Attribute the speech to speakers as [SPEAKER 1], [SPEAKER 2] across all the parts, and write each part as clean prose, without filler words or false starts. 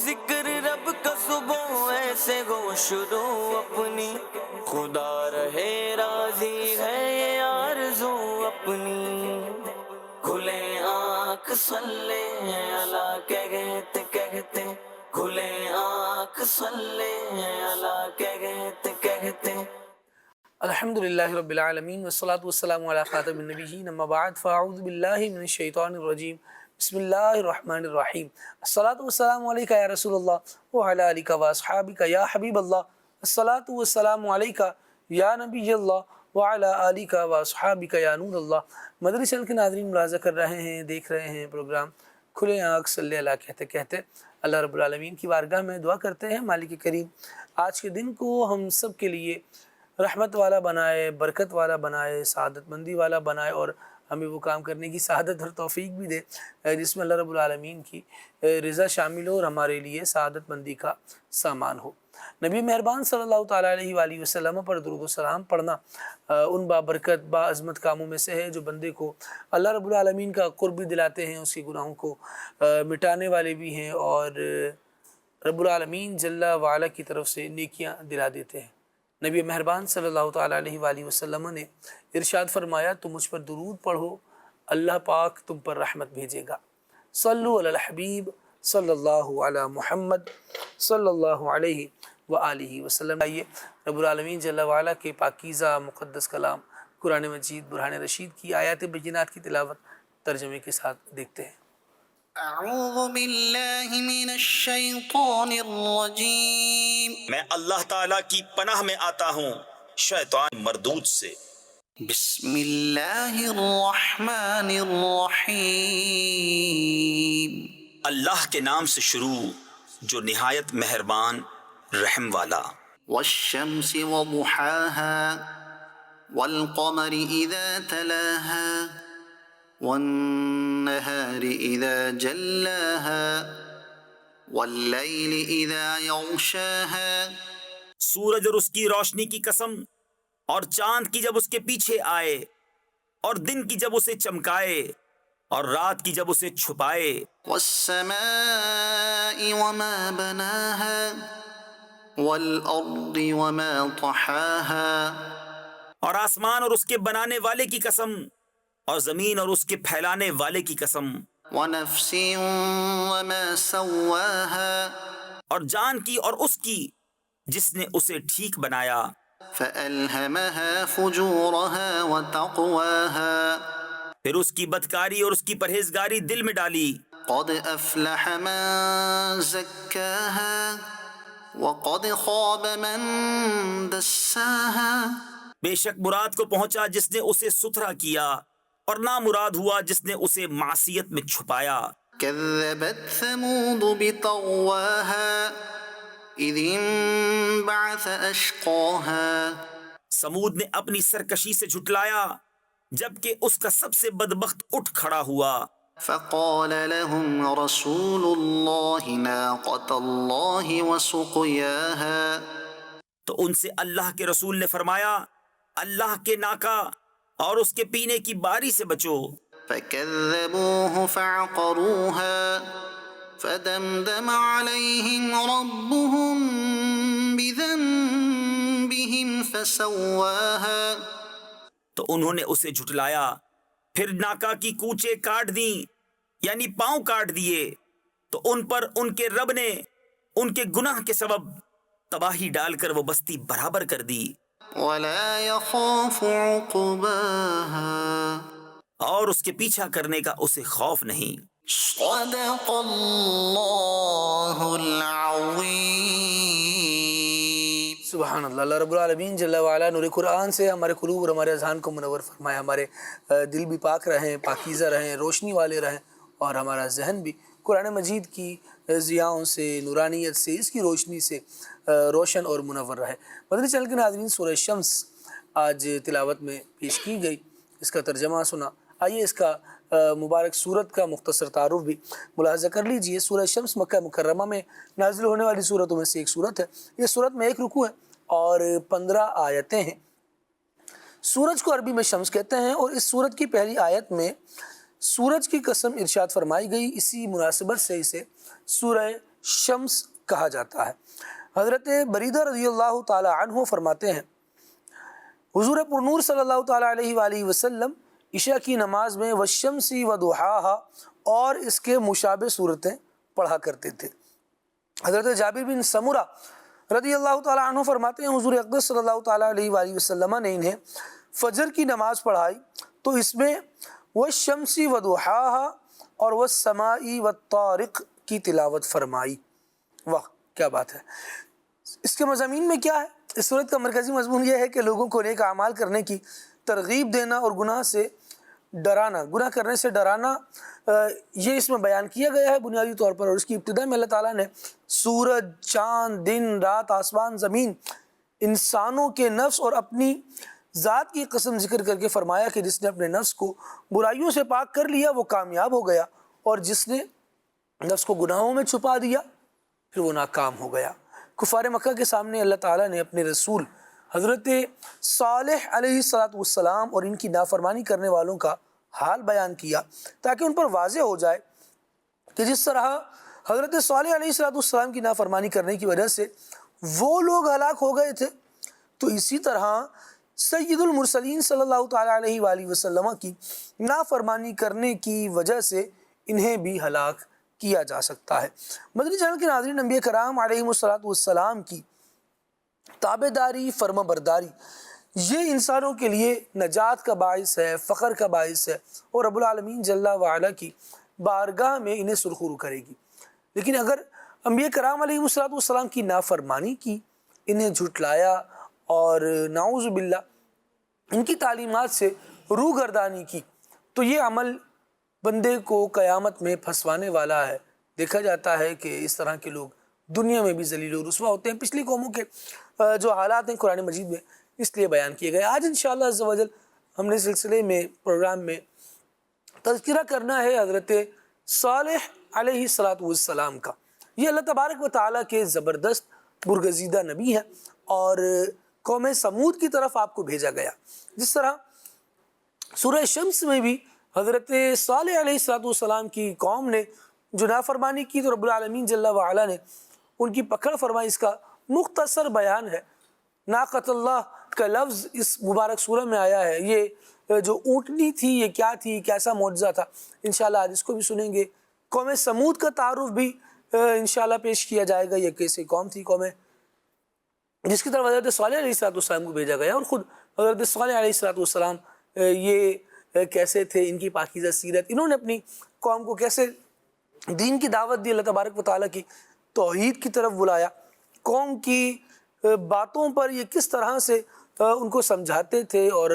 [SPEAKER 1] ذکر رب کا صبح ایسے ہو شروع اپنی، خدا رہے راضی ہے یہ آرزو اپنی، کھلے آنکھ صلی اللہ کہتے کہتے، کھلے آنکھ صلی اللہ کہتے کہتے۔
[SPEAKER 2] الحمد للہ رب العالمین والصلاة والسلام علی خاتم النبیین، اما بعد فاعوذ باللہ من الشیطان الرجیم، بسم اللہ الرحمن الرحیم۔ الصلاة والسلام علیکہ یا رسول اللہ وعلی آلکہ واصحابکہ یا حبیب اللہ، الصلاة والسلام علیکہ یا نبی اللہ وعلی آلکہ واصحابکہ یا نور اللہ۔ مدنی چینل کے ناظرین ملاحظہ کر رہے ہیں، دیکھ رہے ہیں پروگرام کھلے آنکھ صلی اللہ کہتے کہتے۔ اللہ رب العالمین کی بارگاہ میں دعا کرتے ہیں مالک کریم آج کے دن کو ہم سب کے لیے رحمت والا بنائے، برکت والا بنائے، سعادت مندی والا بنائے، اور ہمیں وہ کام کرنے کی سعادت اور توفیق بھی دے جس میں اللہ رب العالمین کی رضا شامل ہو اور ہمارے لیے سعادت مندی کا سامان ہو۔ نبی مہربان صلی اللہ تعالیٰ علیہ وآلہ وسلم پر درود و سلام پڑھنا ان بابرکت باعظمت کاموں میں سے ہے جو بندے کو اللہ رب العالمین کا قرب بھی دلاتے ہیں، اس کے گناہوں کو مٹانے والے بھی ہیں، اور رب العالمین جل وعلا کی طرف سے نیکیاں دلا دیتے ہیں۔ نبی مہربان صلی اللہ تعالیٰ علیہ وآلہ وسلم نے ارشاد فرمایا، تم مجھ پر درود پڑھو اللہ پاک تم پر رحمت بھیجے گا۔ صلو علی الحبیب صلی اللہ علی محمد صلی اللہ علیہ وآلہ وسلم۔ آئیے رب العالمین جل وعلا کے پاکیزہ مقدس کلام قرآن مجید برہان رشید کی آیات بینات کی تلاوت ترجمے کے ساتھ دیکھتے ہیں۔
[SPEAKER 3] اعوذ باللہ من الشیطان الرجیم،
[SPEAKER 4] میں اللہ تعالیٰ کی پناہ میں آتا ہوں شیطان مردود سے۔
[SPEAKER 3] بسم اللہ الرحمن الرحیم،
[SPEAKER 4] اللہ کے نام سے شروع جو نہایت مہربان رحم والا۔
[SPEAKER 3] والشمس وضحاها والقمر اذا تلاها والنهار اذا جلاها واللیل اذا یغشاها۔
[SPEAKER 4] سورج اور اس کی روشنی کی قسم، اور چاند کی جب اس کے پیچھے آئے، اور دن کی جب اسے چمکائے، اور رات کی جب اسے چھپائے۔
[SPEAKER 3] والسماء وما بناها والارض وما طحاها۔
[SPEAKER 4] اور آسمان اور اس کے بنانے والے کی قسم، اور زمین اور اس کے پھیلانے والے کی قسم۔
[SPEAKER 3] ونفس وما سواها،
[SPEAKER 4] اور جان کی اور اس کی جس نے اسے ٹھیک بنایا۔
[SPEAKER 3] فألهمها فجورها وتقواها،
[SPEAKER 4] پھر اس کی بدکاری اور اس کی پرہیزگاری دل میں ڈالی۔
[SPEAKER 3] قد افلح من زکاها وقد خاب من دساها۔
[SPEAKER 4] بے شک مراد کو پہنچا جس نے اسے ستھرا کیا، اور نامراد ہوا جس نے اسے معصیت میں چھپایا۔
[SPEAKER 3] كذبت ثمود بطغواها إذ انبعث أشقاها،
[SPEAKER 4] سمود نے اپنی سرکشی سے جھٹلایا جبکہ اس کا سب سے بدبخت اٹھ کھڑا ہوا۔
[SPEAKER 3] فقال لهم رسول الله ناقة الله وسقياها،
[SPEAKER 4] تو ان سے اللہ کے رسول نے فرمایا، اللہ کے ناکا اور اس کے پینے کی باری سے بچو۔
[SPEAKER 3] فكذبوه فعقروها فدمدم عليهم ربهم بذنبهم فسواها۔
[SPEAKER 4] تو انہوں نے اسے جھٹلایا، پھر ناکا کی کوچے کاٹ دیں، یعنی پاؤں کاٹ دیے، تو ان پر ان کے رب نے ان کے گناہ کے سبب تباہی ڈال کر وہ بستی برابر کر دی۔
[SPEAKER 3] ولا يخاف عقباها،
[SPEAKER 4] اور اس کے پیچھا کرنے کا اسے خوف نہیں۔
[SPEAKER 3] صدق اللہ العظیم۔
[SPEAKER 2] سبحان اللہ۔ اللہ رب العالمین جل وعلا نور قرآن سے ہمارے قلوب اور ہمارے اذہان کو منور فرمائے، ہمارے دل بھی پاک رہیں، پاکیزہ رہیں، روشنی والے رہیں، اور ہمارا ذہن بھی قرآن مجید کی ضیاؤں سے، نورانیت سے، اس کی روشنی سے روشن اور منور رہے۔ مدنی چینل کے ناظرین، سورہ شمس آج تلاوت میں پیش کی گئی، اس کا ترجمہ سنا۔ آئیے اس کا مبارک سورت کا مختصر تعارف بھی ملاحظہ کر لیجئے۔ سورہ شمس مکہ مکرمہ میں نازل ہونے والی سورتوں میں سے ایک سورت ہے۔ یہ سورت میں ایک رکوع ہے اور 15 آیتیں ہیں۔ سورج کو عربی میں شمس کہتے ہیں، اور اس سورت کی پہلی آیت میں سورج کی قسم ارشاد فرمائی گئی، اسی مناسبت سے اسے سورہ شمس کہا جاتا ہے۔ حضرت بریدہ رضی اللہ تعالی عنہ فرماتے ہیں حضور پرنور صلی اللہ تعالیٰ علیہ وآلہ وسلم عشاء کی نماز میں والشمس وضحاها اور اس کے مشابہ صورتیں پڑھا کرتے تھے۔ حضرت جابر بن سمرہ رضی اللہ تعالیٰ عنہ فرماتے ہیں حضور اقدس صلی اللہ تعالیٰ علیہ وآلہ وسلم نے انہیں فجر کی نماز پڑھائی تو اس میں والشمس وضحاها اور والسماء والطارق کی تلاوت فرمائی۔ واہ کیا بات ہے! اس کے مضامین میں کیا ہے؟ اس صورت کا مرکزی مضمون یہ ہے کہ لوگوں کو نیک اعمال کرنے کی ترغیب دینا اور گناہ سے ڈرانا، گناہ کرنے سے ڈرانا، یہ اس میں بیان کیا گیا ہے بنیادی طور پر۔ اور اس کی ابتدا میں اللہ تعالیٰ نے سورج، چاند، دن، رات، آسمان، زمین، انسانوں کے نفس اور اپنی ذات کی قسم ذکر کر کے فرمایا کہ جس نے اپنے نفس کو برائیوں سے پاک کر لیا وہ کامیاب ہو گیا، اور جس نے نفس کو گناہوں میں چھپا دیا پھر وہ ناکام ہو گیا۔ کفار مکہ کے سامنے اللہ تعالیٰ نے اپنے رسول حضرت صالح علیہ السلام اور ان کی نافرمانی کرنے والوں کا حال بیان کیا تاکہ ان پر واضح ہو جائے کہ جس طرح حضرت صالح علیہ السلام کی نافرمانی کرنے کی وجہ سے وہ لوگ ہلاک ہو گئے تھے، تو اسی طرح سید المرسلین صلی اللہ تعالیٰ علیہ وآلہ وسلم کی نافرمانی کرنے کی وجہ سے انہیں بھی ہلاک کیا جا سکتا ہے۔ مدنی چینل کے ناظرین، انبیاء کرام علیہ السلام کی تابع داری، فرما برداری یہ انسانوں کے لیے نجات کا باعث ہے، فخر کا باعث ہے، اور رب العالمین جل وعلا کی بارگاہ میں انہیں سرخرو کرے گی۔ لیکن اگر انبیاء کرام علیہ السلام کی نافرمانی کی، انہیں جھٹلایا اور نعوذ باللہ ان کی تعلیمات سے روگردانی کی، تو یہ عمل بندے کو قیامت میں پھنسوانے والا ہے۔ دیکھا جاتا ہے کہ اس طرح کے لوگ دنیا میں بھی ذلیل و رسوا ہوتے ہیں۔ پچھلی قوموں کے جو حالات ہیں قرآن مجید میں اس لیے بیان کیے گئے۔ آج انشاءاللہ عز و جل ہم نے سلسلے میں پروگرام میں تذکرہ کرنا ہے حضرت صالح علیہ السلام کا۔ یہ اللہ تبارک و تعالیٰ کے زبردست برگزیدہ نبی ہیں اور قوم سمود کی طرف آپ کو بھیجا گیا۔ جس طرح سورہ شمس میں بھی حضرت صالح علیہ السلام کی قوم نے جو نافرمانی کی تو رب العالمین جل وعلا نے ان کی پکڑ فرمائی۔ اس کا مختصر بیان ہے۔ ناقۃ اللہ کا لفظ اس مبارک سورہ میں آیا ہے۔ یہ جو اونٹنی تھی یہ کیا تھی، کیسا معجزہ تھا، انشاءاللہ آج اس کو بھی سنیں گے۔ قوم سمود کا تعارف بھی انشاءاللہ پیش کیا جائے گا۔ یہ کیسے قوم تھی، قوم جس کی طرف حضرت صالح علیہ السلام کو بھیجا گیا، اور خود حضرت صالح علیہ السلام یہ کیسے تھے، ان کی پاکیزہ سیرت، انہوں نے اپنی قوم کو کیسے دین کی دعوت دی، اللہ تبارک و تعالیٰ کی توحید کی طرف بلایا، قوم کی باتوں پر یہ کس طرح سے ان کو سمجھاتے تھے اور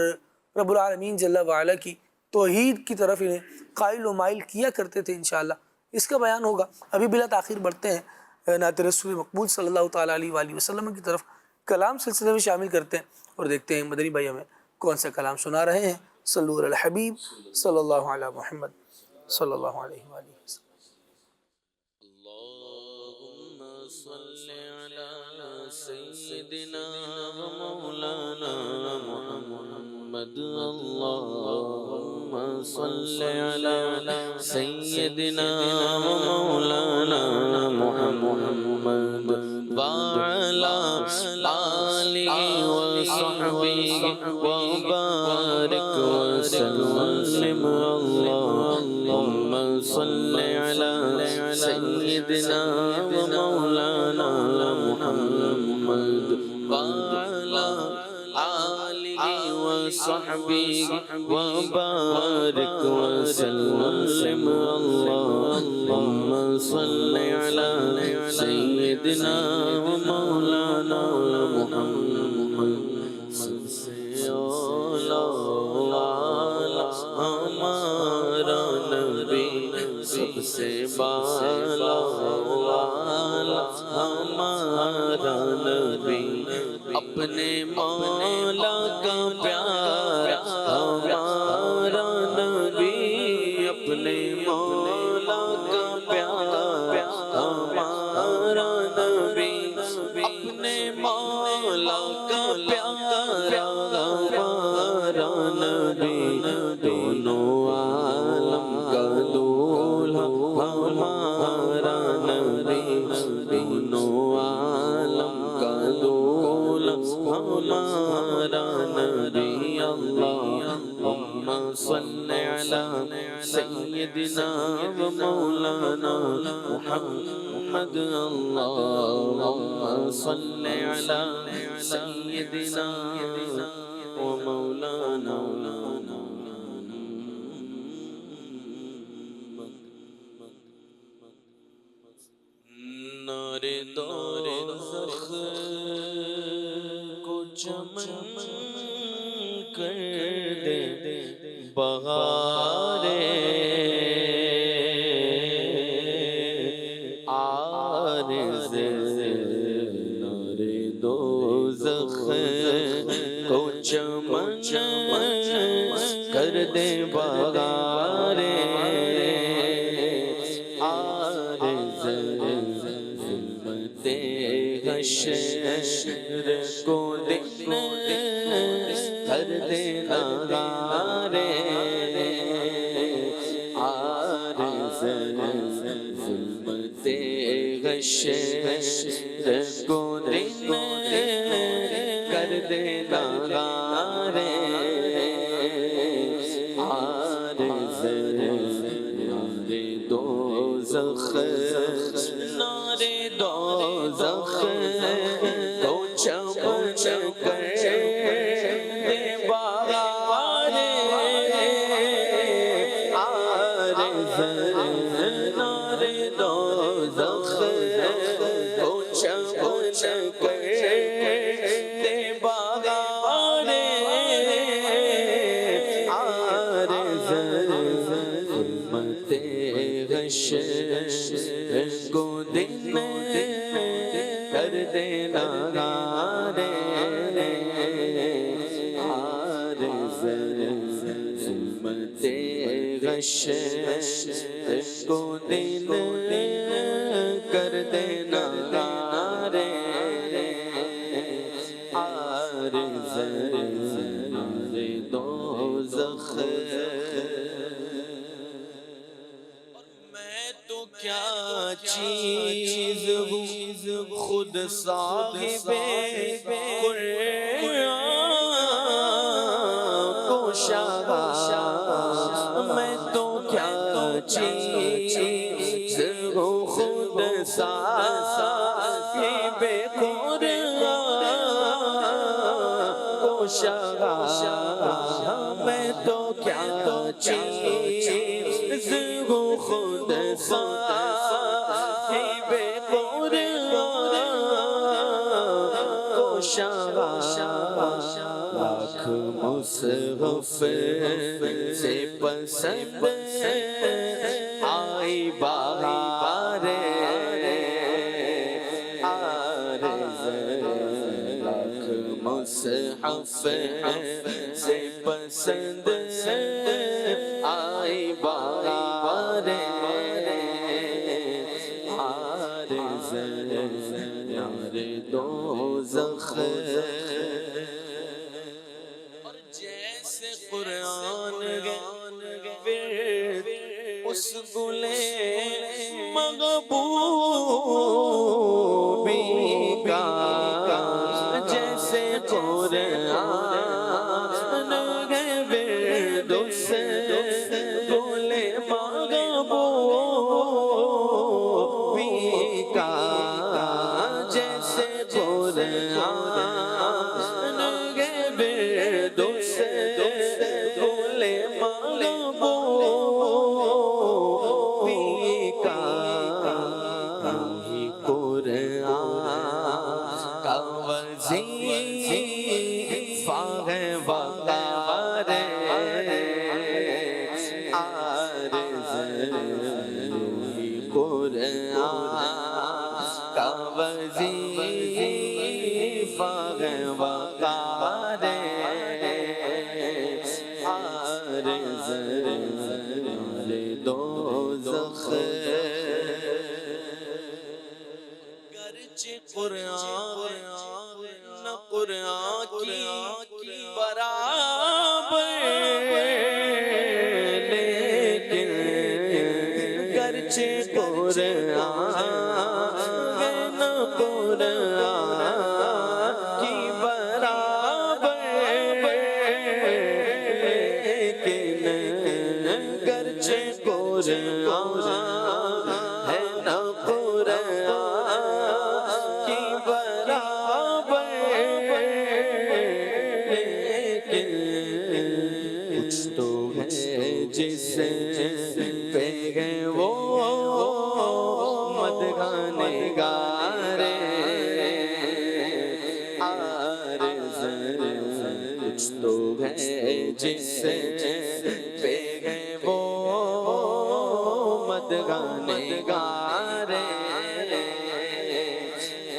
[SPEAKER 2] رب العالمین جل وعلا کی توحید کی طرف انہیں قائل و مائل کیا کرتے تھے، انشاءاللہ اس کا بیان ہوگا۔ ابھی بلا تاخیر بڑھتے ہیں نعت رسول مقبول صلی اللہ تعالیٰ علیہ وآلہ وسلم کی طرف، کلام سلسلے میں شامل کرتے ہیں اور دیکھتے ہیں مدنی بھائی ہمیں کون سا کلام سنا رہے ہیں۔ صلو علی الحبیب صلی اللہ علیہ محمد صلی اللہ علیہ وآلہ وسلم۔
[SPEAKER 1] اللہم صلی علی سیدنا و مولانا محمد، اللہم صلی علی سیدنا و مولانا محمد وعلا آلہ و صحبہ وبارک وسلم، اللہم صلی علی سیدنا و مولانا محمد وعلا آلہ و صحبہ وبارک وسلم، اللہم صلی علی سیدنا و مولانا محمد۔ سب سے اعلیٰ ہمارا نبی، سب سے بالا ہمارا نبی، اپنے مولا کا پیارا ہمارا نبی، اپنے مولا کا پیارا ہمارا نبی، اپنے مولا کا پیارا ہمارا نبی، دونوں عالم کا دولہا ہمارا نبی، سيدنا ومولانا محمد اللهم صل على سيدنا ومولانا نار دوزخ کو چمن کر دے بغارے عارض نار دوزخ کو چمن کر دے بغارے عارض حشر کو دن کر دینا گارے عارض ظلمت حشر کو دن کر دینا گارے عارض نار دوزخ نار دوزخ کو چمن کر دے بغارے عارض نار دوزخ کو چمن کر دے بغارے عارض ظلمت حشر کو دن کر دینا گارے عارض ظلمت حشر کو دن کر دینا گارے عارض نار دوزخ کیا چیز ہوں خود صاحب قرآن کو شاہا میں تو کیا چیز ہوں خود صاحب قرآن کو شاہا میں تو کیا چیز ہوں خود صاحب قرآن کو شاہا لاکھ مصحف سے پسند آئی بہار عارض لاکھ مصحف سے پسند آئی بہار عارض نار دوزخ اور جیسے قرآن ورد اس گلے محبوبی کا جیسے قرآن ورد اس گلے محبوبی کا جیسے قرآن ورد اس گلے محبوبی کا وہی قرآن کا وظیفہ ہے وقار عارض وہی قرآن کا وظیفہ ہے وقار عارض نار دوزخ گرچہ قرآن نہ قرآن کی برابر لیکن گرچہ قرآن نہ قرآن کی برابر لیکن گرچہ جس پہ ہے وہ مدغانے گارے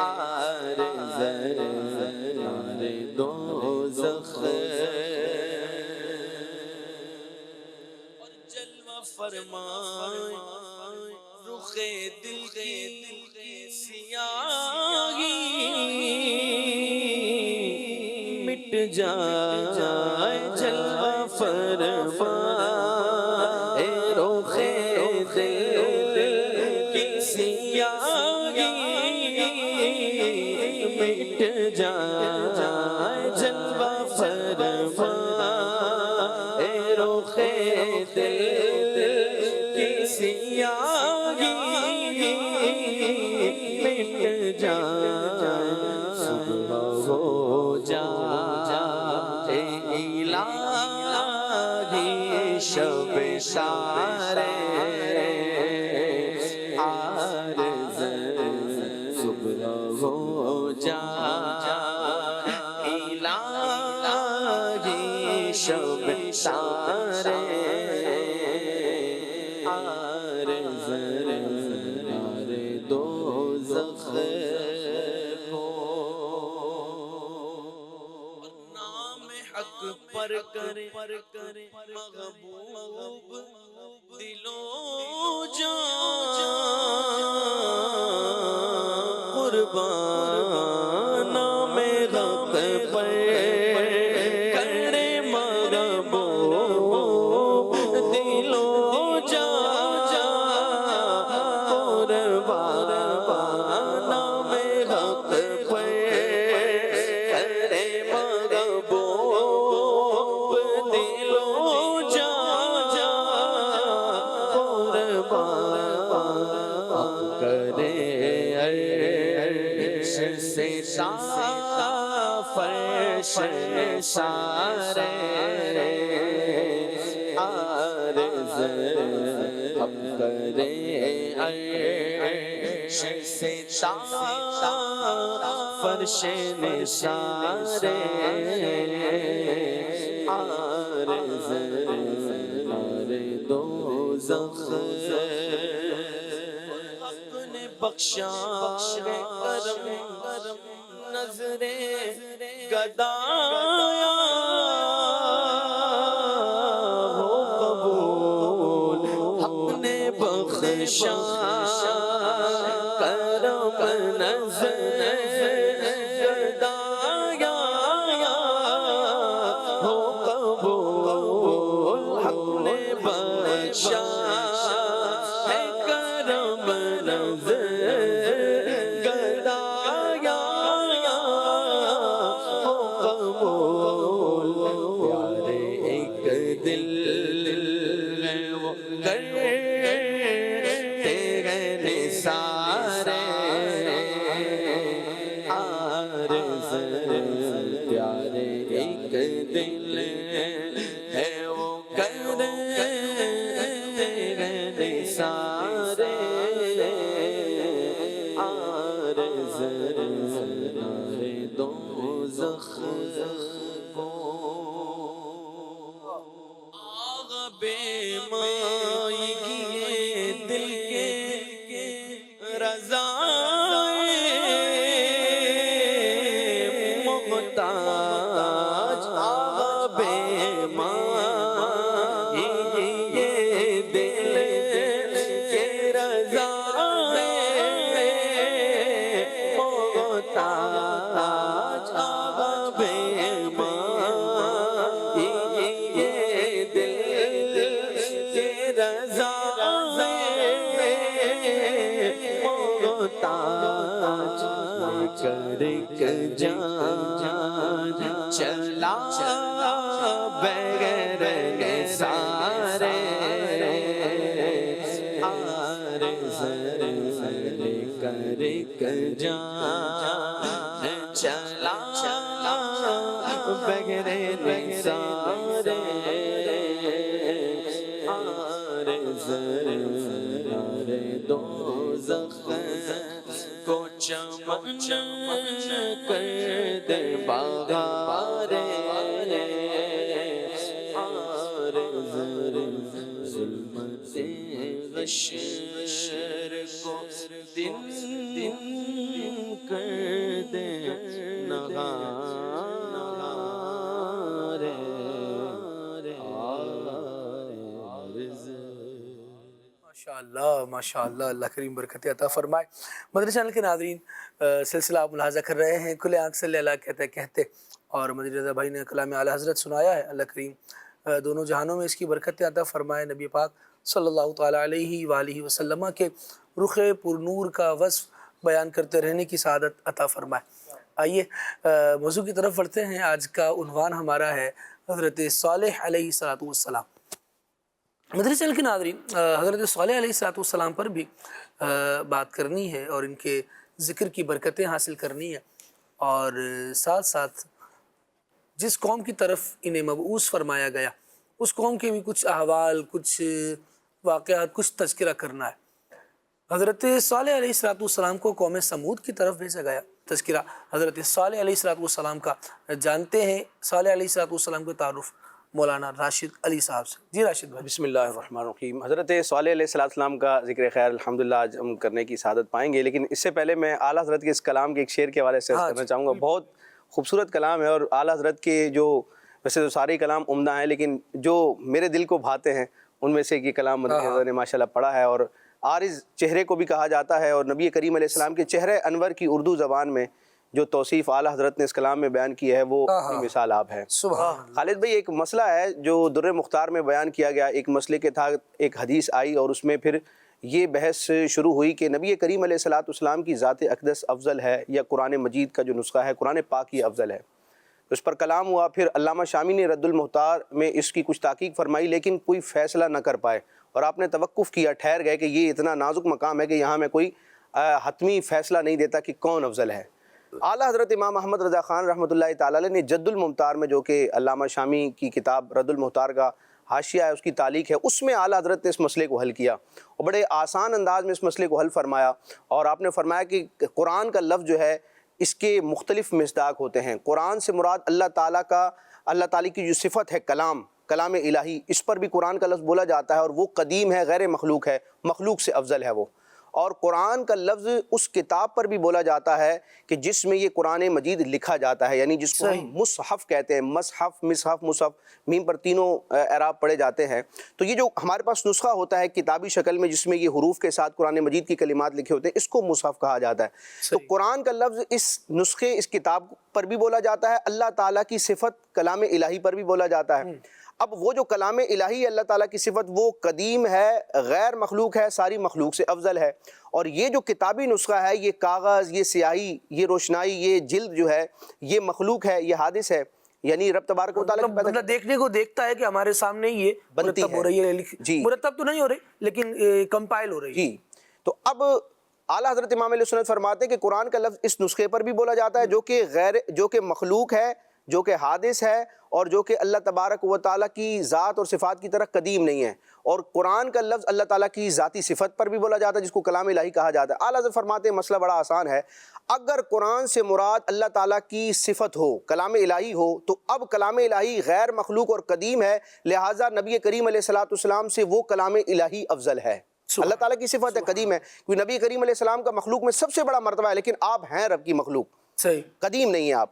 [SPEAKER 1] عارض نار دوزخ اور جلوہ فرمائے رخ دل کی سیاہی مٹ جائے جلوہ فرمائے رخ دل کی سیاہی مٹ جائے جلوہ فرمائے رخ دل کی سیاہی مٹ جائے صبح ہو جائے الہی شب سارے عارض صبح ہو جائے الہی شب سارے عارض نار دوزخ کو نام حق پر کرے محبوب دلو جان قربان نام حق پر کرے محبوب دلو فرش سارے عارض ہم کرے عرش سے فرش سارے عارض نار دوزخ حق نے بخشا کرم نظر گدایا ہو قبول حق نے بخشا کرم نظر گدایا ہو قبول حق نے بخشا ہے کرم نظر پیارے ایک دل ہے وہ کرتے سارے عارض نار دوزخ کو آغ بے مائگی دل کے رضا جان چلا بغیر نثارے عارض کر جان چلا بغیر نثارے عارض نار دوزخ کو چمن کر دے بغارے حشر کو دن دن کر دے نہار عرض۔
[SPEAKER 2] ماشاء اللہ، اللہ کریم برکت عطا فرمائے۔ مدنی چینل کے ناظرین، سلسلہ آپ ملاحظہ کر رہے ہیں کھلے آنکھ صلی اللہ کہتے کہتے، اور مدنی رضا بھائی نے کلام اعلیٰ حضرت سنایا ہے۔ اللہ کریم دونوں جہانوں میں اس کی برکت عطا فرمائے، نبی پاک صلی اللہ تعالیٰ علیہ وآلہ وسلم کے رخ پر نور کا وصف بیان کرتے رہنے کی سعادت عطا فرمائے۔ آئیے موضوع کی طرف بڑھتے ہیں۔ آج کا عنوان ہمارا ہے حضرت صالح علیہ السلام۔ مدنی چینل کے ناظرین، حضرت صالح علیہ السلام پر بھی بات کرنی ہے اور ان کے ذکر کی برکتیں حاصل کرنی ہے، اور ساتھ ساتھ جس قوم کی طرف انہیں مبعوث فرمایا گیا اس قوم کے بھی کچھ احوال، کچھ واقعات، کچھ تذکرہ کرنا ہے۔ حضرت صالح علیہ السلام کو قوم سمود کی طرف بھیجا گیا۔ تذکرہ حضرت صالح علیہ السلام کا جانتے ہیں۔ صالح علیہ السلام کا تعارف مولانا راشد علی صاحب سے۔ جی راشد بھائی۔
[SPEAKER 5] بسم اللہ الرحمن الرحیم۔ حضرت صالح علیہ السلام کا ذکر خیر الحمدللہ آج ہم کرنے کی سعادت پائیں گے، لیکن اس سے پہلے میں اعلیٰ حضرت کے اس کلام کے ایک شعر کے حوالے سے کرنا چاہوں گا۔ بہت خوبصورت کلام ہے، اور اعلیٰ حضرت کے جو ویسے تو سارے کلام عمدہ ہیں، لیکن جو میرے دل کو بھاتے ہیں ان میں سے یہ کلام مدنی حضرت نے ماشاء اللہ پڑھا ہے، اور عارض چہرے کو بھی کہا جاتا ہے، اور نبی کریم علیہ السلام کے چہرے انور کی اردو زبان میں جو توصیف اعلیٰ حضرت نے اس کلام میں بیان کی ہے وہ مثال آپ ہے۔ خالد بھائی، ایک مسئلہ ہے جو در مختار میں بیان کیا گیا، ایک مسئلے کے تھا، ایک حدیث آئی اور اس میں پھر یہ بحث شروع ہوئی کہ نبی کریم علیہ السلام کی ذات اقدس افضل ہے یا قرآن مجید کا جو نسخہ ہے قرآن پاک ہی افضل ہے۔ اس پر کلام ہوا، پھر علامہ شامی نے رد المختار میں اس کی کچھ تحقیق فرمائی، لیکن کوئی فیصلہ نہ کر پائے، اور آپ نے توقف کیا، ٹھہر گئے کہ یہ اتنا نازک مقام ہے کہ یہاں میں کوئی حتمی فیصلہ نہیں دیتا کہ کون افضل ہے۔ اعلیٰ حضرت امام احمد رضا خان رحمۃ اللہ تعالیٰ علیہ نے جد الممتار میں، جو کہ علامہ شامی کی کتاب رد المختار کا حاشیہ ہے، اس کی تعلیق ہے، اس میں اعلیٰ حضرت نے اس مسئلے کو حل کیا اور بڑے آسان انداز میں اس مسئلے کو حل فرمایا، اور آپ نے فرمایا کہ قرآن کا لفظ جو ہے اس کے مختلف مصداق ہوتے ہیں۔ قرآن سے مراد اللہ تعالیٰ کی جو صفت ہے کلام الہی، اس پر بھی قرآن کا لفظ بولا جاتا ہے، اور وہ قدیم ہے، غیر مخلوق ہے، مخلوق سے افضل ہے وہ۔ اور قرآن کا لفظ اس کتاب پر بھی بولا جاتا ہے کہ جس میں یہ قرآن مجید لکھا جاتا ہے، یعنی جس کو ہم مصحف کہتے ہیں، مصحف میم پر تینوں اعراب پڑھے جاتے ہیں۔ تو یہ جو ہمارے پاس نسخہ ہوتا ہے کتابی شکل میں جس میں یہ حروف کے ساتھ قرآن مجید کی کلمات لکھے ہوتے ہیں، اس کو مصحف کہا جاتا ہے۔ تو قرآن کا لفظ اس نسخے، اس کتاب پر بھی بولا جاتا ہے، اللہ تعالیٰ کی صفت کلام الہی پر بھی بولا جاتا ہے۔ اب وہ جو کلام الہی ہے، اللہ تعالیٰ کی صفت، وہ قدیم ہے، غیر مخلوق ہے، ساری مخلوق سے افضل ہے۔ اور یہ جو کتابی نسخہ ہے، یہ کاغذ، یہ سیاہی، یہ روشنائی، یہ جلد جو ہے، یہ مخلوق ہے، یہ حادث ہے، یعنی رب تبارک و تعالیٰ
[SPEAKER 2] مطلب دیکھنے کو دیکھتا ہے کہ ہمارے سامنے یہ مرتب ہو رہی ہے، مرتب تو نہیں ہو رہی لیکن کمپائل ہو رہی ہے۔
[SPEAKER 5] جی، تو اب اعلیٰ حضرت امام علیہ سنت فرماتے ہیں کہ قرآن کا لفظ اس نسخے پر بھی بولا جاتا ہے جو کہ مخلوق ہے، جو کہ حادث ہے، اور جو کہ اللہ تبارک و تعالیٰ کی ذات اور صفات کی طرح قدیم نہیں ہے۔ اور قرآن کا لفظ اللہ تعالیٰ کی ذاتی صفت پر بھی بولا جاتا ہے جس کو کلام الہی کہا جاتا ہے۔ اعلیٰ حضرت فرماتے ہیں مسئلہ بڑا آسان ہے، اگر قرآن سے مراد اللہ تعالیٰ کی صفت ہو، کلام الہی ہو، تو اب کلام الہی غیر مخلوق اور قدیم ہے، لہٰذا نبی کریم علیہ السلام سے وہ کلام الہی افضل ہے۔ اللہ تعالیٰ کی صفت ہے قدیم ہے، کیونکہ نبی کریم علیہ السلام کا مخلوق میں سب سے بڑا مرتبہ ہے، لیکن آپ ہیں رب کی مخلوق، قدیم نہیں ہیں آپ۔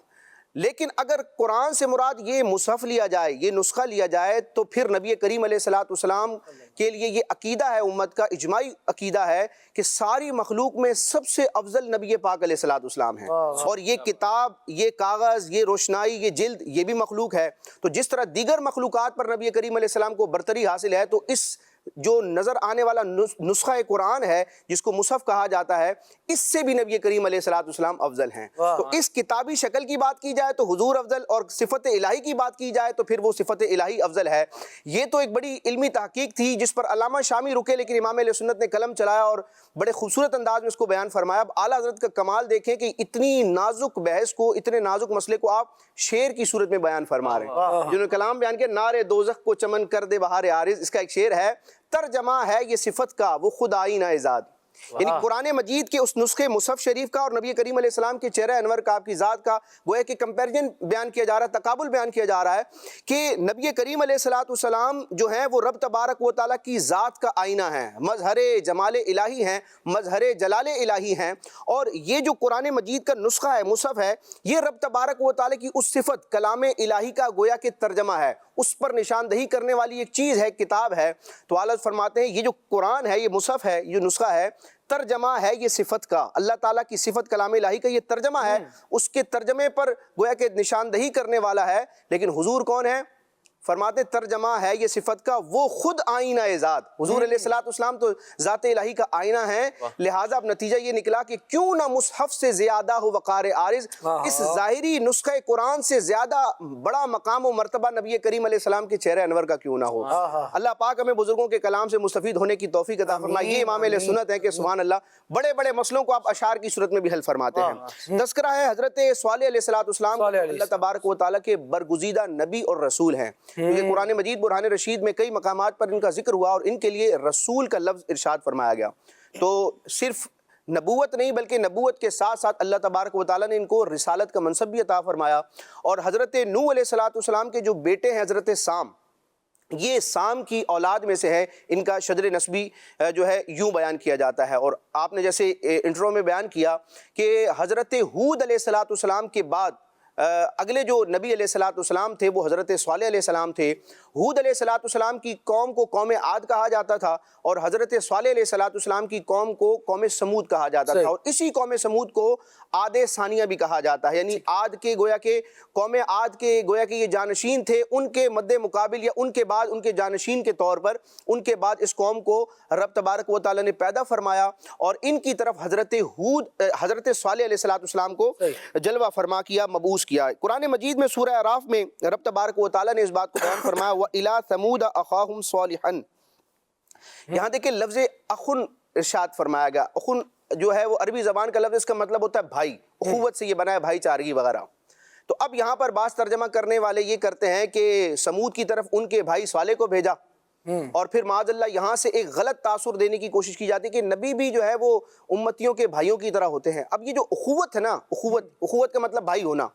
[SPEAKER 5] لیکن اگر قرآن سے مراد یہ مصحف لیا جائے، یہ نسخہ لیا جائے، تو پھر نبی کریم علیہ السلام کے لیے یہ عقیدہ ہے، امت کا اجماعی عقیدہ ہے کہ ساری مخلوق میں سب سے افضل نبی پاک علیہ السلام ہے۔ اور یہ کتاب، یہ کاغذ، یہ روشنائی، یہ جلد، یہ بھی مخلوق ہے۔ تو جس طرح دیگر مخلوقات پر نبی کریم علیہ السلام کو برتری حاصل ہے، تو اس جو نظر آنے والا نسخہ قرآن ہے جس کو مصحف کہا جاتا ہے، اس سے بھی نبی کریم علیہ السلام افضل ہیں۔ تو اس کتابی شکل کی بات کی جائے تو حضور افضل، اور صفت الہی کی بات کی جائے تو پھر وہ صفت الہی افضل ہے۔ یہ تو ایک بڑی علمی تحقیق تھی جس پر علامہ شامی رکے، لیکن امام علیہ سنت نے قلم چلایا اور بڑے خوبصورت انداز میں اس کو بیان فرمایا۔ اب اعلیٰ حضرت کا کمال دیکھیں کہ اتنی نازک بحث کو، اتنے نازک مسئلے کو آپ شعر کی صورت میں بیان فرما رہے ہیں۔ جنہوں نے کلام بیان کیا، نار دوزخ کو چمن کر دے بہار عارض، اس کا ایک شعر ہے، ترجمہ ہے یہ صفت کا وہ خود آئینہ ذات، یعنی قرآن مجید کے اس نسخے مصحف شریف کا اور نبی کریم علیہ السلام کے چہرہ انور کا، آپ کی ذات کا گویا کہ کمپیریزن بیان کیا جا رہا ہے، تقابل بیان کیا جا رہا ہے کہ نبی کریم علیہ السلام جو ہیں وہ رب تبارک و تعالیٰ کی ذات کا آئینہ ہیں، مظہر جمال الہی ہیں، مظہر جلال الہی ہیں، اور یہ جو قرآن مجید کا نسخہ ہے، مصحف ہے، یہ رب تبارک و تعالیٰ کی اس صفت کلام الہی کا گویا کہ ترجمہ ہے، اس پر نشاندہی کرنے والی ایک چیز ہے، کتاب ہے۔ تو اعلیٰ فرماتے ہیں یہ جو قرآن ہے، یہ مصحف ہے، یہ نسخہ ہے، ترجمہ ہے یہ صفت کا، اللہ تعالیٰ کی صفت کلام الہی کا یہ ترجمہ ہے، اس کے ترجمے پر گویا کہ نشاندہی کرنے والا ہے۔ لیکن حضور کون ہے؟ فرماتے ترجمہ ہے یہ صفت کا، وہ خود آئینہ ذات، حضور علیہ السلام تو ذات الہی کا آئینہ ہے۔ لہٰذا اب نتیجہ یہ نکلا کہ کیوں نہ مصحف سے زیادہ ہو وقار عارض، اس ظاہری نسخہ قرآن سے زیادہ بڑا مقام و مرتبہ نبی کریم علیہ السلام کے چہرہ انور کا کیوں نہ ہو۔ اللہ پاک ہمیں بزرگوں کے کلام سے مستفید ہونے کی توفیق عطا فرمائے۔ یہ امام اہل سنت ہے کہ سبحان اللہ بڑے بڑے مسئلوں کو آپ اشعار کی صورت میں بھی حل فرماتے ہیں۔ تذکرہ ہے حضرت صالح علیہ السلام، اللہ تبارک و تعالیٰ کے برگزیدہ نبی اور رسول ہیں۔ یہ قرآن مجید برہان رشید میں کئی مقامات پر ان کا ذکر ہوا اور ان کے لیے رسول کا لفظ ارشاد فرمایا گیا۔ تو صرف نبوت نہیں بلکہ نبوت کے ساتھ ساتھ اللہ تبارک و تعالیٰ نے ان کو رسالت کا منصب بھی عطا فرمایا۔ اور حضرت نوح علیہ السلام کے جو بیٹے ہیں حضرت سام، یہ سام کی اولاد میں سے ہے، ان کا شجر نسبی جو ہے یوں بیان کیا جاتا ہے۔ اور آپ نے جیسے انٹرو میں بیان کیا کہ حضرت ہود علیہ السلام کے بعد اگلے جو نبی علیہ السلام تھے وہ حضرت صالح علیہ السلام تھے۔ ہود علیہ السلام کی قوم کو قوم عاد کہا جاتا تھا اور حضرت صالح علیہ السلام کی قوم کو قوم سمود کہا جاتا تھا، اور اسی قوم سمود کو عاد ثانیہ بھی کہا جاتا ہے، یعنی عاد کے گویا کہ قوم عاد کے گویا کہ یہ جانشین تھے، ان کے مد مقابل یا ان کے بعد ان کے جانشین کے طور پر ان کے بعد اس قوم کو رب تبارک و تعالیٰ نے پیدا فرمایا اور ان کی طرف حضرت صالح علیہ السلام کو جلوہ فرما کیا، مبعوث کیا۔ قرآن مجید میں سورہ اعراف میں رب تبارک و تعالیٰ نے اس بات کو بیان فرمایا وَإِلَىٰ ثَمُودَ أَخَاهُمْ صَالِحًا۔ یہاں دیکھیں لفظ اخن ارشاد فرمایا گیا۔ اخن جو ہے وہ عربی زبان کا لفظ، اس کا مطلب ہوتا ہے بھائی، اخوت سے یہ بنا ہے، بھائی چارگی وغیرہ۔ تو اب یہاں پر بعض ترجمہ کرنے والے یہ کرتے ہیں کہ سمود کی طرف ان کے بھائی صالح کو بھیجا، اور پھر معاذ اللہ یہاں سے ایک غلط تاثر دینے کی کوشش کی جاتی ہے کہ نبی بھی جو ہے وہ امتیوں کے بھائیوں کی طرح ہوتے ہیں۔ اب یہ جو اخوت ہے نا، اخوت کا مطلب بھائی ہونا،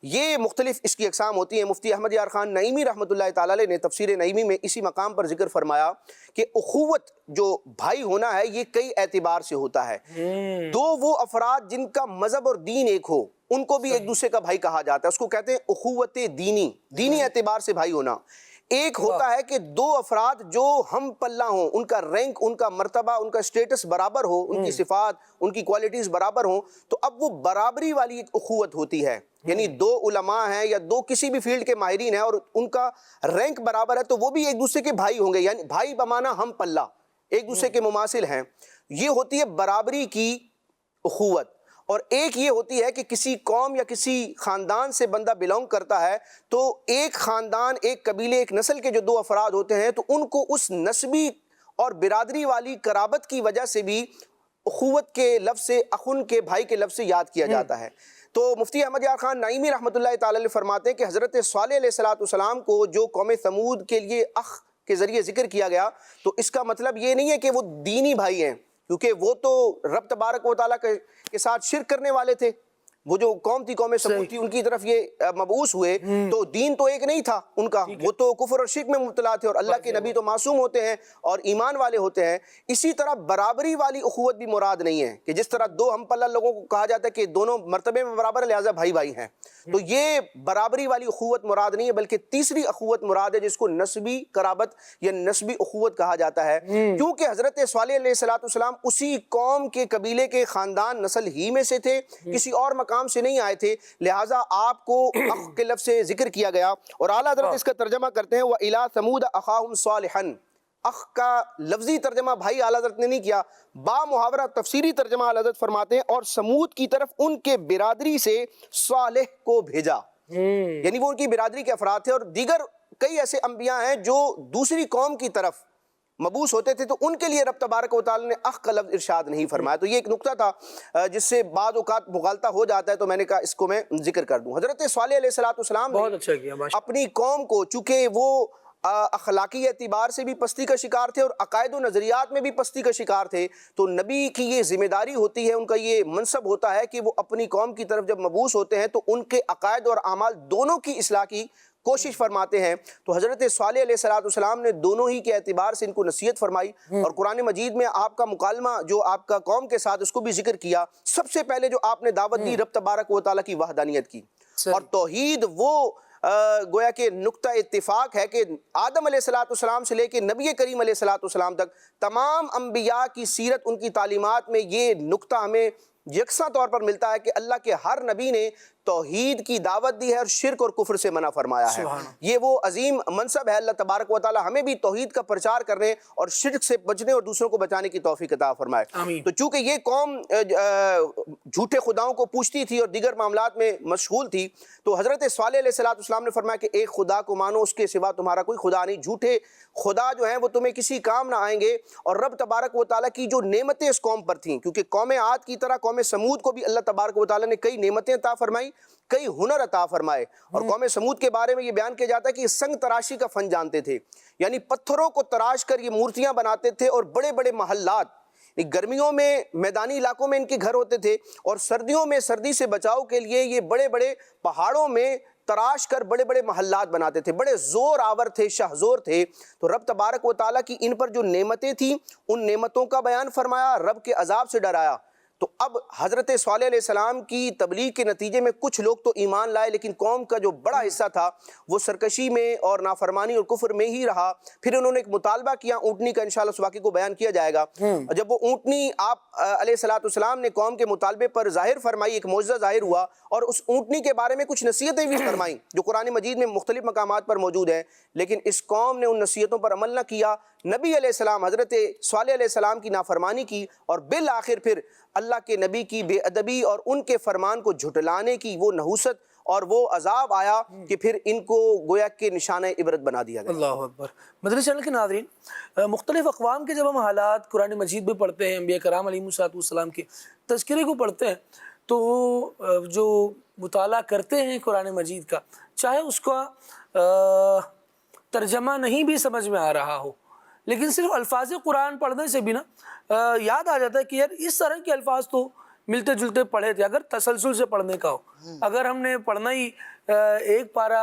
[SPEAKER 5] یہ مختلف اس کی اقسام ہوتی ہیں۔ مفتی احمد یار خان نعیمی رحمۃ اللہ تعالیٰ علیہ نے تفسیر نعیمی میں اسی مقام پر ذکر فرمایا کہ اخوت جو بھائی ہونا ہے یہ کئی اعتبار سے ہوتا ہے۔ دو وہ افراد جن کا مذہب اور دین ایک ہو ان کو بھی ایک دوسرے کا بھائی کہا جاتا ہے، اس کو کہتے ہیں اخوت دینی اعتبار سے بھائی ہونا۔ ایک ہوتا ہے کہ دو افراد جو ہم پلہ ہوں، ان کا رینک، ان کا مرتبہ، ان کا سٹیٹس برابر ہو، ان کی صفات، ان کی کوالٹیز برابر ہوں، تو اب وہ برابری والی ایک اخوت ہوتی ہے۔ یعنی دو علماء ہیں یا دو کسی بھی فیلڈ کے ماہرین ہیں اور ان کا رینک برابر ہے تو وہ بھی ایک دوسرے کے بھائی ہوں گے، یعنی بھائی بمانا ہم پلہ، ایک دوسرے کے مماثل ہیں۔ یہ ہوتی ہے برابری کی اخوت۔ اور ایک یہ ہوتی ہے کہ کسی قوم یا کسی خاندان سے بندہ بلونگ کرتا ہے تو ایک خاندان، ایک قبیلے، ایک نسل کے جو دو افراد ہوتے ہیں تو ان کو اس نسبی اور برادری والی قرابت کی وجہ سے بھی اخوت کے لفظ سے، اخن کے بھائی کے لفظ سے یاد کیا جاتا ہے۔ تو مفتی احمد یار خان نعیمی رحمۃ اللہ تعالیٰ علیہ فرماتے ہیں کہ حضرت صالح علیہ السلام کو جو قوم ثمود کے لیے اخ کے ذریعے ذکر کیا گیا تو اس کا مطلب یہ نہیں ہے کہ وہ دینی بھائی ہیں، کیونکہ وہ تو رب تبارک و تعالیٰ کے ساتھ شرک کرنے والے تھے۔ وہ جو قوم تھی، قوم سمود تھی، ان کی طرف یہ مبعوث ہوئے تو دین تو ایک نہیں تھا ان کا، وہ تو کفر اور شرک میں مبتلا تھے، اور اللہ کے نبی تو معصوم ہوتے ہیں اور ایمان والے ہوتے ہیں۔ اسی طرح برابری والی اخوت بھی مراد نہیں ہے کہ جس طرح دو ہم پلہ لوگوں کو کہا جاتا ہے کہ دونوں مرتبے میں برابر لہٰذا بھائی بھائی ہیں، تو یہ برابری والی اخوت مراد نہیں ہے، بلکہ تیسری اخوت مراد ہے جس کو نسبی قرابت یا نسبی اخوت کہا جاتا ہے، کیونکہ حضرت صالح علیہ السلام اسی قوم کے قبیلے کے خاندان نسل ہی میں سے تھے، کسی اور مقام سے نہیں آئے تھے، لہٰذا آپ کو اخ کے لفظ سے ذکر کیا گیا۔ اور اعلیٰ حضرت اس کا ترجمہ کرتے ہیں وَإِلَىٰ ثَمُودَ أَخَاهُمْ صَالِحًا۔ اخ کا لفظی ترجمہ بھائی اعلیٰ حضرت نے نہیں کیا، با محاورہ تفسیری ترجمہ اعلیٰ حضرت فرماتے ہیں اور سمود کی طرف ان کے برادری سے صالح کو بھیجا، یعنی وہ ان کی برادری کے افراد تھے۔ اور دیگر کئی ایسے انبیاء ہیں جو دوسری قوم کی طرف مبعوث ہوتے تھے تو ان کے لیے رب تبارک و تعالیٰ نے اخ کا لفظ ارشاد نہیں فرمایا۔ تو یہ ایک نقطہ تھا جس سے بعض اوقات مغالطہ ہو جاتا ہے، تو میں نے کہا اس کو میں ذکر کر دوں۔ حضرت صالح علیہ السلام
[SPEAKER 2] بہت اچھا کیا
[SPEAKER 5] اپنی قوم کو، چونکہ وہ اخلاقی اعتبار سے بھی پستی کا شکار تھے اور عقائد و نظریات میں بھی پستی کا شکار تھے، تو نبی کی یہ ذمہ داری ہوتی ہے، ان کا یہ منصب ہوتا ہے کہ وہ اپنی قوم کی طرف جب مبعوث ہوتے ہیں تو ان کے عقائد اور اعمال دونوں کی اصلاح کی کوشش فرماتے ہیں۔ تو حضرت صالح علیہ السلام نے دونوں ہی کے اعتبار سے ان کو نصیحت فرمائی، اور قرآن مجید میں آپ کا مکالمہ جو آپ کا قوم کے ساتھ اس کو بھی ذکر کیا۔ سب سے پہلے جو آپ نے دعوت دی رب تبارک و تعالیٰ کی وحدانیت کی، اور توحید وہ گویا کہ نقطہ اتفاق ہے کہ آدم علیہ السلام سے لے کے نبی کریم علیہ السلام تک تمام انبیاء کی سیرت، ان کی تعلیمات میں یہ نقطہ ہمیں یکساں طور پر ملتا ہے کہ اللہ کے ہر نبی نے توحید کی دعوت دی ہے اور شرک اور کفر سے منع فرمایا ہے۔ یہ وہ عظیم منصب ہے، اللہ تبارک و تعالی ہمیں بھی توحید کا پرچار کرنے اور شرک سے بچنے اور دوسروں کو بچانے کی توفیق عطا فرمائے۔ تو چونکہ یہ قوم جھوٹے خداؤں کو پوجتی تھی اور دیگر معاملات میں مشغول تھی، تو حضرت صالح علیہ السلام نے فرمایا کہ ایک خدا کو مانو، اس کے سوا تمہارا کوئی خدا نہیں۔ جھوٹے خدا جو ہیں وہ تمہیں کسی کام نہ آئیں گے، اور رب تبارک و تعالیٰ کی جو نعمتیں اس قوم پر تھیں، کیونکہ قوم عاد کی طرح قوم سمود کو بھی اللہ تبارک و تعالیٰ نے کئی نعمتیں عطا فرمائی، کئی ہنر عطا فرمائے۔ اور قوم سمود کے بارے میں یہ بیان کیا جاتا ہے کہ یہ سنگ تراشی کا فن جانتے تھے، یعنی پتھروں کو تراش کر یہ مورتیاں بناتے تھے، اور بڑے بڑے محلات، گرمیوں میں میدانی علاقوں میں ان کے گھر ہوتے تھے، اور سردیوں میں سردی سے بچاؤ کے لیے یہ بڑے بڑے پہاڑوں میں تراش کر بڑے بڑے محلات بناتے تھے، بڑے زور آور تھے، شہزور تھے۔ تو رب تبارک و تعالیٰ کی ان پر جو نعمتیں تھیں، ان نعمتوں کا بیان فرمایا، رب کے عذاب سے ڈرایا۔ تو اب حضرت صالح علیہ السلام کی تبلیغ کے نتیجے میں کچھ لوگ تو ایمان لائے، لیکن قوم کا جو بڑا حصہ تھا وہ سرکشی میں اور نافرمانی اور کفر میں ہی رہا۔ پھر انہوں نے ایک مطالبہ کیا اونٹنی کا، انشاءاللہ اس واقعے کو بیان کیا جائے گا۔ جب وہ اونٹنی آپ علیہ السلام نے قوم کے مطالبے پر ظاہر فرمائی، ایک معجزہ ظاہر ہوا، اور اس اونٹنی کے بارے میں کچھ نصیحتیں بھی فرمائیں جو قرآن مجید میں مختلف مقامات پر موجود ہیں، لیکن اس قوم نے ان نصیحتوں پر عمل نہ کیا، نبی علیہ السلام حضرت صالح علیہ السلام کی نافرمانی کی، اور بالآخر پھر اللہ کے نبی کی بے ادبی اور ان کے فرمان کو جھٹلانے کی وہ نحوست اور وہ عذاب آیا کہ پھر ان کو گویا کہ نشانہ عبرت بنا دیا گیا۔
[SPEAKER 2] اللہ اکبر۔ مدنی چینل کے ناظرین، مختلف اقوام کے جب ہم حالات قرآن مجید میں پڑھتے ہیں، انبیاء کرام علیہ السلام کے تذکرے کو پڑھتے ہیں، تو جو مطالعہ کرتے ہیں قرآن مجید کا، چاہے اس کا ترجمہ نہیں بھی سمجھ میں آ رہا ہو، لیکن صرف الفاظ قرآن پڑھنے سے بھی نا یاد آ جاتا ہے کہ یار اس طرح کے الفاظ تو ملتے جلتے پڑھے تھے، اگر تسلسل سے پڑھنے کا ہو۔ اگر ہم نے پڑھنا ہی ایک پارہ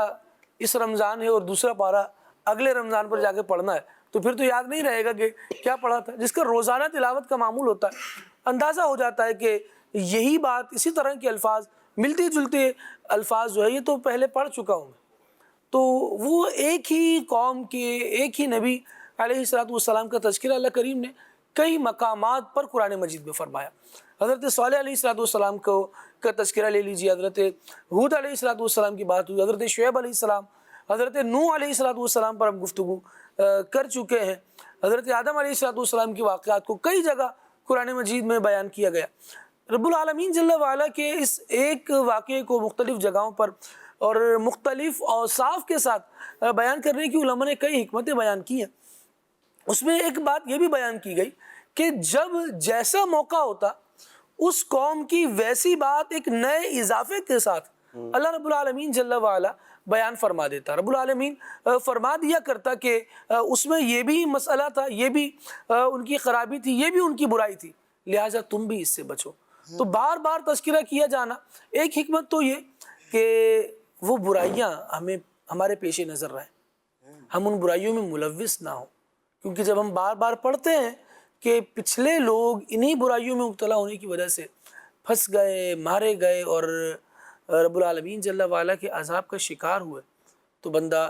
[SPEAKER 2] اس رمضان ہے اور دوسرا پارہ اگلے رمضان پر جا کے پڑھنا ہے، تو پھر تو یاد نہیں رہے گا کہ کیا پڑھا تھا۔ جس کا روزانہ تلاوت کا معمول ہوتا ہے، اندازہ ہو جاتا ہے کہ یہی بات، اسی طرح کے الفاظ، ملتے جلتے الفاظ جو ہے یہ تو پہلے پڑھ چکا ہوں میں۔ تو وہ ایک ہی قوم کے ایک ہی نبی علیہ السلام کا تذکرہ اللہ کریم نے کئی مقامات پر قرآن مجید میں فرمایا۔ حضرت صالح علیہ السلام کا تذکرہ لے لیجیے، حضرت ہود علیہ السلام کی بات ہوئی، حضرت شعیب علیہ السلام، حضرت نوح علیہ السلام پر ہم گفتگو کر چکے ہیں، حضرت آدم علیہ السلام کی واقعات کو کئی جگہ قرآن مجید میں بیان کیا گیا۔ رب العالمین جل وعلا کے اس ایک واقعے کو مختلف جگہوں پر اور مختلف اوصاف کے ساتھ بیان کرنے کی علماء نے کئی حکمتیں بیان کی ہیں۔ اس میں ایک بات یہ بھی بیان کی گئی کہ جب جیسا موقع ہوتا اس قوم کی ویسی بات ایک نئے اضافے کے ساتھ اللہ رب العالمین جل وعلا بیان فرما دیتا۔ رب العالمین فرما دیا کرتا کہ اس میں یہ بھی مسئلہ تھا، یہ بھی ان کی خرابی تھی، یہ بھی ان کی برائی تھی، لہٰذا تم بھی اس سے بچو۔ تو بار بار تذکرہ کیا جانا، ایک حکمت تو یہ کہ وہ برائیاں ہمارے پیش نظر رہیں، ہم ان برائیوں میں ملوث نہ ہوں، کیونکہ جب ہم بار بار پڑھتے ہیں کہ پچھلے لوگ انہی برائیوں میں مبتلا ہونے کی وجہ سے پھنس گئے، مارے گئے اور رب العالمین جل وعلا کے عذاب کا شکار ہوئے، تو بندہ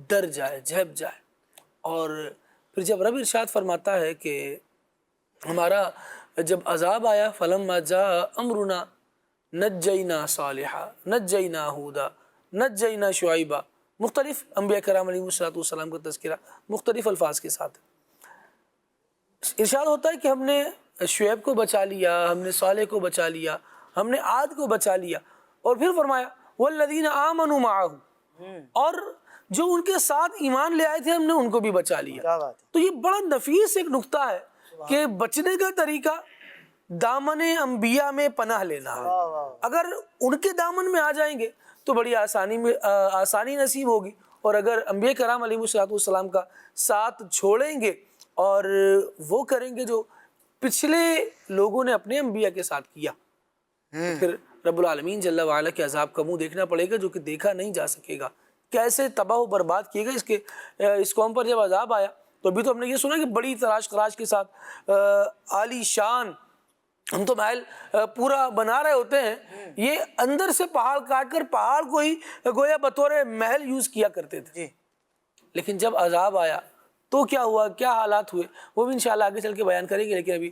[SPEAKER 2] ڈر جائے، جھپ جائے۔ اور پھر جب رب ارشاد فرماتا ہے کہ ہمارا جب عذاب آیا فلما جاء امرنا نجینا صالحا نجینا ہودا نجینا شعیبا، مختلف انبیاء کرام علیہ السلام کا تذکرہ مختلف الفاظ کے ساتھ ارشاد ہوتا ہے کہ ہم نے شعیب کو بچا لیا، ہم نے صالح کو بچا لیا، ہم نے عاد کو بچا لیا، اور پھر فرمایا والذین آمنوا معہ، اور جو ان کے ساتھ ایمان لے آئے تھے ہم نے ان کو بھی بچا لیا۔ تو یہ بڑا نفیس ایک نقطہ ہے کہ بچنے کا طریقہ دامن انبیاء میں پناہ لینا ہے۔ اگر ان کے دامن میں آ جائیں گے تو بڑی آسانی نصیب ہوگی، اور اگر انبیاء کرام علیہ السلام کا ساتھ چھوڑیں گے اور وہ کریں گے جو پچھلے لوگوں نے اپنے انبیاء کے ساتھ کیا، پھر رب العالمین جل وعلا کے عذاب کا منہ دیکھنا پڑے گا جو کہ دیکھا نہیں جا سکے گا. کیسے تباہ و برباد کیے گا اس قوم پر جب عذاب آیا. تو ابھی تو ہم نے یہ سنا کہ بڑی تراش خراش کے ساتھ عالی شان ہم تو محل پورا بنا رہے ہوتے ہیں، یہ اندر سے پہاڑ کاٹ کر پہاڑ کو ہی گویا بطور محل یوز کیا کرتے تھے. لیکن جب عذاب آیا تو کیا ہوا، کیا حالات ہوئے، وہ بھی انشاءاللہ آگے چل کے بیان کریں گے. لیکن ابھی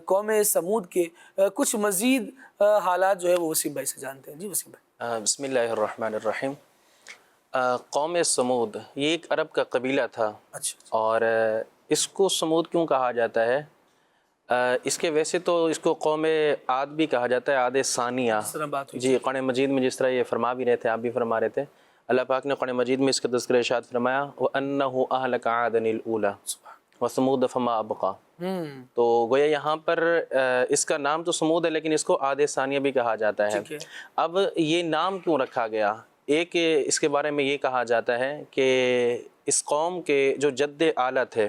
[SPEAKER 2] قوم سمود کے کچھ مزید حالات جو ہے وہ وسیم بھائی سے جانتے ہیں. جی وسیم بھائی.
[SPEAKER 1] بسم اللہ الرحمن الرحیم. قوم سمود یہ ایک عرب کا قبیلہ تھا.
[SPEAKER 2] اچھا.
[SPEAKER 1] اور اس کو سمود کیوں کہا جاتا ہے؟ اس کے ویسے تو اس کو قوم عاد بھی کہا جاتا ہے، عاد ثانیہ. جی قرآن مجید میں جس طرح یہ فرما بھی رہے تھے، آپ بھی فرما رہے تھے، اللہ پاک نے قرآن مجید میں اس کا تذکرہ ارشاد فرمایا وَأَنَّهُ أَهْلَكَ عَادًا الْأُولَى وَثَمُودَ فَمَا أَبْقَى. تو گویا یہاں پر اس کا نام تو سمود ہے لیکن اس کو عاد ثانیہ بھی کہا جاتا ہے. اب یہ نام کیوں رکھا گیا؟ ایک اس کے بارے میں یہ کہا جاتا ہے کہ اس قوم کے جو جد اعلیٰ تھے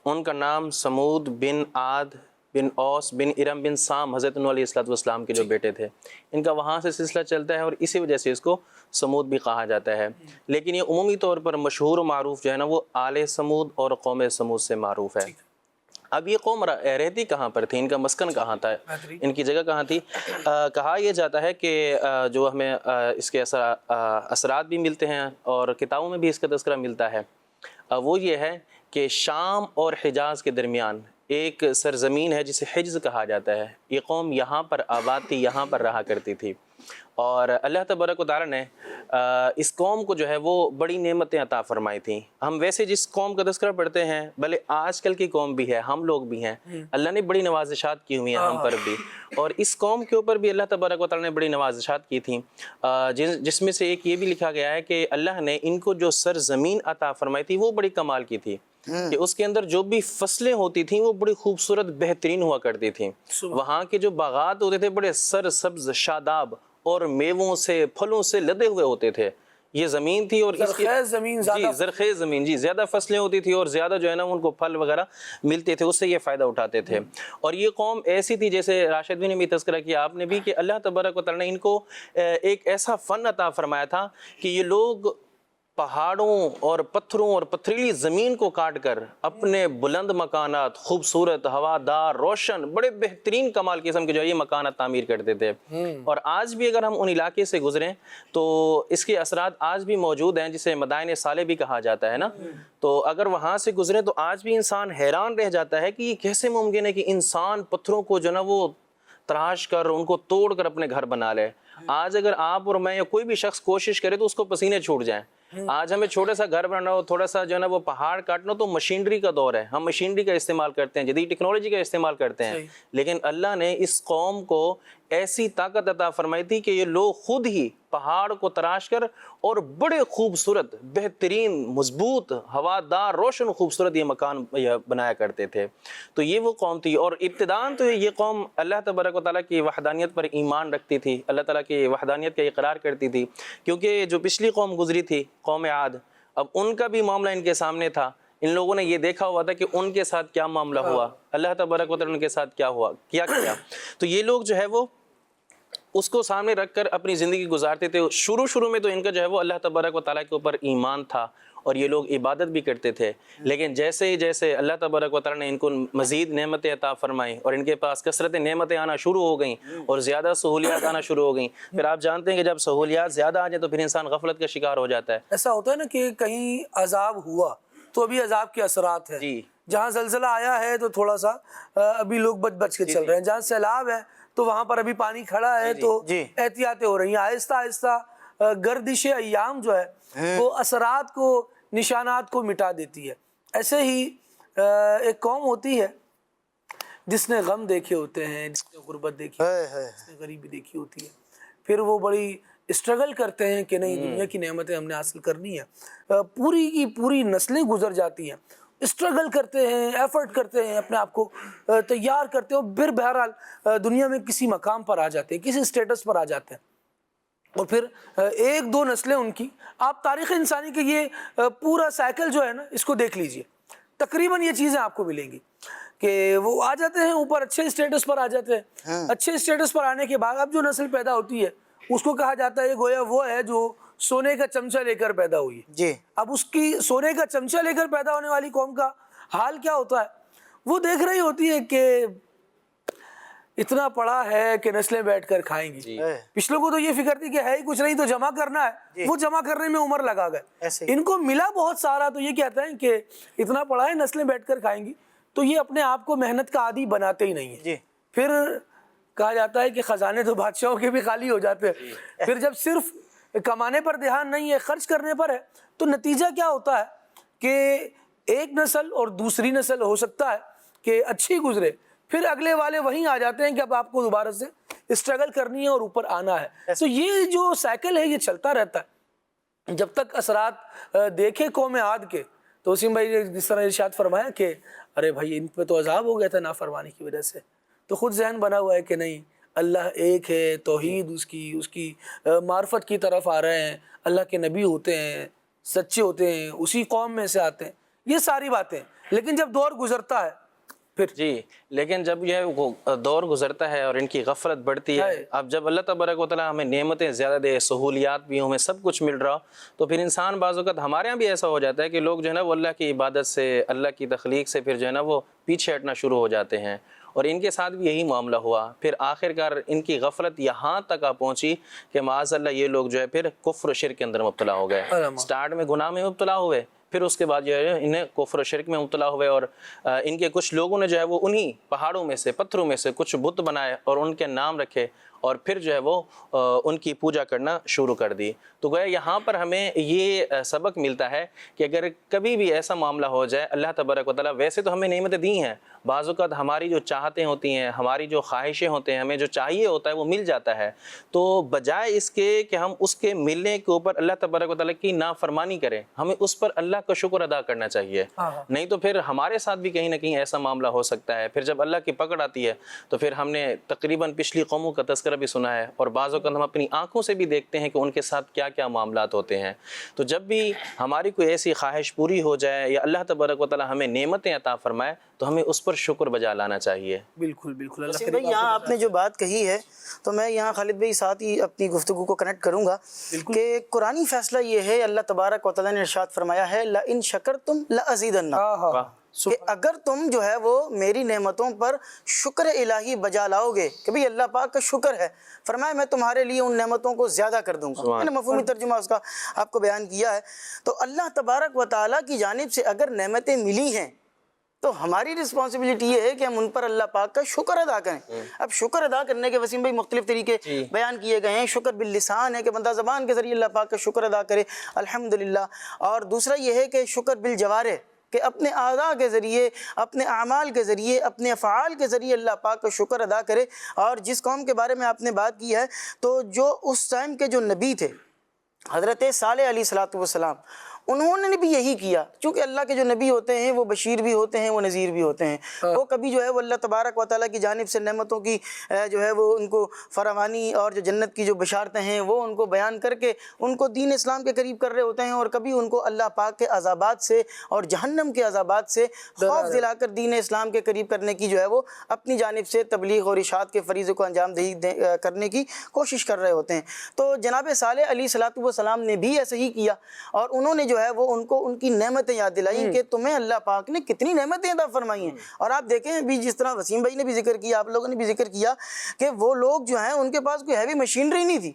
[SPEAKER 1] ان کا نام سمود بن عاد بن اوس بن ارم بن سام حضرت نوح علیہ السلام کے جو بیٹے تھے، ان کا وہاں سے سلسلہ چلتا ہے اور اسی وجہ سے اس کو سمود بھی کہا جاتا ہے. لیکن یہ عمومی طور پر مشہور و معروف جو ہے نا وہ آل سمود اور قوم سمود سے معروف ہے. اب یہ قوم رہتی کہاں پر تھی، ان کا مسکن کہاں تھا، ان کی جگہ کہاں تھی؟ کہا یہ جاتا ہے کہ جو ہمیں اس کے اثرات بھی ملتے ہیں اور کتابوں میں بھی اس کا تذکرہ ملتا ہے، وہ یہ ہے کہ شام اور حجاز کے درمیان ایک سرزمین ہے جسے حجز کہا جاتا ہے. یہ قوم یہاں پر آباد تھی، یہاں پر رہا کرتی تھی. اور اللہ تبارک و تعالیٰ نے اس قوم کو جو ہے وہ بڑی نعمتیں عطا فرمائی تھیں. ہم ویسے جس قوم کا تذکرہ پڑھتے ہیں، بھلے آج کل کی قوم بھی ہے، ہم لوگ بھی ہیں، اللہ نے بڑی نوازشات کی ہوئی ہیں ہم پر بھی، اور اس قوم کے اوپر بھی اللہ تبارک و تعالیٰ نے بڑی نوازشات کی تھیں، جس میں سے ایک یہ بھی لکھا گیا ہے کہ اللہ نے ان کو جو سرزمین عطا فرمائی تھی وہ بڑی کمال کی تھی کہ اس کے اندر جو بھی فصلیں ہوتی تھیں وہ بڑی خوبصورت بہترین ہوا کرتی تھیں. وہاں کے جو باغات ہوتے تھے بڑے سرسبز شاداب اور میووں سے پھلوں سے لدے ہوئے ہوتے تھے. یہ زمین تھی اور
[SPEAKER 2] زرخیز زمین،
[SPEAKER 1] زرخیز زمین، جی زیادہ فصلیں ہوتی تھی اور زیادہ جو ہے نا ان کو پھل وغیرہ ملتے تھے، اس سے یہ فائدہ اٹھاتے تے. اور یہ قوم ایسی تھی جیسے راشد بھی نے بھی تذکرہ کیا، آپ نے بھی، کہ اللہ تبارک و تعالیٰ نے ان کو ایک ایسا فن عطا فرمایا تھا کہ یہ لوگ پہاڑوں اور پتھروں اور پتھریلی زمین کو کاٹ کر اپنے بلند مکانات، خوبصورت، ہوادار، روشن، بڑے بہترین کمال قسم کے جو ہے یہ مکانات تعمیر کرتے تھے. اور آج بھی اگر ہم ان علاقے سے گزریں تو اس کے اثرات آج بھی موجود ہیں، جسے مدائن صالح بھی کہا جاتا ہے نا. تو اگر وہاں سے گزریں تو آج بھی انسان حیران رہ جاتا ہے کہ یہ کیسے ممکن ہے کہ انسان پتھروں کو جو نا وہ تراش کر ان کو توڑ کر اپنے گھر بنا لے. آج اگر آپ اور میں یا کوئی بھی شخص کوشش کرے تو اس کو پسینے چھوٹ جائیں. آج ہمیں چھوٹا سا گھر بنانا ہو، تھوڑا سا جو ہے نا وہ پہاڑ کاٹنا، تو مشینری کا دور ہے، ہم مشینری کا استعمال کرتے ہیں، جدید ٹیکنالوجی کا استعمال کرتے ہیں. لیکن اللہ نے اس قوم کو ایسی طاقت عطا فرمائی تھی کہ یہ لوگ خود ہی پہاڑ کو تراش کر اور بڑے خوبصورت، بہترین، مضبوط، ہوادار، روشن، خوبصورت یہ مکان بنایا کرتے تھے. تو یہ وہ قوم تھی. اور ابتداءً تو یہ قوم اللہ تبارک و تعالیٰ کی وحدانیت پر ایمان رکھتی تھی، اللہ تعالیٰ کی وحدانیت کا اقرار کرتی تھی. کیونکہ جو پچھلی قوم گزری تھی، قوم عاد، اب ان کا بھی معاملہ ان کے سامنے تھا. ان لوگوں نے یہ دیکھا ہوا تھا کہ ان کے ساتھ کیا معاملہ ہوا، اللہ تبارک و تعالیٰ ان کے ساتھ کیا ہوا، کیا کیا. تو یہ لوگ جو ہے وہ اس کو سامنے رکھ کر اپنی زندگی گزارتے تھے. شروع میں تو ان کا جو ہے وہ اللہ تبارک و تعالیٰ کے اوپر ایمان تھا اور یہ لوگ عبادت بھی کرتے تھے. لیکن جیسے ہی جیسے اللہ تبارک و تعالیٰ نے ان کو مزید نعمتیں عطا فرمائیں اور ان کے پاس کثرت نعمتیں آنا شروع ہو گئیں اور زیادہ سہولیات آنا شروع ہو گئیں، پھر آپ جانتے ہیں کہ جب سہولیات زیادہ آ جائیں تو پھر انسان غفلت کا شکار ہو جاتا ہے.
[SPEAKER 2] ایسا ہوتا ہے نا کہ کہیں عذاب ہوا تو ابھی عذاب کے اثرات ہیں.
[SPEAKER 1] جی.
[SPEAKER 2] جہاں زلزلہ آیا ہے تو تھوڑا سا ابھی لوگ بچ کے چل رہے ہیں. جہاں سیلاب ہے تو وہاں پر ابھی پانی کھڑا ہے تو احتیاطیں ہو رہی ہیں. آہستہ آہستہ گردش ایام جو ہے وہ اثرات کو، نشانات کو مٹا دیتی ہے. ایسے ہی ایک قوم ہوتی ہے جس نے غم دیکھے ہوتے ہیں، جس نے غربت دیکھی ہے، جس نے غریبی دیکھی ہوتی ہے، پھر وہ بڑی اسٹرگل کرتے ہیں کہ نہیں دنیا کی نعمتیں ہم نے حاصل کرنی ہے. پوری کی پوری نسلیں گزر جاتی ہیں، اسٹرگل کرتے ہیں، ایفرٹ کرتے ہیں، اپنے آپ کو تیار کرتے ہیں، اور پھر بہرحال دنیا میں کسی مقام پر آ جاتے ہیں، کسی اسٹیٹس پر آ جاتے ہیں. اور پھر ایک دو نسلیں ان کی، آپ تاریخ انسانی کے یہ پورا سائیکل جو ہے نا اس کو دیکھ لیجئے، تقریباً یہ چیزیں آپ کو ملیں گی کہ وہ آ جاتے ہیں اوپر، اچھے اسٹیٹس پر آ جاتے ہیں، اچھے اسٹیٹس پر آنے کے بعد اب جو نسل پیدا ہوتی ہے اس کو کہا جاتا ہے گویا وہ ہے جو سونے کا چمچہ لے کر پیدا ہوئی ہے۔
[SPEAKER 6] جی
[SPEAKER 2] اب اس کی سونے کا چمچہ لے کر پیدا ہونے والی قوم کا حال کیا ہوتا ہے؟ وہ دیکھ رہی ہوتی ہے کہ اتنا پڑا ہے کہ نسلیں بیٹھ کر کھائیں گی۔ پچھلوں کو تو یہ فکر تھی کہ ہے ہی کچھ نہیں تو جمع کرنا ہے، وہ جمع کرنے میں عمر لگا گئے، ان کو ملا بہت سارا تو یہ کہتے ہیں کہ اتنا پڑا ہے نسلیں بیٹھ کر کھائیں گی، تو یہ اپنے آپ کو محنت کا عادی بناتے ہی نہیں ہیں۔ پھر کہا جاتا ہے کہ خزانے تو بادشاہوں کے بھی خالی ہو جاتے ہیں، پھر جب صرف کمانے پر دھیان نہیں ہے، خرچ کرنے پر ہے، تو نتیجہ کیا ہوتا ہے کہ ایک نسل اور دوسری نسل ہو سکتا ہے کہ اچھی گزرے، پھر اگلے والے وہیں آ جاتے ہیں کہ اب آپ کو دوبارہ سے اسٹرگل کرنی ہے اور اوپر آنا ہے۔ تو یہ جو سائیکل ہے یہ چلتا رہتا ہے جب تک اثرات دیکھے قوم عاد کے۔ تو وسیم بھائی نے جس طرح ارشاد فرمایا کہ ارے بھائی ان پہ تو عذاب ہو گیا تھا نافرمانی کی وجہ سے، تو خود ذہن بنا ہوا ہے کہ نہیں اللہ ایک ہے، توحید اس کی معرفت کی طرف آ رہے ہیں، اللہ کے نبی ہوتے ہیں، سچے ہوتے ہیں، اسی قوم میں سے آتے ہیں، یہ ساری باتیں۔ لیکن جب دور گزرتا ہے پھر
[SPEAKER 1] جی، لیکن جب یہ دور گزرتا ہے اور ان کی غفلت بڑھتی ہے، اب جب اللہ تبارک و تعالیٰ ہمیں نعمتیں زیادہ دے، سہولیات بھی ہمیں سب کچھ مل رہا، تو پھر انسان بعض اوقات ہمارے یہاں بھی ایسا ہو جاتا ہے کہ لوگ جو ہے نا وہ اللہ کی عبادت سے، اللہ کی تخلیق سے پھر جو ہے نا وہ پیچھے ہٹنا شروع ہو جاتے ہیں، اور ان کے ساتھ بھی یہی معاملہ ہوا۔ پھر آخر کار ان کی غفلت یہاں تک آ پہنچی کہ معاذ اللہ یہ لوگ جو ہے پھر کفر و شرک کے اندر مبتلا ہو گئے، سٹارٹ میں گناہ میں مبتلا ہوئے، پھر اس کے بعد جو ہے انہیں کفر و شرک میں مبتلا ہوئے، اور ان کے کچھ لوگوں نے جو ہے وہ انہی پہاڑوں میں سے، پتھروں میں سے کچھ بت بنائے اور ان کے نام رکھے، اور پھر جو ہے وہ ان کی پوجا کرنا شروع کر دی۔ تو گویا یہاں پر ہمیں یہ سبق ملتا ہے کہ اگر کبھی بھی ایسا معاملہ ہو جائے، اللہ تبارک و تعالیٰ ویسے تو ہمیں نعمتیں دی ہیں، بعض اوقات ہماری جو چاہتیں ہوتی ہیں، ہماری جو خواہشیں ہوتے ہیں، ہمیں جو چاہیے ہوتا ہے وہ مل جاتا ہے، تو بجائے اس کے کہ ہم اس کے ملنے کے اوپر اللہ تبارک و تعالیٰ کی نافرمانی کریں، ہمیں اس پر اللہ کا شکر ادا کرنا چاہیے، نہیں تو پھر ہمارے ساتھ بھی کہیں نہ کہیں ایسا معاملہ ہو سکتا ہے۔ پھر جب اللہ کی پکڑ آتی ہے تو پھر ہم نے تقریباً پچھلی قوموں کا تذکرہ بھی سنا ہے، اور بعض اوقات ہم اپنی آنکھوں سے بھی دیکھتے ہیں کہ ان کے ساتھ کیا کیا معاملات ہوتے ہیں۔ تو جب بھی ہماری کوئی ایسی خواہش پوری ہو جائے یا اللہ تبارک و تعالیٰ ہمیں نعمتیں عطا فرمائے تو ہمیں اس پر شکر بجا لانا چاہیے۔
[SPEAKER 2] بالکل بالکل اللہ
[SPEAKER 6] وسیم بھائی یہاں آپ نے جو بات کہی ہے تو میں یہاں خالد بھائی ساتھ ہی اپنی گفتگو کو کنیکٹ کروں گا کہ قرآنی فیصلہ یہ ہے، اللہ تبارک و تعالیٰ نے ارشاد فرمایا ہے لَإِن شَكَرْتُمْ لَأَزِيدَنَّكُمْ، کہ اگر تم جو ہے وہ میری نعمتوں پر شکر الہی بجا لاؤ گے کہ بھئی اللہ پاک کا شکر ہے، فرمایا میں تمہارے لیے ان نعمتوں کو زیادہ کر دوں گا۔ میں نے مفہومی ترجمہ اس کا آپ کو بیان کیا ہے۔ تو اللہ تبارک و تعالیٰ کی جانب سے اگر نعمتیں ملی ہیں تو ہماری رسپانسبلٹی یہ ہے کہ ہم ان پر اللہ پاک کا شکر ادا کریں۔ اب شکر ادا کرنے کے وسیم بھائی مختلف طریقے بیان کیے گئے ہیں۔ شکر باللسان ہے کہ بندہ زبان کے ذریعے اللہ پاک کا شکر ادا کرے الحمدللہ، اور دوسرا یہ ہے کہ شکر بالجوارح، کہ اپنے اعضاء کے ذریعے، اپنے اعمال کے ذریعے، اپنے افعال کے ذریعے اللہ پاک کا شکر ادا کرے۔ اور جس قوم کے بارے میں آپ نے بات کی ہے تو جو اس ٹائم کے جو نبی تھے حضرت صالح علیہ السلام، انہوں نے بھی یہی کیا، چونکہ اللہ کے جو نبی ہوتے ہیں وہ بشیر بھی ہوتے ہیں، وہ نذیر بھی ہوتے ہیں، وہ کبھی جو ہے وہ اللہ تبارک و تعالیٰ کی جانب سے نعمتوں کی جو ہے وہ ان کو فراوانی اور جو جنت کی جو بشارتیں ہیں وہ ان کو بیان کر کے ان کو دین اسلام کے قریب کر رہے ہوتے ہیں، اور کبھی ان کو اللہ پاک کے عذابات سے اور جہنم کے عذابات سے خوف دلا کر دین اسلام کے قریب کرنے کی جو ہے وہ اپنی جانب سے تبلیغ اور ارشاد کے فریضے کو انجام دہی کرنے کی کوشش کر رہے ہوتے ہیں۔ تو جناب صالح علیہ السلام نے بھی ایسے ہی کیا، اور انہوں نے جو ہے وہ ان کو ان کی نعمتیں یاد دلائی کہ تمہیں اللہ پاک نے کتنی نعمتیں عطا فرمائی ہیں۔ اور آپ دیکھیں بھی جس طرح وسیم بھائی نے بھی ذکر کیا، آپ لوگوں نے بھی ذکر کیا کہ وہ لوگ جو ہیں ان کے پاس کوئی ہیوی مشینری نہیں تھی،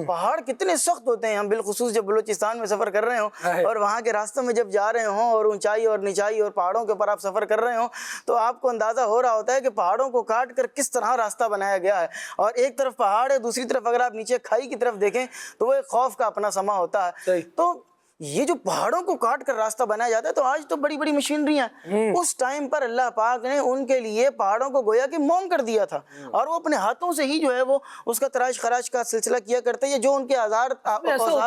[SPEAKER 6] پہاڑ کتنے سخت ہوتے ہیں۔ ہم بالخصوص جب بلوچستان میں سفر کر رہے ہوں اور وہاں کے راستوں میں جب جا رہے ہوں اور اونچائی اور نچائی اور پہاڑوں کے اوپر آپ سفر کر رہے ہوں تو آپ کو اندازہ ہو رہا ہوتا ہے کہ پہاڑوں کو کاٹ کر کس طرح راستہ بنایا گیا ہے، اور ایک طرف پہاڑ ہے، دوسری طرف اگر آپ نیچے کھائی کی طرف دیکھیں تو وہ ایک خوف کا اپنا سما ہوتا ہے۔ تو یہ جو پہاڑوں کو کاٹ کر راستہ بنایا جاتا ہے، تو آج تو بڑی بڑی مشینریاں ہیں، اس ٹائم پر اللہ پاک نے ان کے لیے پہاڑوں کو گویا کہ موم کر دیا تھا، اور وہ اپنے ہاتھوں سے ہی جو ہے وہ اس کا تراش خراش کا سلسلہ کیا کرتے ہیں، جو ان کے اوزار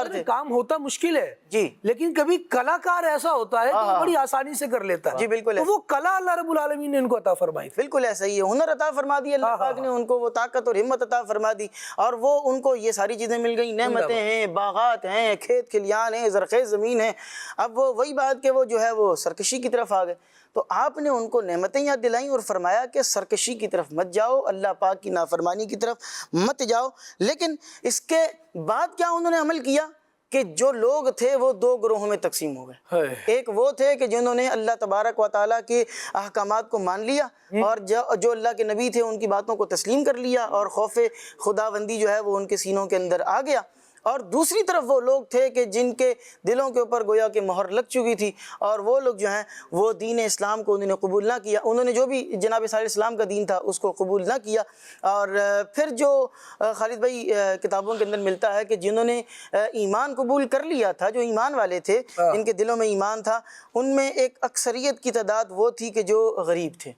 [SPEAKER 6] تھے۔
[SPEAKER 2] کام ہوتا مشکل ہے
[SPEAKER 6] جی،
[SPEAKER 2] لیکن کبھی کلاکار ایسا ہوتا ہے کہ بڑی آسانی سے کر لیتا ہے۔
[SPEAKER 6] جی بالکل،
[SPEAKER 2] تو وہ کلا اللہ رب العالمین نے ان کو عطا فرمائی تھی۔
[SPEAKER 6] بالکل ایسا ہی ہے، ہنر عطا فرما دی اللہ پاک نے ان کو، وہ طاقت اور ہمت عطا فرما دی، اور وہ ان کو یہ ساری چیزیں مل گئی، نعمتیں ہیں، باغات ہیں، کھیت کھلیان ہیں، زرخیز زمین ہے۔ اب وہ وہی بات کہ وہ جو ہے وہ سرکشی کی طرف آ گئے، تو آپ نے ان کو نعمتیں یاد دلائیں اور فرمایا کہ سرکشی کی طرف مت جاؤ، اللہ پاک کی نافرمانی کی طرف مت جاؤ۔ لیکن اس کے بعد کیا انہوں نے عمل کیا کہ جو لوگ تھے وہ دو گروہوں میں تقسیم ہو گئے۔ ایک وہ تھے کہ جنہوں نے اللہ تبارک و تعالیٰ کے احکامات کو مان لیا، اور جو اللہ کے نبی تھے ان کی باتوں کو تسلیم کر لیا، اور خوف خداوندی جو ہے وہ ان کے سینوں کے اندر آ گیا۔ اور دوسری طرف وہ لوگ تھے کہ جن کے دلوں کے اوپر گویا کہ مہر لگ چکی تھی، اور وہ لوگ جو ہیں وہ دین اسلام کو انہوں نے قبول نہ کیا، انہوں نے جو بھی جناب صلی اللہ علیہ وسلم کا دین تھا اس کو قبول نہ کیا۔ اور پھر جو خالد بھائی کتابوں کے اندر ملتا ہے کہ جنہوں نے ایمان قبول کر لیا تھا، جو ایمان والے تھے، ان کے دلوں میں ایمان تھا، ان میں ایک اکثریت کی تعداد وہ تھی کہ جو غریب تھے،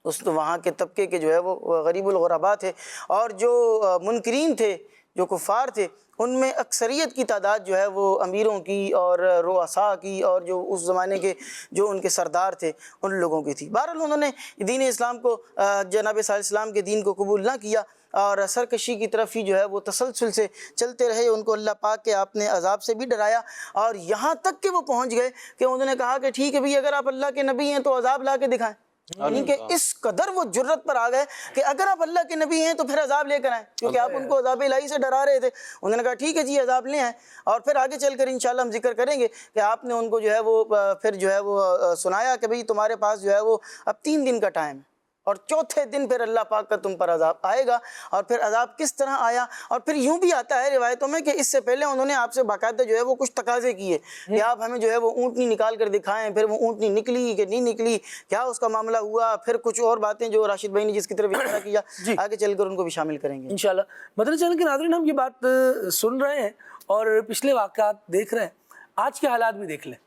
[SPEAKER 6] اس وہاں کے طبقے کے جو ہے وہ غریب الغرباء تھے، اور جو منکرین تھے، جو کفار تھے، ان میں اکثریت کی تعداد جو ہے وہ امیروں کی اور رؤساء کی، اور جو اس زمانے کے جو ان کے سردار تھے ان لوگوں کی تھی۔ بہرحال انہوں نے دین اسلام کو، جناب صلی اللہ علیہ وسلم کے دین کو قبول نہ کیا، اور سرکشی کی طرف ہی جو ہے وہ تسلسل سے چلتے رہے۔ ان کو اللہ پاک کے آپ نے عذاب سے بھی ڈرایا، اور یہاں تک کہ وہ پہنچ گئے کہ انہوں نے کہا کہ ٹھیک ہے بھئی، اگر آپ اللہ کے نبی ہیں تو عذاب لا کے دکھائیں۔ یعنی کہ اس قدر وہ جرت پر آ گئے کہ اگر آپ اللہ کے نبی ہیں تو پھر عذاب لے کر آئیں، کیونکہ آپ ان کو عذاب الہی سے ڈرا رہے تھے۔ انہوں نے کہا ٹھیک ہے جی، عذاب لے آئیں، اور پھر آگے چل کر انشاءاللہ ہم ذکر کریں گے کہ آپ نے ان کو جو ہے وہ پھر جو ہے وہ سنایا کہ بھئی تمہارے پاس جو ہے وہ اب 3 دن کا ٹائم ہے، اور چوتھے دن پھر اللہ پاک کا تم پر عذاب آئے گا۔ اور پھر عذاب کس طرح آیا، اور پھر یوں بھی آتا ہے روایتوں میں کہ اس سے پہلے انہوں نے آپ سے باقاعدہ جو ہے وہ کچھ تقاضے کیے کہ آپ ہمیں جو ہے وہ اونٹنی نکال کر دکھائیں، پھر وہ اونٹنی نکلی کہ نہیں نکلی، کیا اس کا معاملہ ہوا، پھر کچھ اور باتیں جو راشد بھائی نے جس کی طرف اشارہ کیا، آگے چل کر ان کو بھی شامل کریں گے
[SPEAKER 2] انشاءاللہ۔ مدنی چینل کے ناظرین، ہم یہ بات سن رہے ہیں اور پچھلے واقعات دیکھ رہے ہیں، آج کے حالات بھی دیکھ لیں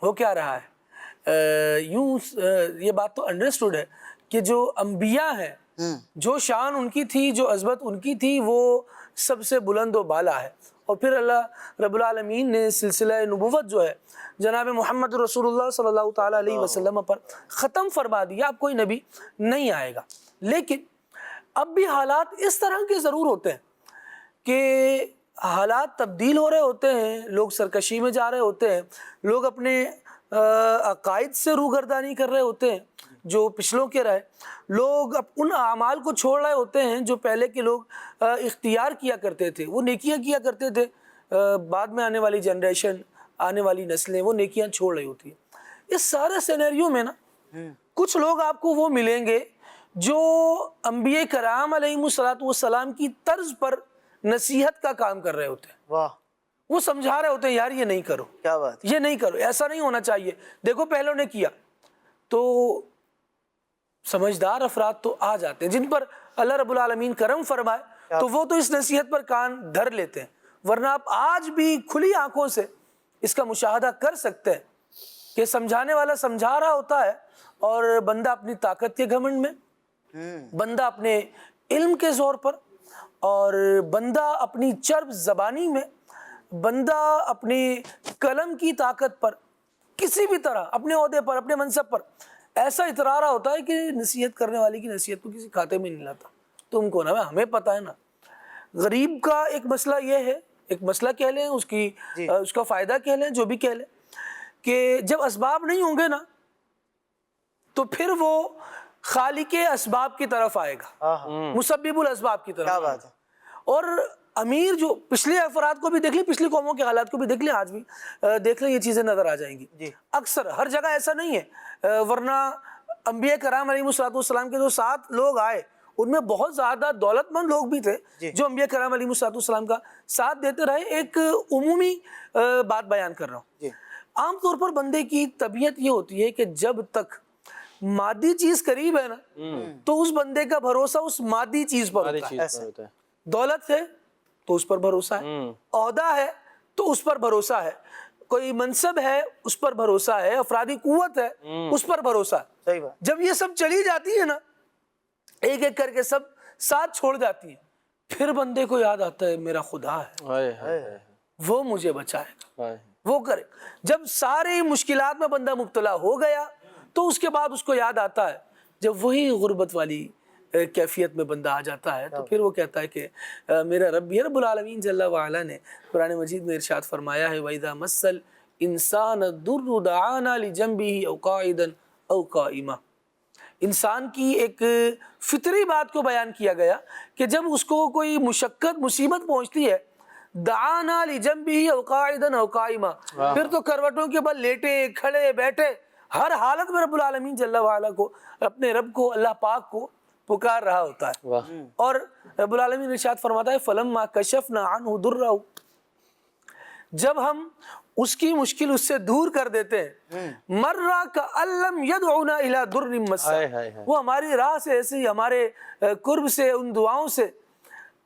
[SPEAKER 2] ہو کیا رہا ہے۔ یوں یہ بات تو انڈرسٹوڈ ہے کہ جو انبیاء ہیں، جو شان ان کی تھی، جو عظمت ان کی تھی، وہ سب سے بلند و بالا ہے، اور پھر اللہ رب العالمین نے سلسلہ نبوت جو ہے جناب محمد رسول اللہ صلی اللہ تعالیٰ علیہ وسلم پر ختم فرما دیا، اب کوئی نبی نہیں آئے گا۔ لیکن اب بھی حالات اس طرح کے ضرور ہوتے ہیں کہ حالات تبدیل ہو رہے ہوتے ہیں، لوگ سرکشی میں جا رہے ہوتے ہیں، لوگ اپنے عقائد سے روگردانی کر رہے ہوتے ہیں جو پچھلوں کے رہے، لوگ اب ان اعمال کو چھوڑ رہے ہوتے ہیں جو پہلے کے لوگ اختیار کیا کرتے تھے، وہ نیکیاں کیا کرتے تھے، بعد میں آنے والی جنریشن، آنے والی نسلیں وہ نیکیاں چھوڑ رہی ہوتی ہیں۔ اس سارے سینیریو میں نا کچھ لوگ آپ کو وہ ملیں گے جو انبیاء کرام علیہ السلام کی طرز پر نصیحت کا کام کر رہے ہوتے ہیں۔
[SPEAKER 6] واہ،
[SPEAKER 2] وہ سمجھا رہے ہوتے ہیں یار یہ نہیں کرو،
[SPEAKER 6] کیا بات،
[SPEAKER 2] یہ نہیں کرو، ایسا نہیں ہونا چاہیے، دیکھو پہلوں نے کیا۔ تو سمجھدار افراد تو آ جاتے ہیں جن پر اللہ رب العالمین کرم فرمائے، تو وہ تو اس نصیحت پر کان دھر لیتے ہیں، ورنہ آپ آج بھی کھلی آنکھوں سے اس کا مشاہدہ کر سکتے ہیں کہ سمجھانے والا سمجھا رہا ہوتا ہے، اور بندہ اپنی طاقت کے گھمنڈ میں، بندہ اپنے علم کے زور پر، اور بندہ اپنی چرب زبانی میں، بندہ اپنی قلم کی طاقت پر، کسی بھی طرح اپنے عہدے پر، اپنے منصب پر ایسا اترا رہا ہوتا ہے کہ نصیحت کرنے والی کی نصیحت کو کسی کھاتے میں نہیں لاتا۔ تم کو نا، ہمیں پتہ ہے نا۔ غریب کا ایک مسئلہ یہ ہے، ایک مسئلہ کہہ لیں، اس کا فائدہ کہہ لیں، جو بھی کہہ لیں، کہ جب اسباب نہیں ہوں گے نا تو پھر وہ خالق اسباب کی طرف آئے گا، مسبب الاسباب کی طرف۔
[SPEAKER 6] کیا بات ہے۔
[SPEAKER 2] اور امیر جو پچھلے افراد کو بھی دیکھ لیں، پچھلی قوموں کے حالات کو بھی دیکھ لیں، آج بھی دیکھ لیں، یہ چیزیں نظر آ جائیں گی۔ اکثر ہر جگہ ایسا نہیں ہے، ورنہ انبیاء کرام علیہ السلام کے جو 7 لوگ آئے ان میں بہت زیادہ دولت مند لوگ بھی تھے جو انبیاء کرام علیہ السلام کا ساتھ دیتے رہے۔ ایک عمومی بات بیان کر رہا ہوں۔ عام طور پر بندے کی طبیعت یہ ہوتی ہے کہ جب تک مادی چیز قریب ہے نا تو اس بندے کا بھروسہ اس مادی چیز پر ہوتا ہے۔ دولت ہے تو اس پر بھروسہ ہے، عہدہ ہے تو اس پر بھروسہ ہے، کوئی منصب ہے اس پر بھروسہ ہے، افرادی قوت ہے اس پر بھروسہ ہے۔
[SPEAKER 6] صحیح بات۔
[SPEAKER 2] جب یہ سب چلی جاتی ہے نا، ایک ایک کر کے سب ساتھ چھوڑ جاتی ہے، پھر بندے کو یاد آتا ہے میرا خدا ہے، وہ مجھے بچائے گا، وہ کرے۔ جب ساری مشکلات میں بندہ مبتلا ہو گیا تو اس کے بعد اس کو یاد آتا ہے، جب وہی غربت والی کیفیت میں بندہ آ جاتا ہے تو پھر وہ کہتا ہے کہ میرا رب، یہ رب العالمین جل وعلا نے قرآن مجید میں ارشاد فرمایا ہے وَإِذَا مَسَّ الْإِنسَانَ الضُّرُّ دَعَانَا لِجَنبِهِ أَوْ قَاعِدًا أَوْ قَائِمًا۔ انسان کی ایک فطری بات کو بیان کیا گیا کہ جب اس کو کوئی مشقت مصیبت پہنچتی ہے، دعانا لجنبه او قاعدا او قائما، پھر تو کروٹوں کے بل لیٹے کھڑے بیٹھے ہر حالت میں رب العالمین جل وعلا کو، اپنے رب کو، اللہ پاک کو پکار رہا ہوتا ہے۔ اور رب العالمین ارشاد فرماتا ہے فلما کشفنا عنہ ضرہ، جب ہم اس کی مشکل اس سے دور کر دیتے ہیں، مرہ کأن لم یدعونا الی ضر مسہ، وہ ہماری راہ سے ایسی، ہمارے قرب سے، ان دعاؤں سے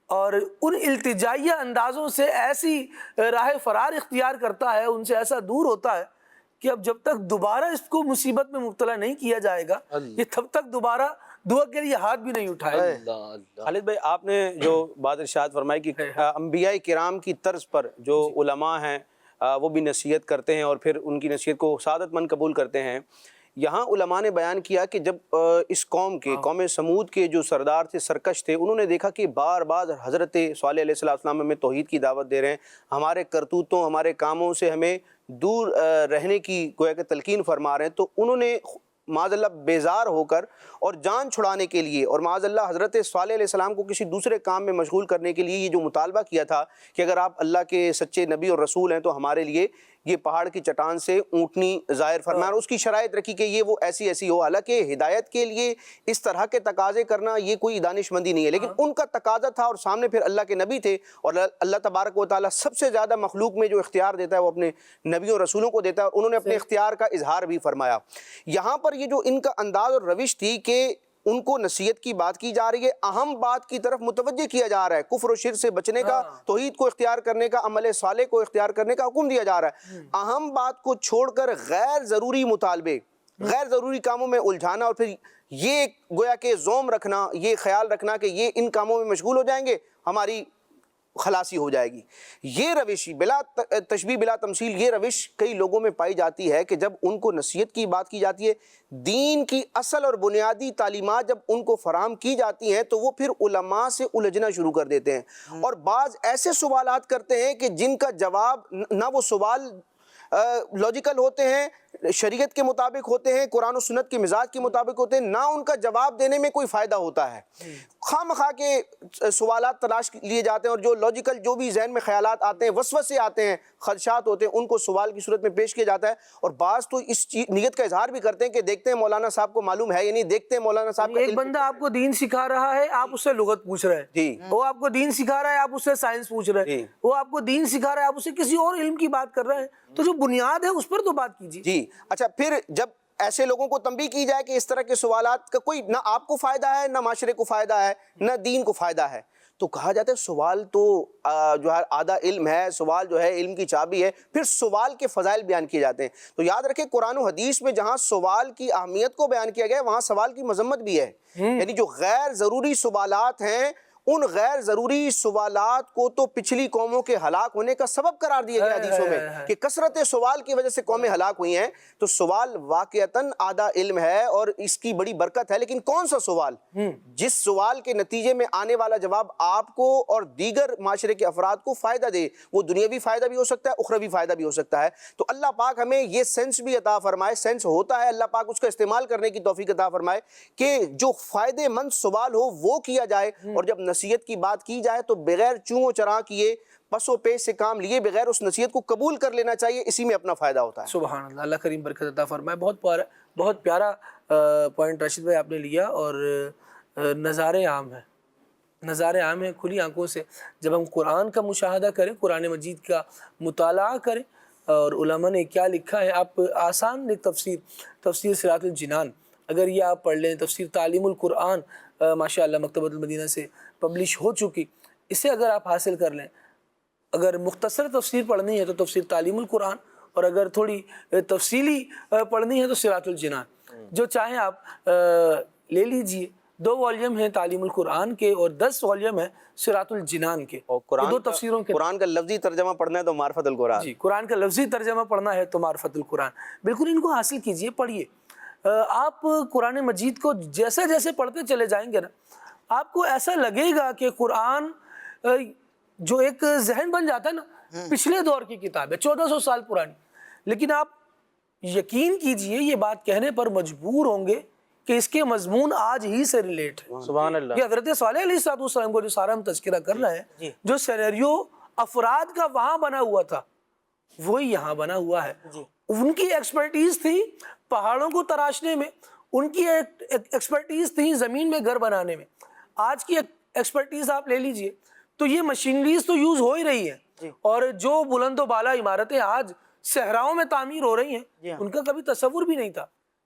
[SPEAKER 2] اور ان التجائیہ اندازوں سے ایسی راہ فرار اختیار کرتا ہے، ان سے ایسا دور ہوتا ہے کہ اب جب تک دوبارہ اس کو مصیبت میں مبتلا نہیں کیا جائے گا، یہ تب تک دوبارہ دعا کے لیے ہاتھ بھی نہیں اٹھائے گا۔
[SPEAKER 5] خالد بھائی، آپ نے جو بات ارشاد فرمائی کہ انبیاء کرام کی طرز پر جو علماء ہیں وہ بھی نصیحت کرتے ہیں اور پھر ان کی نصیحت کو سعادت مند قبول کرتے ہیں، یہاں علماء نے بیان کیا کہ جب اس قوم سمود کے جو سردار تھے، سرکش تھے، انہوں نے دیکھا کہ بار بار حضرت صالح علیہ السلام ہمیں توحید کی دعوت دے رہے ہیں، ہمارے کرتوتوں، ہمارے کاموں سے ہمیں دور رہنے کی گویا کہ تلقین فرما رہے ہیں، تو انہوں نے معاذ اللہ بیزار ہو کر اور جان چھڑانے کے لیے اور معاذ اللہ حضرت صالح علیہ السلام کو کسی دوسرے کام میں مشغول کرنے کے لیے یہ جو مطالبہ کیا تھا کہ اگر آپ اللہ کے سچے نبی اور رسول ہیں تو ہمارے لیے یہ پہاڑ کی چٹان سے اونٹنی ظاہر فرمائیں، اور اس کی شرائط رکھی کہ یہ وہ ایسی ایسی ہو۔ حالانکہ ہدایت کے لیے اس طرح کے تقاضے کرنا یہ کوئی دانش مندی نہیں ہے، لیکن ان کا تقاضا تھا اور سامنے پھر اللہ کے نبی تھے، اور اللہ تبارک و تعالیٰ سب سے زیادہ مخلوق میں جو اختیار دیتا ہے وہ اپنے نبیوں اور رسولوں کو دیتا ہے، اور انہوں نے اپنے اختیار کا اظہار بھی فرمایا۔ یہاں پر یہ جو ان کا انداز اور روش تھی کہ ان کو نصیحت کی بات کی جا رہی ہے، اہم بات کی طرف متوجہ کیا جا رہا ہے، کفر و شرک سے بچنے کا، توحید کو اختیار کرنے کا، عمل صالح کو اختیار کرنے کا حکم دیا جا رہا ہے۔ اہم بات کو چھوڑ کر غیر ضروری مطالبے، غیر ضروری کاموں میں الجھانا، اور پھر یہ گویا کہ زوم رکھنا، یہ خیال رکھنا کہ یہ ان کاموں میں مشغول ہو جائیں گے، ہماری خلاصی ہو جائے گی۔ یہ روش بلا تشبیہ بلا تمثیل، یہ روش کئی لوگوں میں پائی جاتی ہے کہ جب ان کو نصیحت کی بات کی جاتی ہے، دین کی اصل اور بنیادی تعلیمات جب ان کو فراہم کی جاتی ہیں تو وہ پھر علماء سے الجھنا شروع کر دیتے ہیں، اور بعض ایسے سوالات کرتے ہیں کہ جن کا جواب نہ وہ سوال لاجیکل ہوتے ہیں، شریعت کے مطابق ہوتے ہیں، قرآن و سنت کے مزاج کے مطابق ہوتے ہیں، نہ ان کا جواب دینے میں کوئی فائدہ ہوتا ہے۔ خواہ مخواہ کے سوالات تلاش لیے جاتے ہیں، اور جو لاجیکل جو بھی ذہن میں خیالات آتے ہیں، وسوسے آتے ہیں، خدشات ہوتے ہیں، ان کو سوال کی صورت میں پیش کیا جاتا ہے، اور بعض تو اس نیت کا اظہار بھی کرتے ہیں کہ دیکھتے ہیں مولانا صاحب کو معلوم ہے یا نہیں، دیکھتے ہیں مولانا صاحب کا
[SPEAKER 2] ایک بندہ آپ کو دین سکھا رہا ہے، آپ اس سے لغت پوچھ رہے ہیں، وہ آپ کو دین سکھا رہا ہے، آپ اس سے سائنس پوچھ رہے ہیں، وہ آپ کو دین سکھا رہا ہے، آپ اس سے کسی اور علم کی بات کر رہے ہیں، تو جو بنیاد ہے اس پر تو بات کیجیے۔
[SPEAKER 5] جی اچھا، پھر جب ایسے لوگوں کو تنبیہ کی جائے کہ اس طرح کے سوالات کا کوئی نہ آپ کو فائدہ ہے، نہ معاشرے کو فائدہ ہے، نہ دین کو فائدہ ہے، تو کہا جاتا ہے سوال تو جو ہے آدھا علم ہے، سوال جو ہے علم کی چابی ہے، پھر سوال کے فضائل بیان کیے جاتے ہیں۔ تو یاد رکھیں قرآن و حدیث میں جہاں سوال کی اہمیت کو بیان کیا گیا ہے، وہاں سوال کی مذمت بھی ہے، یعنی جو غیر ضروری سوالات ہیں، ان غیر ضروری سوالات کو تو پچھلی قوموں کے ہلاک ہونے کا سبب قرار دیا گیا حدیثوں میں کہ کثرت سوال کی وجہ سے قومیں ہلاک ہوئی ہیں۔ تو سوال واقعتاً آدھا علم ہے اور اس کی بڑی برکت ہے، لیکن کون سا سوال؟ جس سوال کے نتیجے میں آنے والا جواب آپ کو اور دیگر معاشرے کے افراد کو فائدہ دے، وہ دنیاوی فائدہ بھی ہو سکتا ہے، اخروی فائدہ بھی ہو سکتا ہے۔ تو اللہ پاک ہمیں یہ سینس بھی عطا فرمائے، سینس ہوتا ہے، اللہ پاک اس کا استعمال کرنے کی توفیق عطا فرمائے کہ جو فائدے مند سوال ہو وہ کیا جائے، اور جب نصیحت کی بات کی جائے تو بغیر چوں و چراں کیے، پس و پیش سے کام لیے بغیر اس نصیحت کو قبول کر لینا چاہیے، اسی میں اپنا فائدہ ہوتا ہے۔
[SPEAKER 2] سبحان اللہ، اللہ کریم برکت عطا فرمائے۔ بہت پیارا پوائنٹ راشد بھائی آپ نے لیا، اور نظارے عام ہے، نظارے عام ہیں، کھلی آنکھوں سے جب ہم قرآن کا مشاہدہ کریں، قرآن مجید کا مطالعہ کریں اور علماء نے کیا لکھا ہے، آپ آسان ایک تفسیر صراط الجنان اگر یہ آپ پڑھ لیں، تفسیر تعلیم القرآن ماشاء اللہ مکتبۃ المدینہ سے پبلش ہو چکی، اسے اگر آپ حاصل کر لیں اگر مختصر تفسیر پڑھنی ہے تو تفسیر تعلیم القرآن، اور اگر تھوڑی تفصیلی پڑھنی ہے تو صراط الجنان، جو چاہیں آپ لے لیجئے۔ 2 والیوم ہیں تعلیم القرآن کے اور 10 والیوم ہیں صراط الجنان کے،
[SPEAKER 5] اور قرآن
[SPEAKER 2] 2 تفسیروں کے۔
[SPEAKER 5] قرآن کا لفظی ترجمہ پڑھنا ہے تو معرفت القرآن،
[SPEAKER 2] جی، قرآن کا لفظی ترجمہ پڑھنا ہے تو معرفت القرآن، بالکل ان کو حاصل کیجئے، پڑھیے۔ آپ قرآن مجید کو جیسے جیسے پڑھتے چلے جائیں گے نا، آپ کو ایسا لگے گا کہ قرآن جو ایک ذہن بن جاتا ہے نا، پچھلے دور کی کتاب ہے، 1400 سال پرانی، لیکن آپ یقین کیجئے یہ بات کہنے پر مجبور ہوں گے کہ اس کے مضمون آج ہی سے ریلیٹ ہے۔
[SPEAKER 1] سبحان اللہ۔
[SPEAKER 2] یہ حضرت صالح علیہ السلام کو جو سارا ہم تذکرہ کر رہے ہیں، جو سینیریو افراد کا وہاں بنا ہوا تھا وہی یہاں بنا ہوا ہے۔ ان کی ایکسپرٹیز تھی پہاڑوں کو تراشنے میں، ان کی ایکسپرٹیز تھی زمین میں گھر بنانے میں۔ آج کی ایکسپرٹیز آپ لے لیجئے تو یہ مشینریز تو یوز ہو ہی رہی ہے، اور جو بلند و بالا عمارتیں آج صحراؤں میں تعمیر ہو رہی ہیں ان کا کبھی تصور بھی نہیں تھا،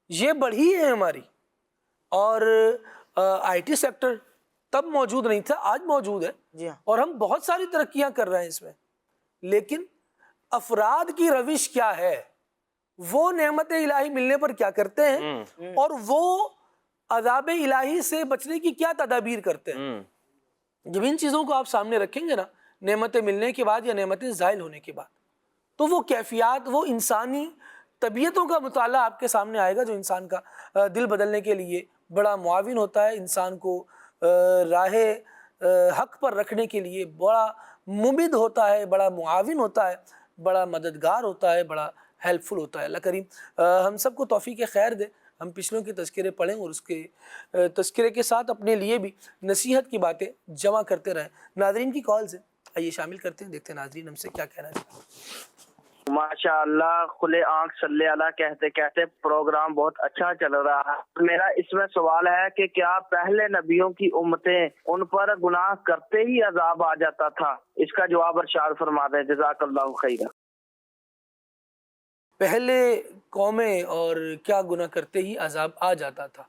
[SPEAKER 2] یہ بڑھی ہے ہماری۔ اور آئی ٹی سیکٹر تب موجود نہیں تھا، آج موجود ہے، اور ہم بہت ساری ترقیاں کر رہے ہیں اس میں، لیکن افراد کی روش کیا ہے، وہ نعمت الہی ملنے پر کیا کرتے ہیں، اور وہ عذاب الہی سے بچنے کی کیا تدابیر کرتے ہیں۔ جب ان چیزوں کو آپ سامنے رکھیں گے نا، نعمتیں ملنے کے بعد یا نعمتیں زائل ہونے کے بعد، تو وہ کیفیات، وہ انسانی طبیعتوں کا مطالعہ آپ کے سامنے آئے گا، جو انسان کا دل بدلنے کے لیے بڑا معاون ہوتا ہے، انسان کو راہ حق پر رکھنے کے لیے بڑا مبید ہوتا ہے، بڑا معاون ہوتا ہے، بڑا مددگار ہوتا ہے، بڑا ہیلپ فل ہوتا ہے۔ اللہ کریم ہم سب کو توفیق خیر دے، ہم پچھلوں کے تذکرے پڑھیں اور اس کے تذکرے کے ساتھ اپنے لیے بھی نصیحت کی باتیں جمع کرتے رہیں۔ ناظرین کی کالز ہیں، آئیے شامل کرتے ہیں، دیکھتے ہیں ناظرین ہم سے کیا کہنا چاہتے ہیں۔
[SPEAKER 7] ماشاء اللہ، کھلے آنکھ صلی اللہ کہتے کہتے پروگرام بہت اچھا چل رہا ہے۔ میرا اس میں سوال ہے کہ کیا پہلے نبیوں کی امتیں ان پر گناہ کرتے ہی عذاب آ جاتا تھا؟ اس کا جواب ارشاد فرما دیں، جزاک اللہ خیرا۔
[SPEAKER 2] پہلے قومیں اور کیا گناہ کرتے ہی عذاب آ جاتا تھا؟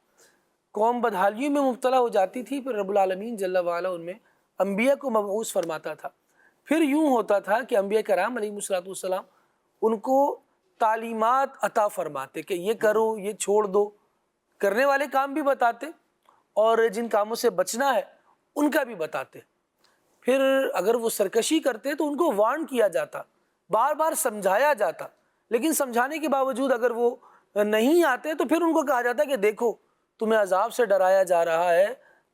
[SPEAKER 2] قوم بدحالیوں میں مبتلا ہو جاتی تھی، پھر رب العالمین جل وعلا ان میں انبیاء کو مبعوث فرماتا تھا۔ پھر یوں ہوتا تھا کہ انبیاء کرام علیہ السلام ان کو تعلیمات عطا فرماتے کہ یہ کرو، یہ چھوڑ دو، کرنے والے کام بھی بتاتے اور جن کاموں سے بچنا ہے ان کا بھی بتاتے۔ پھر اگر وہ سرکشی کرتے تو ان کو وارن کیا جاتا، بار بار سمجھایا جاتا، لیکن سمجھانے کے باوجود اگر وہ نہیں آتے تو پھر ان کو کہا جاتا کہ دیکھو تمہیں عذاب سے ڈرایا جا رہا ہے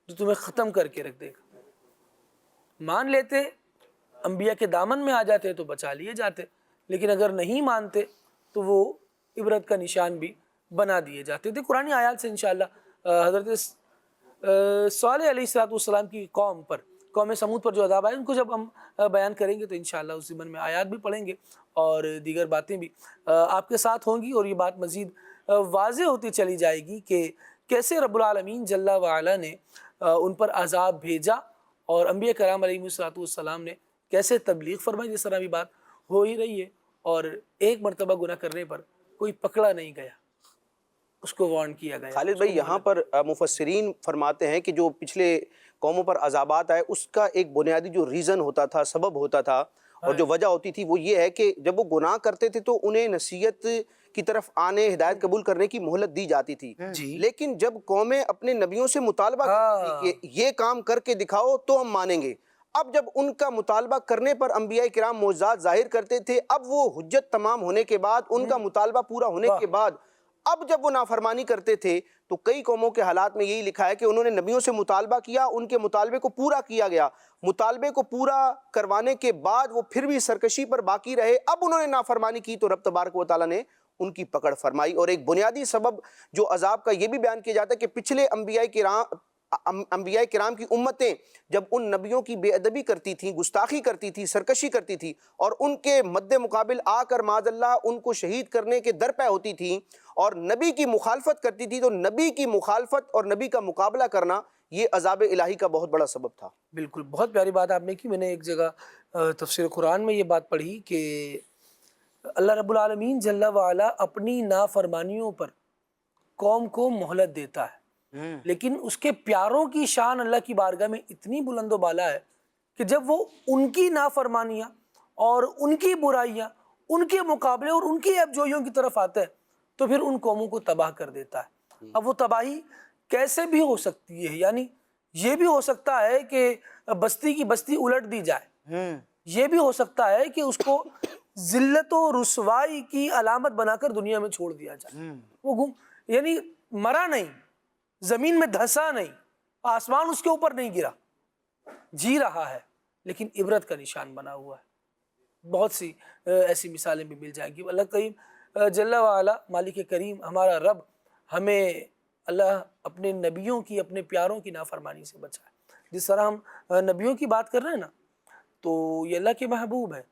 [SPEAKER 2] جو تمہیں ختم کر کے رکھ دے گا۔ مان لیتے، انبیاء کے دامن میں آ جاتے تو بچا لیے جاتے، لیکن اگر نہیں مانتے تو وہ عبرت کا نشان بھی بنا دیے جاتے تھے۔ قرآن آیات سے انشاءاللہ حضرت صالح علیہ السلام کی قوم پر، قوم سمود پر جو عذاب آئے ان کو جب ہم بیان کریں گے تو انشاءاللہ اس ضمن میں آیات بھی پڑھیں گے اور دیگر باتیں بھی آپ کے ساتھ ہوں گی، اور یہ بات مزید واضح ہوتی چلی جائے گی کہ کیسے رب العالمین جل وعلا نے ان پر عذاب بھیجا اور انبیاء کرام علیہ السلام نے کیسے تبلیغ فرمائی، جس طرح بھی بات ہو ہی رہی ہے، اور ایک مرتبہ گناہ کرنے پر کوئی پکڑا نہیں گیا، اس کو وارن کیا گیا۔
[SPEAKER 5] خالد بھائی، یہاں پر مفسرین فرماتے ہیں کہ جو پچھلے قوموں پر عذابات آئے اس کا ایک بنیادی جو ریزن ہوتا تھا، سبب ہوتا تھا اور جو وجہ ہوتی تھی وہ یہ ہے کہ جب وہ گناہ کرتے تھے تو انہیں نصیحت کی طرف آنے، ہدایت قبول کرنے کی مہلت دی جاتی تھی، لیکن جب قومیں اپنے نبیوں سے مطالبہ کرتی تھی کہ یہ کام کر کے دکھاؤ تو ہم مانیں گے، اب جب ان کا مطالبہ کرنے پر انبیاء کرام معجزات ظاہر کرتے تھے، اب وہ حجت تمام ہونے کے بعد، ان کا مطالبہ پورا ہونے کے بعد اب جب وہ نافرمانی کرتے تھے تو کئی قوموں کے حالات میں یہی لکھا ہے کہ انہوں نے نبیوں سے مطالبہ کیا، ان کے مطالبے کو پورا کیا گیا، مطالبے کو پورا کروانے کے بعد وہ پھر بھی سرکشی پر باقی رہے، اب انہوں نے نافرمانی کی تو رب تبارک و تعالیٰ نے ان کی پکڑ فرمائی۔ اور ایک بنیادی سبب جو عذاب کا یہ بھی بیان کیا جاتا ہے کہ پچھلے انبیاء کرام کی امتیں جب ان نبیوں کی بے ادبی کرتی تھیں، گستاخی کرتی تھی، سرکشی کرتی تھی اور ان کے مد مقابل آ کر معاذ اللہ ان کو شہید کرنے کے درپے ہوتی تھیں اور نبی کی مخالفت کرتی تھی، تو نبی کی مخالفت اور نبی کا مقابلہ کرنا یہ عذاب الہی کا بہت بڑا سبب تھا۔
[SPEAKER 2] بالکل، بہت پیاری بات آپ نے کی۔ میں نے ایک جگہ تفسیر قرآن میں یہ بات پڑھی کہ اللہ رب العالمین جل وعلا اپنی نافرمانیوں پر قوم کو مہلت دیتا ہے، لیکن اس کے پیاروں کی شان اللہ کی بارگاہ میں اتنی بلند و بالا ہے کہ جب وہ ان کی نافرمانیاں اور ان کی برائیاں ان کے مقابلے اور ان کی ایب جوئیوں کی طرف آتا ہے تو پھر ان قوموں کو تباہ کر دیتا ہے۔ اب وہ تباہی کیسے بھی ہو سکتی ہے، یعنی یہ بھی ہو سکتا ہے کہ بستی کی بستی الٹ دی جائے، یہ بھی ہو سکتا ہے کہ اس کو ذلت و رسوائی کی علامت بنا کر دنیا میں چھوڑ دیا جائے، وہ یعنی مرا نہیں، زمین میں دھسا نہیں، آسمان اس کے اوپر نہیں گرا، جی رہا ہے لیکن عبرت کا نشان بنا ہوا ہے۔ بہت سی ایسی مثالیں بھی مل جائیں گی۔ اللہ کریم جل وعلا مالک کریم ہمارا رب ہمیں اللہ اپنے نبیوں کی، اپنے پیاروں کی نافرمانی سے بچائے۔ جس طرح ہم نبیوں کی بات کر رہے ہیں نا، تو یہ اللہ کے محبوب ہیں،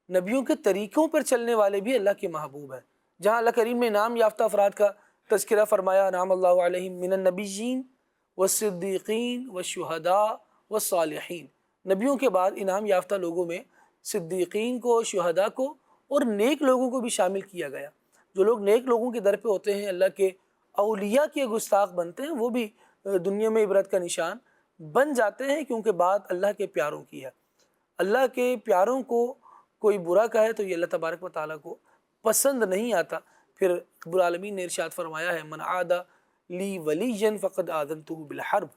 [SPEAKER 2] نبیوں کے طریقوں پر چلنے والے بھی اللہ کے محبوب ہیں۔ جہاں اللہ کریم نے انعام یافتہ افراد کا تذکرہ فرمایا، انعام اللہ علیہم من النبیین والصدیقین والشہداء والصالحین، نبیوں کے بعد انعام یافتہ لوگوں میں صدیقین کو، شہداء کو اور نیک لوگوں کو بھی شامل کیا گیا۔ جو لوگ نیک لوگوں کے در پہ ہوتے ہیں، اللہ کے اولیاء کے گستاخ بنتے ہیں، وہ بھی دنیا میں عبرت کا نشان بن جاتے ہیں، کیونکہ بات اللہ کے پیاروں کی ہے۔ اللہ کے پیاروں کو کوئی برا کہے تو یہ اللہ تبارک و تعالیٰ کو پسند نہیں آتا۔ پھر رب العالمین نے ارشاد فرمایا ہے، من عاد لی ولیا فقد آذنتہ بالحرب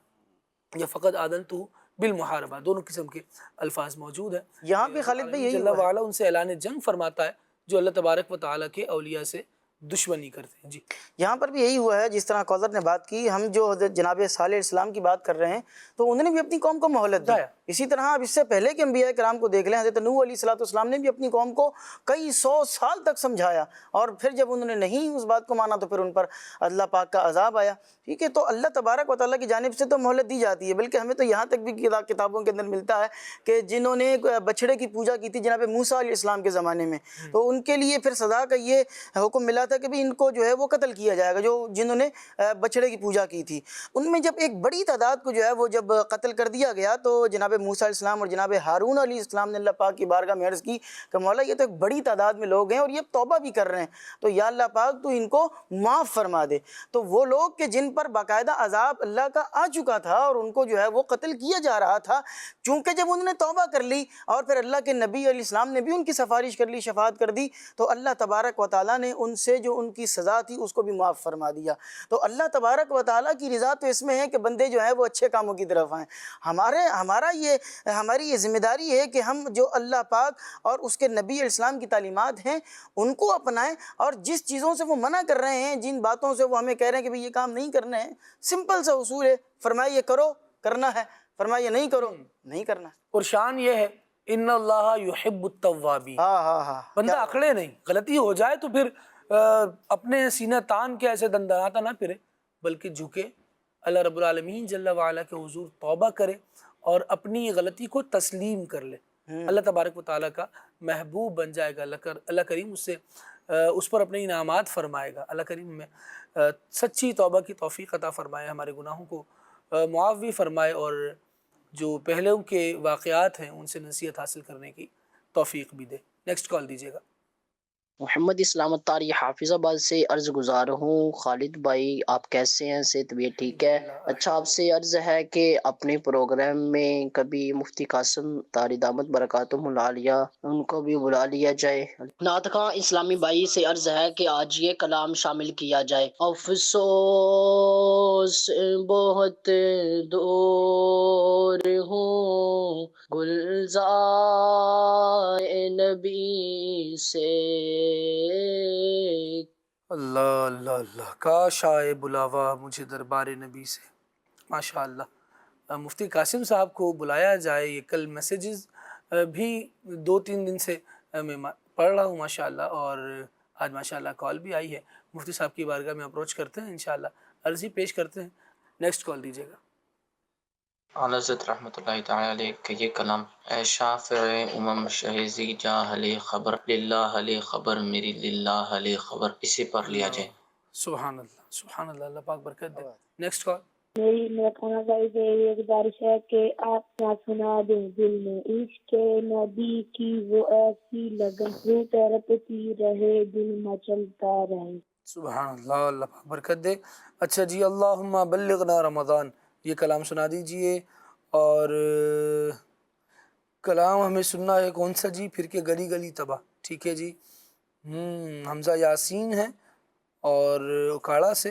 [SPEAKER 2] یا فقد آذنتہ بالمحاربہ، دونوں قسم کے الفاظ موجود ہیں۔
[SPEAKER 6] یہاں پہ خالد بھائی یہی
[SPEAKER 2] جل
[SPEAKER 6] ہوا ہے۔
[SPEAKER 2] وعلا ان سے اعلان جنگ فرماتا ہے جو اللہ تبارک و تعالیٰ کے اولیاء سے دشمنی کرتے ہیں۔ جی
[SPEAKER 6] یہاں پر بھی یہی ہوا ہے، جس طرح کالر نے بات کی، ہم جو حضرت جناب صالح علیہ السلام کی بات کر رہے ہیں تو انہوں نے بھی اپنی قوم کو مہلت دی۔ اسی طرح اب اس سے پہلے کے انبیاء کرام کو دیکھ لیں، حضرت نوح علیہ السلام نے بھی اپنی قوم کو کئی 100 سال تک سمجھایا، اور پھر جب انہوں نے نہیں اس بات کو مانا تو پھر ان پر اللہ پاک کا عذاب آیا۔ ٹھیک ہے، تو اللہ تبارک و تعالیٰ کی جانب سے تو مہلت دی جاتی ہے، بلکہ ہمیں تو یہاں تک بھی کتابوں کے اندر ملتا ہے کہ جنہوں نے بچھڑے کی پوجا کی تھی جناب موسیٰ علیہ السلام کے زمانے میں، تو ان کے لیے پھر سزا کا یہ حکم ملا تھا کہ بھی ان کو جو ہے وہ قتل کیا جائے گا، جنہوں نے بچھڑے کی پوجا کی تھی۔ ان میں جب ایک بڑی تعداد کو جو ہے وہ جب قتل کر دیا گیا تو جناب موسیٰ علیہ السلام اور جناب ہارون علیہ السلام نے اللہ پاک کی بارگاہ میں عرض کی کہ مولا یہ تو ایک بڑی تعداد میں لوگ ہیں اور یہ توبہ بھی کر رہے ہیں، تو یا اللہ پاک تو ان کو معاف فرما دے۔ تو وہ لوگ کہ جن پر باقاعدہ عذاب اللہ کا آ چکا تھا اور ان کو جو ہے وہ قتل کیا جا رہا تھا، چونکہ جب انہوں نے توبہ کر لی اور پھر اللہ کے نبی علیہ السلام نے بھی ان کی سفارش کر لی، شفاعت کر دی، تو اللہ تبارک و تعالیٰ نے ان سے جو ان کی سزا تھی اس کو بھی معاف فرما دیا۔ تو اللہ تبارک و تعالیٰ کی رضا تو اس میں ہے کہ بندے جو ہیں وہ اچھے کاموں کی طرف آئیں۔ ہماری یہ ذمہ داری ہے کہ ہم جو اللہ پاک اور اس کے نبی علیہ السلام کی تعلیمات ہیں ان کو اپنائیں، اور جس چیزوں سے وہ منع کر رہے ہیں، جن باتوں سے وہ ہمیں کہہ رہے ہیں کہ یہ کام نہیں کرنا ہے، سمپل سا اصول ہے، فرمایا یہ کرو کرنا ہے، فرمایا یہ نہیں کرو نہیں کرنا ہے۔
[SPEAKER 2] اور شان یہ ہے ان اللہ یحب التوابین، بندہ اکڑے نہیں، غلطی ہو جائے تو پھر اپنے سینہ تان کے ایسے دندناتا نہ پھرے، بلکہ جھکے اللہ رب العالمین جل وعلا کے حضور توبہ کرے اور اپنی غلطی کو تسلیم کر لے، اللہ تبارک و تعالیٰ کا محبوب بن جائے گا۔ اللہ کریم اس پر اپنے انعامات فرمائے گا۔ اللہ کریم میں سچی توبہ کی توفیق عطا فرمائے، ہمارے گناہوں کو معاف بھی فرمائے، اور جو پہلوں کے واقعات ہیں ان سے نصیحت حاصل کرنے کی توفیق بھی دے۔ نیکسٹ کال دیجیے گا۔
[SPEAKER 8] محمد اسلام الطاری حافظ آباد سے عرض گزار ہوں۔ خالد بھائی آپ کیسے ہیں؟ سے طبیعت ٹھیک ہے؟ اچھا، آپ سے عرض ہے کہ اپنے پروگرام میں کبھی مفتی قاسم طاری دامت برکاتہم العالیہ ان کو بھی بلا لیا جائے۔ نعت خواں اسلامی بھائی سے عرض ہے کہ آج یہ کلام شامل کیا جائے۔ افسوس بہت دور ہوں گلزار نبی سے۔
[SPEAKER 2] اللہ اللہ اللہ، کاش آئے بلاوا مجھے دربار نبی سے۔ ماشاء اللہ، مفتی قاسم صاحب کو بلایا جائے۔ یہ کل میسیجز بھی 2-3 دن سے میں پڑھ رہا ہوں ماشاء اللہ، اور آج ماشاء اللہ کال بھی آئی ہے۔ مفتی صاحب کی بارگاہ میں اپروچ کرتے ہیں، انشاءاللہ عرضی پیش کرتے ہیں۔ نیکسٹ کال دیجیے گا۔
[SPEAKER 9] اعلیٰ حضرت رحمۃ اللہ تعالیٰ علیہ کا یہ کلام: اے شافع امم شہزی جاہل خبر، للہ علی خبر میری للہ علی خبر، اسے پڑھ لیا جائے۔
[SPEAKER 2] سبحان اللہ سبحان اللہ، اللہ پاک برکت دے۔ Next call.
[SPEAKER 10] میرا کھانا بھائی سے یہ گزارش ہے کہ آپ کیا سنا دیں دل میں عشق نبی کی وہ ایسی لگن، روح تڑپتی رہے دل مچلتا رہے۔
[SPEAKER 2] سبحان اللہ، اللہ پاک برکت دے۔ اچھا جی، اللہم بلغنا رمضان، یہ کلام سنا دیجئے۔ اور کلام ہمیں سننا ہے کون سا جی؟ پھر کے گلی گلی تباہ. ٹھیک ہے جی. حمزہ یاسین ہے اور اکاڑا سے.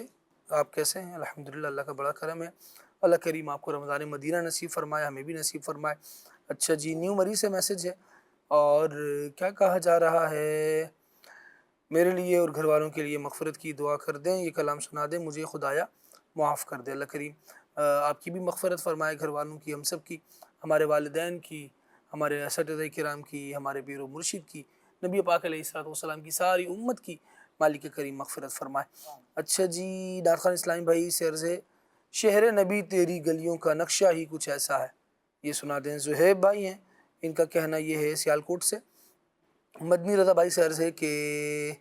[SPEAKER 2] آپ کیسے ہیں؟ الحمدللہ اللہ کا بڑا کرم ہے. اللہ کریم آپ کو رمضان مدینہ نصیب فرمائے, ہمیں بھی نصیب فرمائے. اچھا جی, نیو مری سے میسج ہے اور کیا کہا جا رہا ہے؟ میرے لیے اور گھر والوں کے لیے مغفرت کی دعا کر دیں, یہ کلام سنا دیں, مجھے خدایا معاف کر دے. اللہ کریم آپ کی بھی مغفرت فرمائے, گھر والوں کی, ہم سب کی, ہمارے والدین کی, ہمارے اساتذہ کرام کی, ہمارے پیر و مرشد کی, نبی پاک علیہ الصلوۃ والسلام کی, ساری امت کی مالک کریم مغفرت فرمائے. اچھا جی, ڈار خان اسلامی بھائی سے عرض ہے, شہر نبی تیری گلیوں کا نقشہ ہی کچھ ایسا ہے, یہ سنا دیں. زہیب بھائی ہیں, ان کا کہنا یہ ہے سیالکوٹ سے. مدنی رضا بھائی سے عرض ہے کہ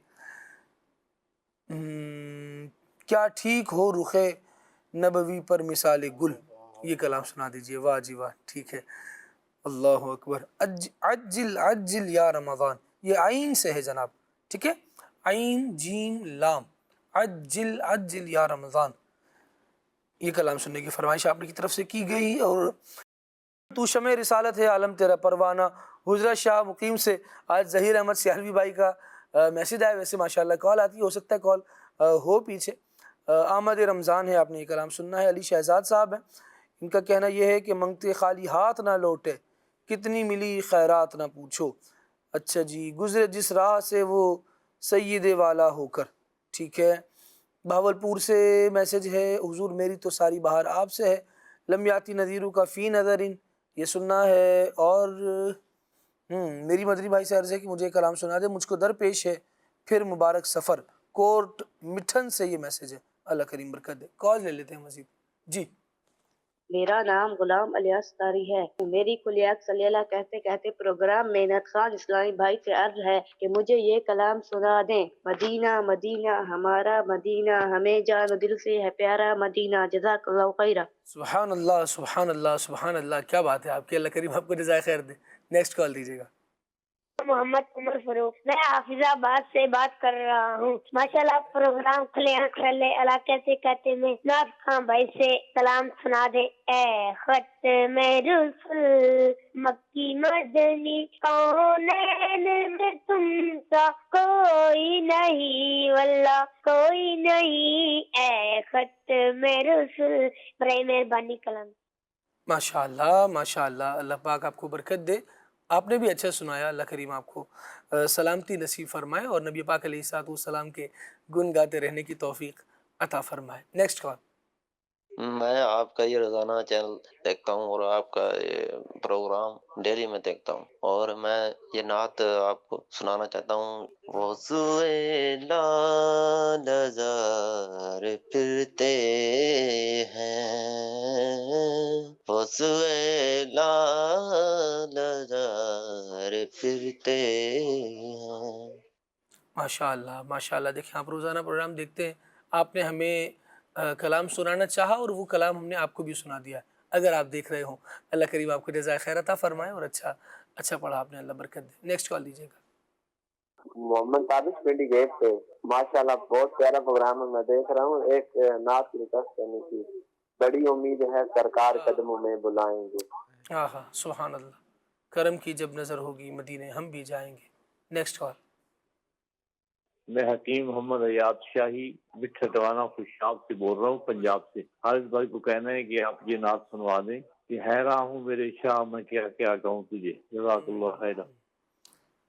[SPEAKER 2] کیا ٹھیک ہو رخ نبوی پر مثال گل, یہ کلام سنا دیجئے. واہ جی واہ, ٹھیک ہے. اللہ اکبر. عجل عجل یا رمضان, یہ عین سے ہے جناب, ٹھیک ہے, عین جیم لام, عجل عجل یا رمضان, یہ کلام سننے کی فرمائش آپ کی طرف سے کی گئی. اور تو شمع رسالت ہے عالم تیرا پروانہ, حجرہ شاہ مقیم سے آج ظہیر احمد سیالوی بھائی کا میسیج آیا. ویسے ماشاءاللہ کال آتی ہے, ہو سکتا ہے کال ہو پیچھے. آمد رمضان ہے, آپ نے یہ کلام سننا ہے. علی شہزاد صاحب ہیں, ان کا کہنا یہ ہے کہ منگتے خالی ہاتھ نہ لوٹے, کتنی ملی خیرات نہ پوچھو. اچھا جی, گزرے جس راہ سے وہ سید والا ہو کر, ٹھیک ہے. بہاولپور سے میسج ہے, حضور میری تو ساری بہار آپ سے ہے, لم یاتی نذیرو کا فی نظرن, یہ سننا ہے. اور میری مدری بھائی سے عرض ہے کہ مجھے کلام سنا دے, مجھ کو درپیش ہے پھر مبارک سفر, کورٹ مٹھن سے یہ میسج ہے. اللہ کریم برکت دے. کال لے لیتے ہیں مزید جی.
[SPEAKER 10] میرا نام غلام الیاس تاری ہے. میری کلیات صلی اللہ کہتے کہتے پروگرام میں نعت خان اسلامی بھائی سے عرض ہے کہ مجھے یہ کلام سنا دیں. مدینہ مدینہ ہمارا مدینہ, ہمیں جان و دل سے ہے پیارا مدینہ, جزاک اللہ خیرہ.
[SPEAKER 2] سبحان اللہ سبحان اللہ سبحان اللہ, کیا بات ہے آپ کی. اللہ کریم آپ کو جزائے خیر دے. نیکسٹ کال دیجیے گا.
[SPEAKER 10] محمد عمر فروخ, میں حافظ آباد سے بات کر رہا ہوں. ماشاءاللہ پروگرام کھلے کھلے علاقے سے کہتے میں نعت خان بھائی سے کلام سنا دے. اے خط میں رسول مکی مدنی, کونین میں تم سا کوئی نہیں, واللہ کوئی نہیں. اے خط میں رسول, برائے مہربانی کلام.
[SPEAKER 2] ماشاءاللہ ماشاءاللہ, اللہ پاک آپ کو برکت دے. آپ نے بھی اچھا سنایا, اللہ کریم آپ کو سلامتی نصیب فرمائے اور نبی پاک علیہ الصلوۃ والسلام کے گن گاتے رہنے کی توفیق عطا فرمائے. Next call.
[SPEAKER 11] میں آپ کا یہ روزانہ چینل دیکھتا ہوں اور آپ کا یہ پروگرام ڈیلی میں دیکھتا ہوں, اور میں یہ نعت آپ کو سنانا چاہتا ہوں. وضوئے لال زار پھرتے ہیں, وضوئے لال زار پھرتے ہیں.
[SPEAKER 2] ماشاءاللہ ماشاءاللہ. دیکھیں آپ روزانہ پروگرام دیکھتے ہیں, آپ نے ہمیں کلام سنانا چاہا اور وہ کلام ہم نے آپ کو بھی سنا دیا. اگر آپ دیکھ رہے ہوں, اللہ کریم آپ کو جزائے خیر عطا فرمائے, اور اچھا پڑھا آپ نے, اللہ برکت دے. نیکسٹ کال دیجیے گا.
[SPEAKER 12] محمد تابش پنڈی گیٹ سے, ماشاءاللہ بہت پیارا پروگرام ہے, میں دیکھ رہا ہوں. ایک نعت کی ریکویسٹ کرنے کی, بڑی امید ہے سرکار قدموں میں بلائیں گے.
[SPEAKER 2] ہاں سبحان اللہ, کرم کی جب نظر ہوگی مدینے ہم بھی جائیں گے. Next call.
[SPEAKER 13] میں حکیم محمد ایاد شاہی مٹھا ٹوانا خوشاب سے بول رہا ہوں, پنجاب سے. حارث بھائی کو کہنا ہے کہ آپ یہ نعت سنوا دیں کہ حیران ہوں میرے شاہ میں کیا کیا کہوں تجھے. جزاک اللہ خیر.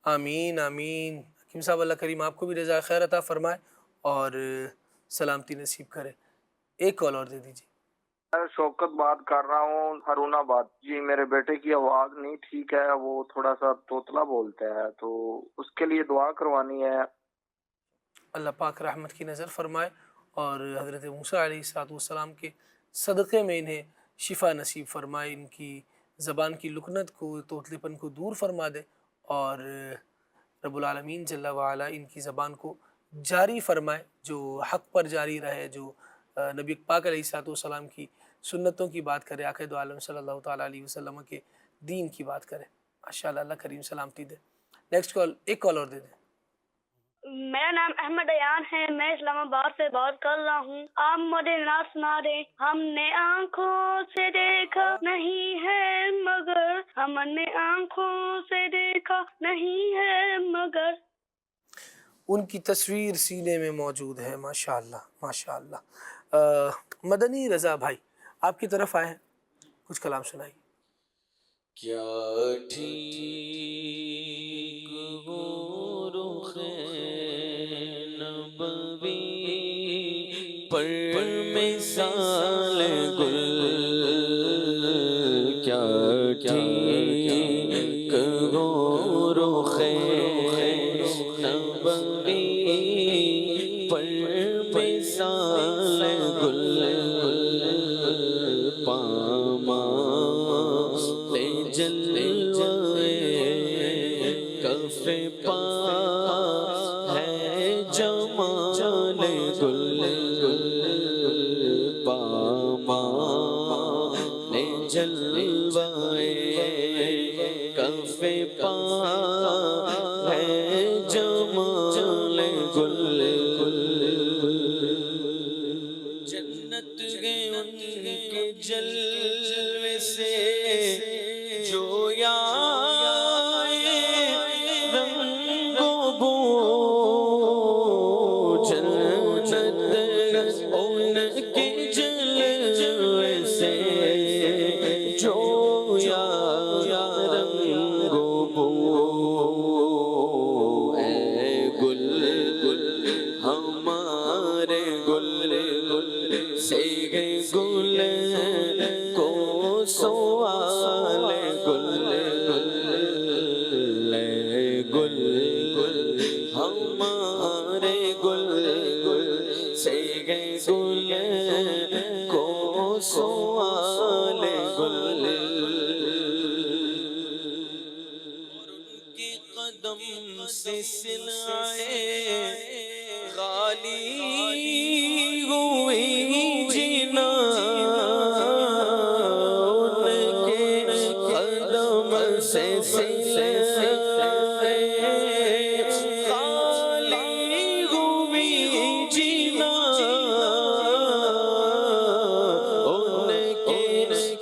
[SPEAKER 2] آمین آمین. حکیم صاحب اللہ کریم آپ کو بھی جزائے خیر عطا فرمائے اور سلامتی نصیب کرے. ایک کال اور دے دیجیے.
[SPEAKER 14] شوکت بات کر رہا ہوں ہارون آباد. جی میرے بیٹے کی آواز نہیں ٹھیک ہے, وہ تھوڑا سا توتلا بولتا ہے, تو اس کے لیے دعا کروانی ہے.
[SPEAKER 2] اللہ پاک رحمت کی نظر فرمائے اور حضرت موسیٰ علیہ الصلوۃ والسلام کے صدقے میں انہیں شفا نصیب فرمائے, ان کی زبان کی لکنت کو, توتلے پن کو دور فرما دے, اور رب العالمین جل وعلا ان کی زبان کو جاری فرمائے, جو حق پر جاری رہے, جو نبی پاک علیہ الصلوۃ والسلام کی سنتوں کی بات کرے, آقا دو عالم صلی اللہ تعالیٰ علیہ وسلم کے دین کی بات کرے. ماشاءاللہ اللہ کریم سلامتی دے. نیکسٹ کال, ایک کال اور دے دیں.
[SPEAKER 10] میرا نام احمد ایان ہے، میں اسلام آباد سے بات کر رہا ہوں. آپ مجھے نعت سنا دیں. ہم نے آنکھوں سے دیکھا نہیں ہے مگر، ہم نے آنکھوں سے دیکھا نہیں ہے مگر.
[SPEAKER 2] ان کی تصویر سینے میں موجود ہے. ماشاءاللہ ماشاءاللہ. مدنی رضا بھائی آپ کی طرف آئے ہیں، کچھ کلام سنائیے.
[SPEAKER 15] کیا ٹھیک ہو رخ نبوی پر مثال گل، کیا ٹھیک ہو رخ نبوی پر مثال گل، جلوے کف پا ہے جمال گل، پاما نے جلوے کف پا ہے جمال گل. جنت گئے ان کے جلوے سے جو رنگ و بو، جنت ان کے جلوے سے جو رنگ و بو. اے گل ہمارے گل سے گل کو سوال گل، گل ہمارے گل سے گل کو سوال گل. اور ان کے قدم سے سلائے غالی ہوئی جینا، ان کے قدم سے سلائے غالی ہوئی جینا، ان کے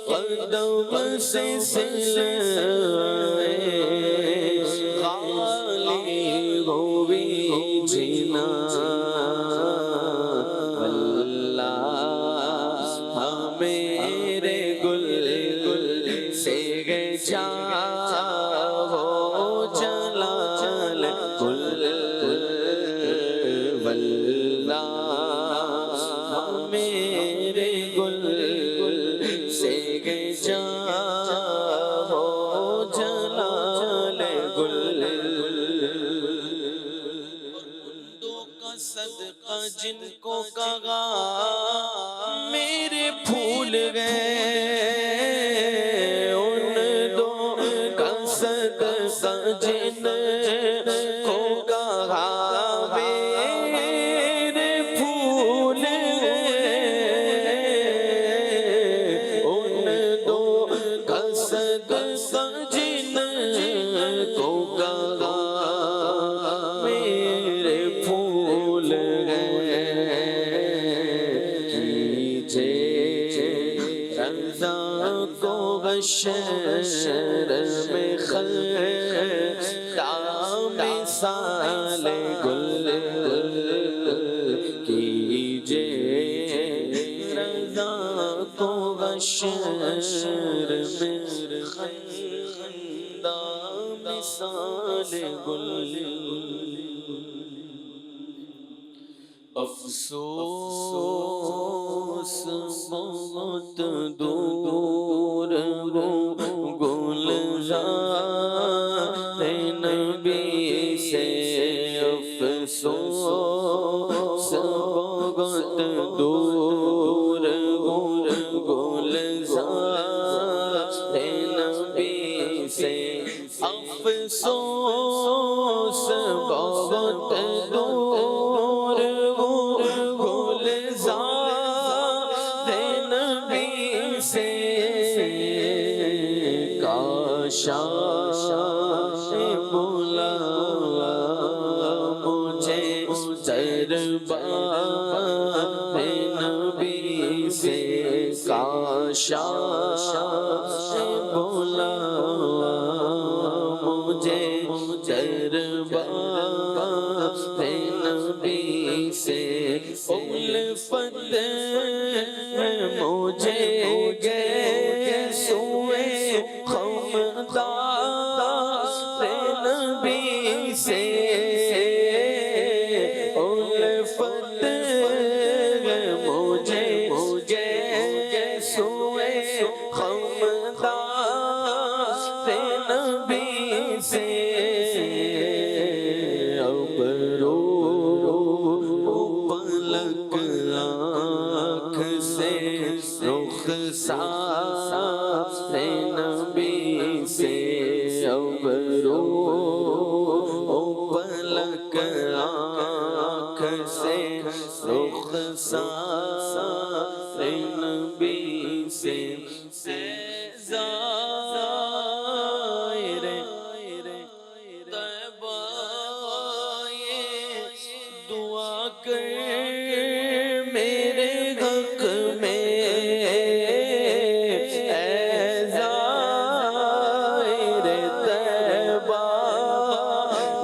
[SPEAKER 15] قدم سے سلائے غالی ہوئی جینا. میرے گل سے جاؤ جلال گل، واللہ میرے گل سے جاؤ جلال گل. دو کا صدقہ جن کو کہا میرے پھول گئے، ان دو کا صدقہ جن کو کہا میرے پھول گئے، ان دو کا صدقہ جن کو کہا میرے پھول گئے. رضا کو حشر میں خلدا مثال گل، کیجے رضا کو حشر میں خلدا مثال گل. افسوس بہت دور ہو گلزار نبی سے، افسوس بہت دور ہو گلزار نبی سے، افسوس بہت دور نبی سے. کاش بلا مجھے دربار نبی سے کاشا بولا مجھے دربار نبی سے الفت مجھے گئے سوئے خمدار نبی سے الفت مجھے گئے سوئے خمدار نبی سے اب رو پلک آنکھ سے رخ سارے نبی سے اب رو پلک آنکھ سے رخ سارے نبی سے زائر طیبہ یہ دعا کر میرے حق میں اے زائر طیبہ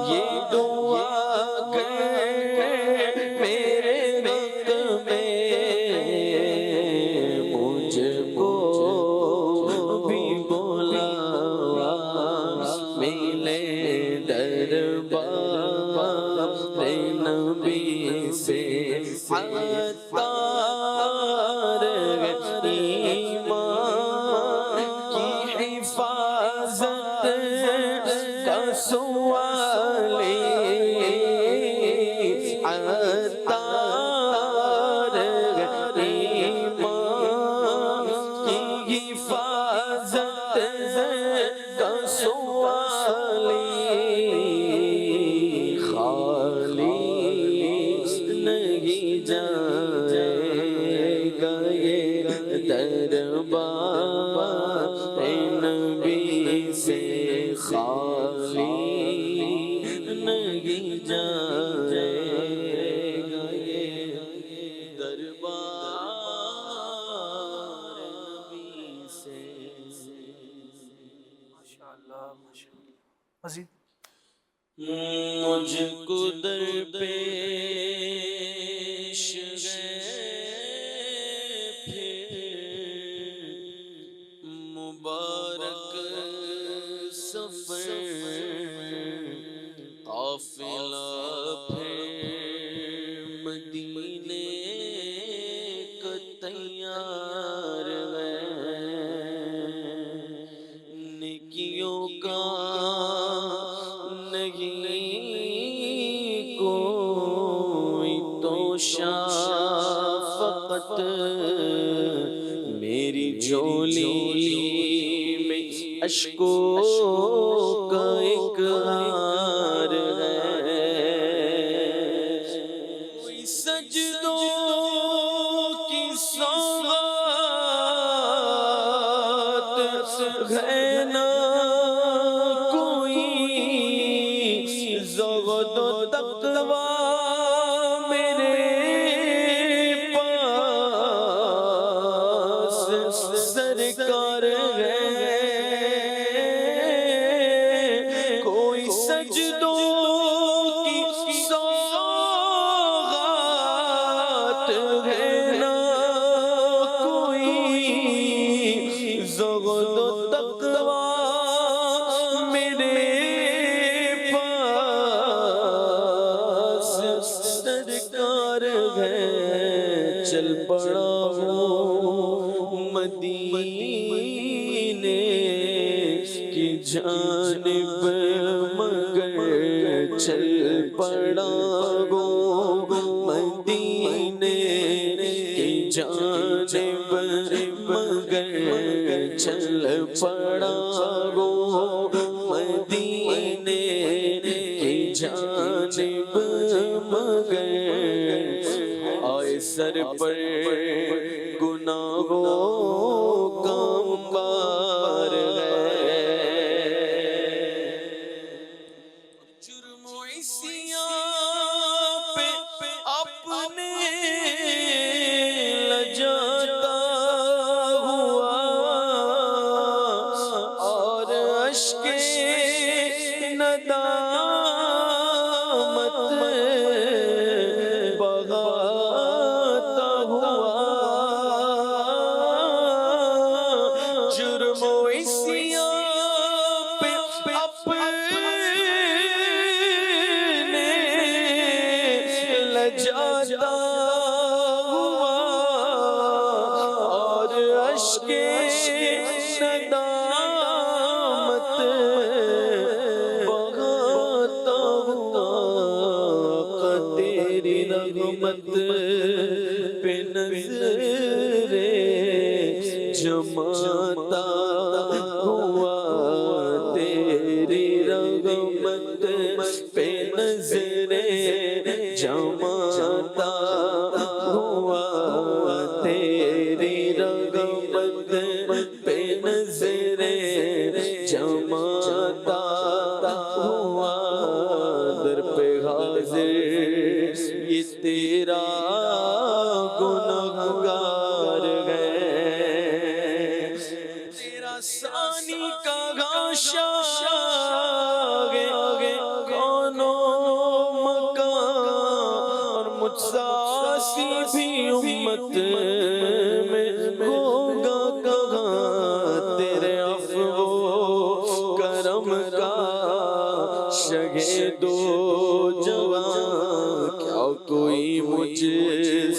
[SPEAKER 15] یہ دعا کر میرے حق میں مجھ کو بھی بولا ملے دربار نبی سے عطار ایمان کی حفاظت کا سوالی عطار ایمان کی حفاظت کا سوالی خالی نہیں جائے گا یہ دربار نبی سے خالی نہیں جائے گا یہ دربار نبی سے
[SPEAKER 2] ماشاءاللہ ماشاءاللہ مزید
[SPEAKER 15] مجھ کو در پیش گئے پھر مبارک سفر قافلہ پھر مدینے کا تیار ہے نیکیوں کا نہیں کوئی تو شفقت میری جھولی میں اشکوں کا اقرار ہے کوئی سجدوں کی سوغات ہے نہ زہد و تقویٰ میرے پاس سرکار ہے کوئی سجدوں کی سوغات ہے نہ کوئی زہد و تقویٰ میرے سرکار ہے چل پڑا ہوں مدینے کی جانب مگر چل پڑا ہوں مدینے کی جانب مگر چل پڑا ہوں مدینے کی جانب مگر آئے سر پر گناہوں کا انبار ہے جرم و عصیاں پہ ندامت بغاتا ہوا جرم و عصیان پہ اپنے لجاتا ہوا اور اشک ندامت بغاتا ہوا تیری رحمت پہ نظر جماتا ہوا تیری رحمت پہ نظر جماتا ہوا تیری رحمت پہ نظر جماتا ہوا در پہ حاضر یہ تیرا گنہگار ہے تیرا ثانی کا غاشا کون و مکان اور مجھ ساسی بھی امت میں ہوگا کہاں تیرے عفو و کرم کا شہید و جوان کیا کوئی مجھ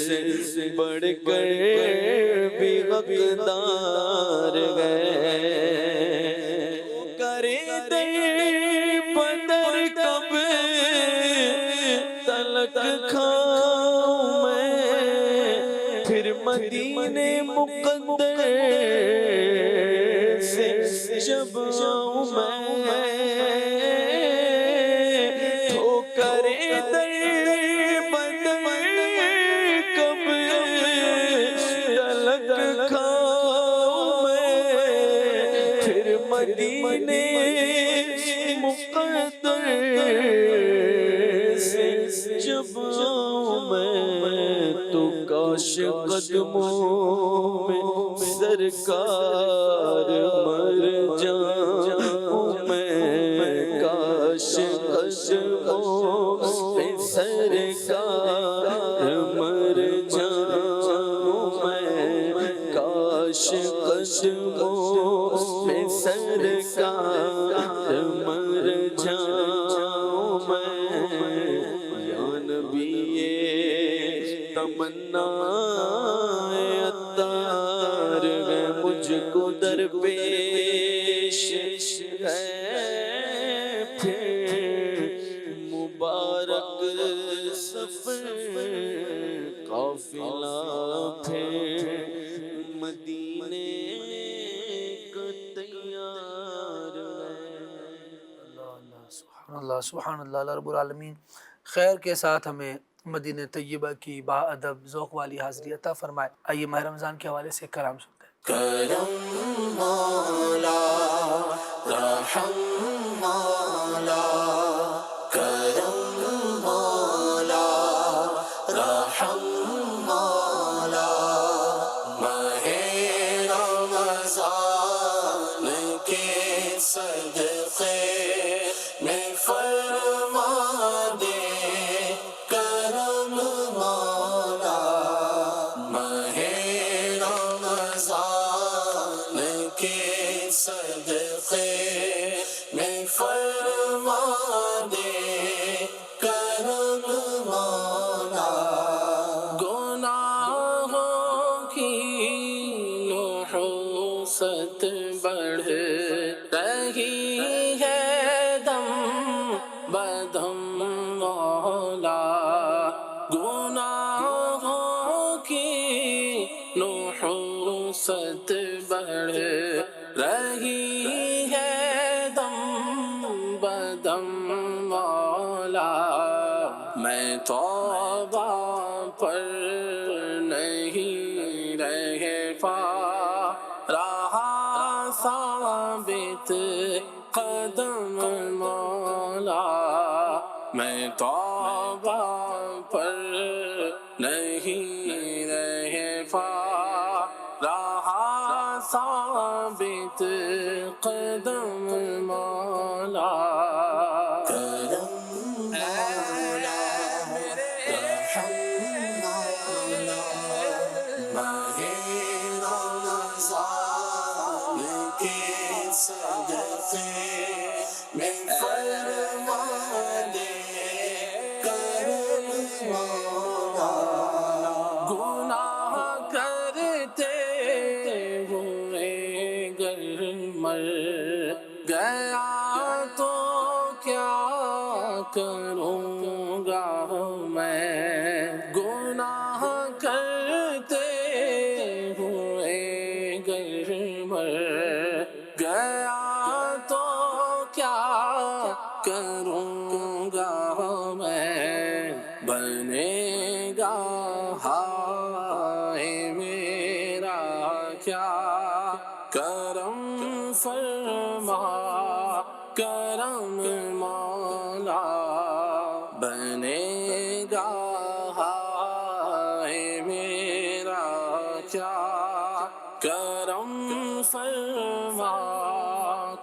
[SPEAKER 15] سے بڑھ کر بھی حقدار ہے کرے در بدر کب تلک کھاؤں میں پھر مدینے مقدر سے جب آؤں میں تو کرے در بدر کب تلک کھاؤں میں پھر مدینے مقدر سے جب آؤں میں تو کاش قدموں میں سرکار مر جاؤں میں کاش قدموں میں سرکار مر جاؤں میں کاش قدموں میں سرکار مر جاؤں میں یا نبی تمنا عطار ہے مجھ کو درپیش ہے پھر مبارک سفر قافلہ پھر مدینے کو تیار ہے
[SPEAKER 2] سبحان اللہ سبحان اللہ اللہ رب العالمین خیر کے ساتھ ہمیں مدینہ طیبہ کی با ادب ذوق والی حاضری عطا فرمائے. آئیے ماہ رمضان کے حوالے سے کلام سنتے ہیں.
[SPEAKER 15] کرم مولا رحم مولا کرم مولا رحم مولا ماہ رمضان کے صدقے میں فرما دے کرم مولا ماہ رمضان کے صدقے میں فرما دے کرم مولا گناہوں کی نحوست بڑھ رہی ہے دم بدم مولا گناہوں کی نحوست بڑھ رہی ہے دم بدم مولا میں توبہ پر نہیں رہ پا رہا ثابت قدم مولا میں توبہ پر نہیں رہ پا رہا ثابت قدم مولا کیا کروں گا میں گناہ کرتے ہوئے گر مر گیا تو کیا کروں گا میں بنے گا ہائے میرا کیا کرم فرما کرم مولا بنے گا ہائے میرا کیا کرم فرما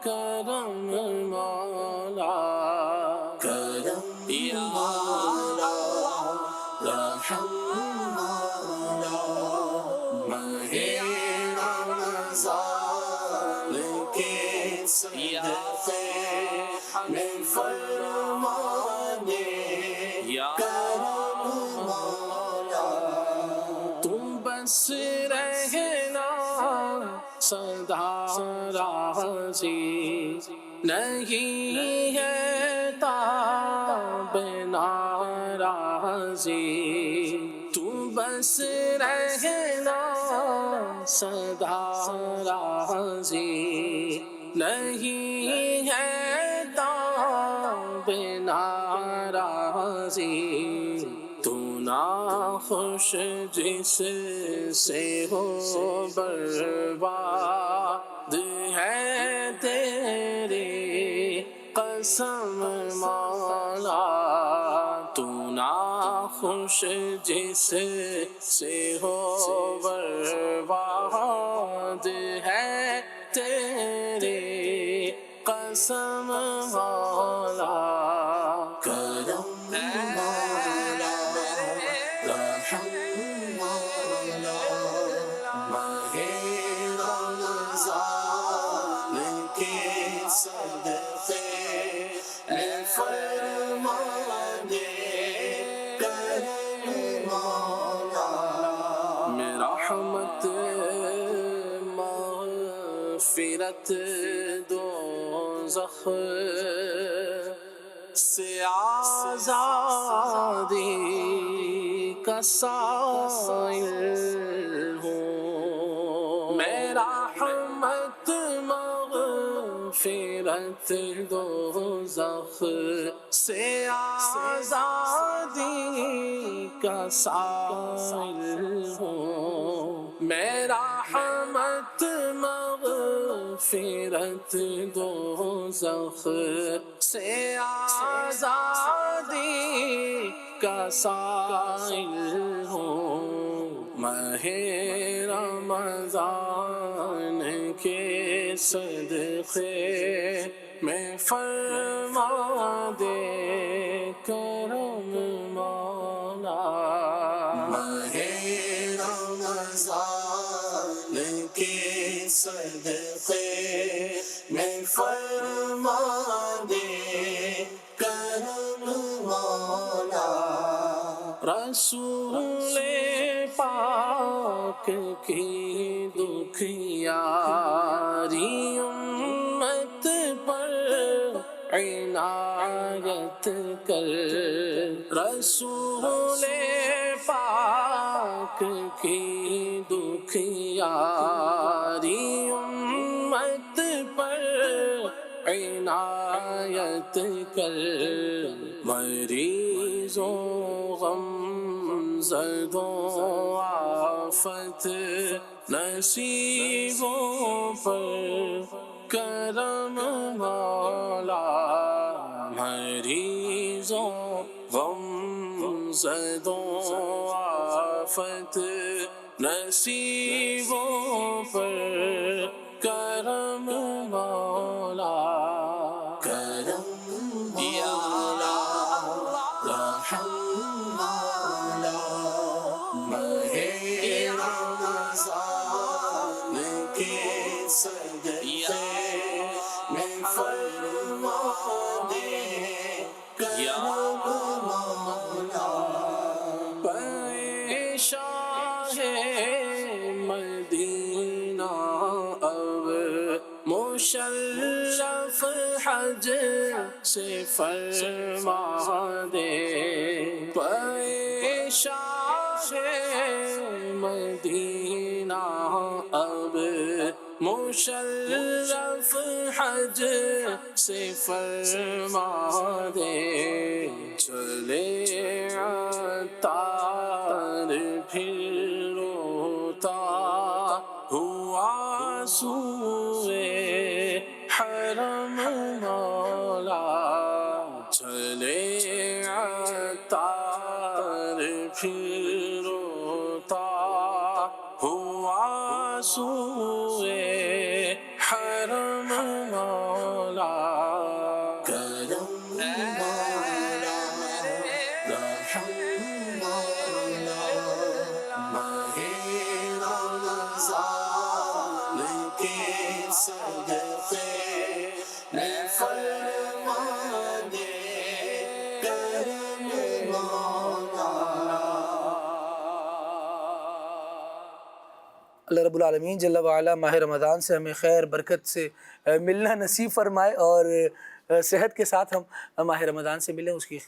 [SPEAKER 15] کرم مولا کرم یا مولا رحم مولا ماہ رمضان کے صدقے میں فرمانے کرم مولا تم بس رہنا سدا راضی نہیں ہے تاب ناراضی تم بس رہنا سدا راضی نہیں ہے تاب ناراضی تو ناخوش جس سے ہو برباد ہے تیری قسم مولا تو ناخوش جس سے ہو برباد ہے تیری قسم مولا کرم مولا رحم مولا ماہ رمضان کے صدقے میں فرمانے کرم مولا میں رحمت مغفرت دوزخ سے آزادی کا سائل ہوں میں رحمت مغفرت دوزخ سے آزادی کا سائل ہوں میں رحمت مغفرت دوزخ سے آزادی کا سائل ہوں ماہ رمضان کے صدقے میں فرما دے کرم مولا ماہ رمضان کے صدقے میں فرما دے کرم مولا رسول پاک کی دکھیاری امت پر عنایت کر رسول پاک کی دکھیاری امت پر عنایت کر مریضوں غم زدوں آفت نصیبوں پر کرم مولا مریضوں غم زدوں آفت نصیبوں پر کرم مولا کرم یا مولا رحم مولا ماہ رمضان کے صدقے میں فرما دے کرم مولا شاہ مدینہ اب مشرف حج سے فرما دے پے شاہ مدینہ اب مشرف حج سے فرما دے چلے عطار پھر روتا ہوا سوئے حرم مولا چلے عطار پھر روتا ہوا سوئے حرم مولا کرم مولا رحم مولا ماہ رمضان کے صدقے میں فرما دے کرم مولا.
[SPEAKER 2] اللہ رب العالمین جل وعلا ماہ رمضان سے ہمیں خیر برکت سے ملنا نصیب فرمائے اور صحت کے ساتھ ہم ماہ رمضان سے ملیں، اس کی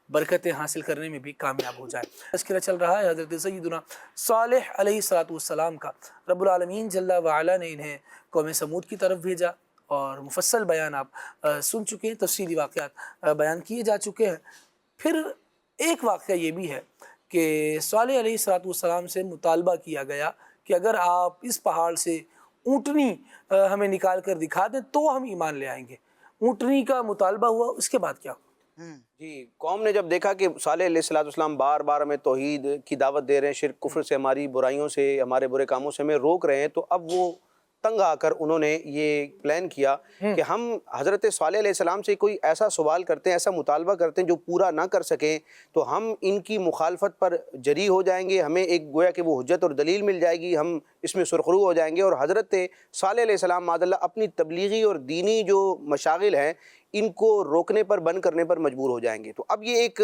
[SPEAKER 2] برکتیں حاصل کرنے میں بھی کامیاب ہو جائیں. تذکرہ چل رہا ہے حضرت سیدنا صالح علیہ السلام کا. رب العالمین جل وعلا نے انہیں قوم سمود کی طرف بھیجا اور مفصل بیان آپ سن چکے ہیں، تفصیلی واقعات بیان کیے جا چکے ہیں. پھر ایک واقعہ یہ بھی ہے کہ صالح علیہ السلام سے مطالبہ کیا گیا کہ اگر آپ اس پہاڑ سے اونٹنی ہمیں نکال کر دکھا دیں تو ہم ایمان لے آئیں گے. اونٹنی کا مطالبہ ہوا، اس کے بعد کیا ہوا؟
[SPEAKER 5] جی، قوم نے جب دیکھا کہ صالح علیہ السلام بار بار ہمیں توحید کی دعوت دے رہے ہیں، شرک کفر سے، ہماری برائیوں سے، ہمارے برے کاموں سے ہمیں روک رہے ہیں، تو اب وہ تنگ آ کر انہوں نے یہ پلان کیا کہ ہم حضرت صالح علیہ السلام سے کوئی ایسا سوال کرتے ہیں، ایسا مطالبہ کرتے ہیں جو پورا نہ کر سکیں تو ہم ان کی مخالفت پر جری ہو جائیں گے، ہمیں ایک گویا کہ وہ حجت اور دلیل مل جائے گی، ہم اس میں سرخرو ہو جائیں گے، اور حضرت صالح علیہ السلام معاذ اللہ اپنی تبلیغی اور دینی جو مشاغل ہیں ان کو روکنے پر، بند کرنے پر مجبور ہو جائیں گے. تو اب یہ ایک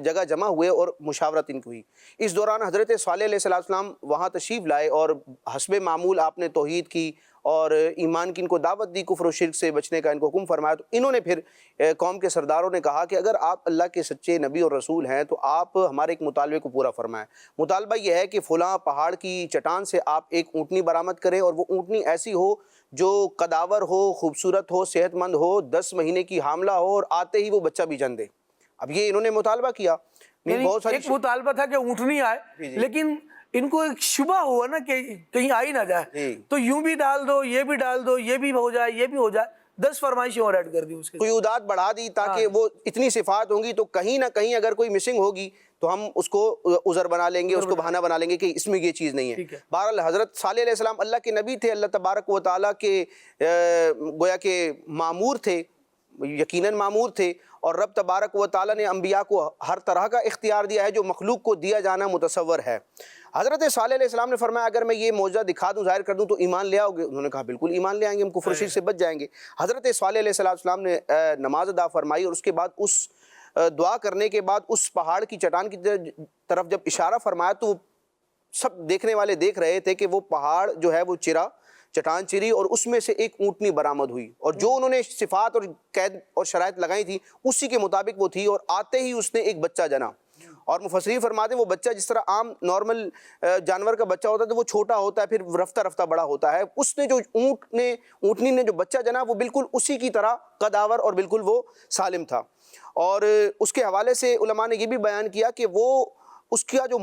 [SPEAKER 5] جگہ جمع ہوئے اور مشاورت ان کی ہوئی. اس دوران حضرت صالح علیہ السلام وہاں تشریف لائے اور حسب معمول آپ نے توحید کی اور ایمان کی ان کو دعوت دی، کفر و شرک سے بچنے کا ان کو حکم فرمایا. تو انہوں نے پھر قوم کے سرداروں نے کہا کہ اگر آپ اللہ کے سچے نبی اور رسول ہیں تو آپ ہمارے ایک مطالبے کو پورا فرمائیں. مطالبہ یہ ہے کہ فلاں پہاڑ کی چٹان سے آپ ایک اونٹنی برآمد کریں، اور وہ اونٹنی ایسی ہو جو قداور ہو، خوبصورت ہو، صحت مند ہو، 10 مہینے کی حاملہ ہو اور آتے ہی وہ بچہ بھی جن دے. اب یہ انہوں نے مطالبہ کیا. بہت ساری
[SPEAKER 2] ایک مطالبہ تھا کہ اونٹنی آئے، لیکن ان کو ایک شبہ ہوا نا کہ کہیں آئی نہ جائے، تو یوں بھی ڈال دو، یہ بھی ڈال دو، یہ بھی ہو جائے، یہ بھی ہو جائے. 10 فرمائشیں اور ایڈ کر دی اس کے،
[SPEAKER 5] قیودات بڑھا دی تاکہ وہ اتنی صفات ہوں گی تو کہیں نہ کہیں اگر کوئی مسنگ ہوگی تو ہم اس کو عذر بنا لیں گے، اس کو بہانہ بنا لیں گے کہ اس میں یہ چیز نہیں ہے. بہرحال حضرت صالح علیہ السلام اللہ کے نبی تھے، اللہ تبارک و تعالیٰ کے گویا کہ معمور تھے، یقیناً معمور تھے، اور رب تبارک و تعالیٰ نے انبیاء کو ہر طرح کا اختیار دیا ہے جو مخلوق کو دیا جانا متصور ہے. حضرت صالح علیہ السلام نے فرمایا اگر میں یہ معجزہ دکھا دوں، ظاہر کر دوں تو ایمان لے آؤ گے؟ انہوں نے کہا بالکل ایمان لے آئیں گے، ہم کفر و شرک سے بچ جائیں گے. حضرت صالح علیہ السلام نے نماز ادا فرمائی اور اس کے بعد اس دعا کرنے کے بعد اس پہاڑ کی چٹان کی طرف جب اشارہ فرمایا تو سب دیکھنے والے دیکھ رہے تھے کہ وہ پہاڑ جو ہے وہ چٹان چری اور اس میں سے ایک اونٹنی برآمد ہوئی، اور جو انہوں نے صفات اور قید اور شرائط لگائی تھی اسی کے مطابق وہ تھی، اور آتے ہی اس نے ایک بچہ جنا. اور مفسرین فرماتے ہیں وہ بچہ جس طرح عام نارمل جانور کا بچہ ہوتا ہے تو وہ چھوٹا ہوتا ہے پھر رفتہ رفتہ بڑا ہوتا ہے، اس نے جو اونٹنی نے جو بچہ جنا وہ بالکل اسی کی طرح قداور اور بالکل وہ سالم تھا. اور اس کے حوالے سے علماء نے یہ بھی بیان کیا کہ وہ اس کا جو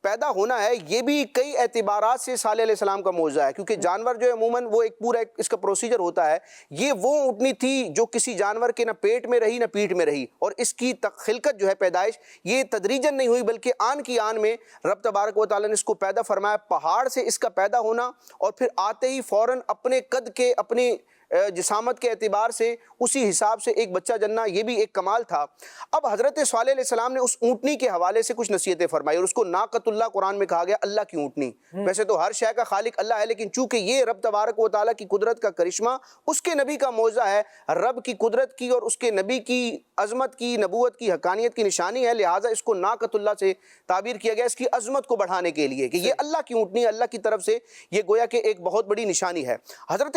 [SPEAKER 5] پیدا ہونا ہے یہ بھی کئی اعتبارات سے صالح علیہ السلام کا معجزہ ہے، کیونکہ جانور جو ہے عموماً وہ ایک پورا اس کا پروسیجر ہوتا ہے. یہ وہ اونٹنی تھی جو کسی جانور کے نہ پیٹ میں رہی نہ پیٹھ میں رہی، اور اس کی خلقت جو ہے پیدائش یہ تدریجاً نہیں ہوئی بلکہ آن کی آن میں رب تبارک و تعالیٰ نے اس کو پیدا فرمایا. پہاڑ سے اس کا پیدا ہونا اور پھر آتے ہی فوراً اپنے قد کے، اپنی جسامت کے اعتبار سے اسی حساب سے ایک بچہ جننا، یہ بھی ایک کمال تھا. اب حضرت صالح علیہ السلام نے اس اونٹنی کے حوالے سے کچھ نصیحتیں فرمائی، اور اس کو ناقۃ اللہ قرآن میں کہا گیا، اللہ کی اونٹنی. ویسے تو ہر شے کا خالق اللہ ہے، لیکن چونکہ یہ رب تبارک و تعالیٰ کی قدرت کا کرشمہ، اس کے نبی کا معجزہ ہے، رب کی قدرت کی اور اس کے نبی کی عظمت کی، نبوت کی، حقانیت کی نشانی ہے، لہٰذا اس کو ناقۃ اللہ سے تعبیر کیا گیا اس کی عظمت کو بڑھانے کے لیے کہ یہ اللہ کی اونٹنی، اللہ کی طرف سے یہ گویا کہ ایک بہت بڑی نشانی ہے. حضرت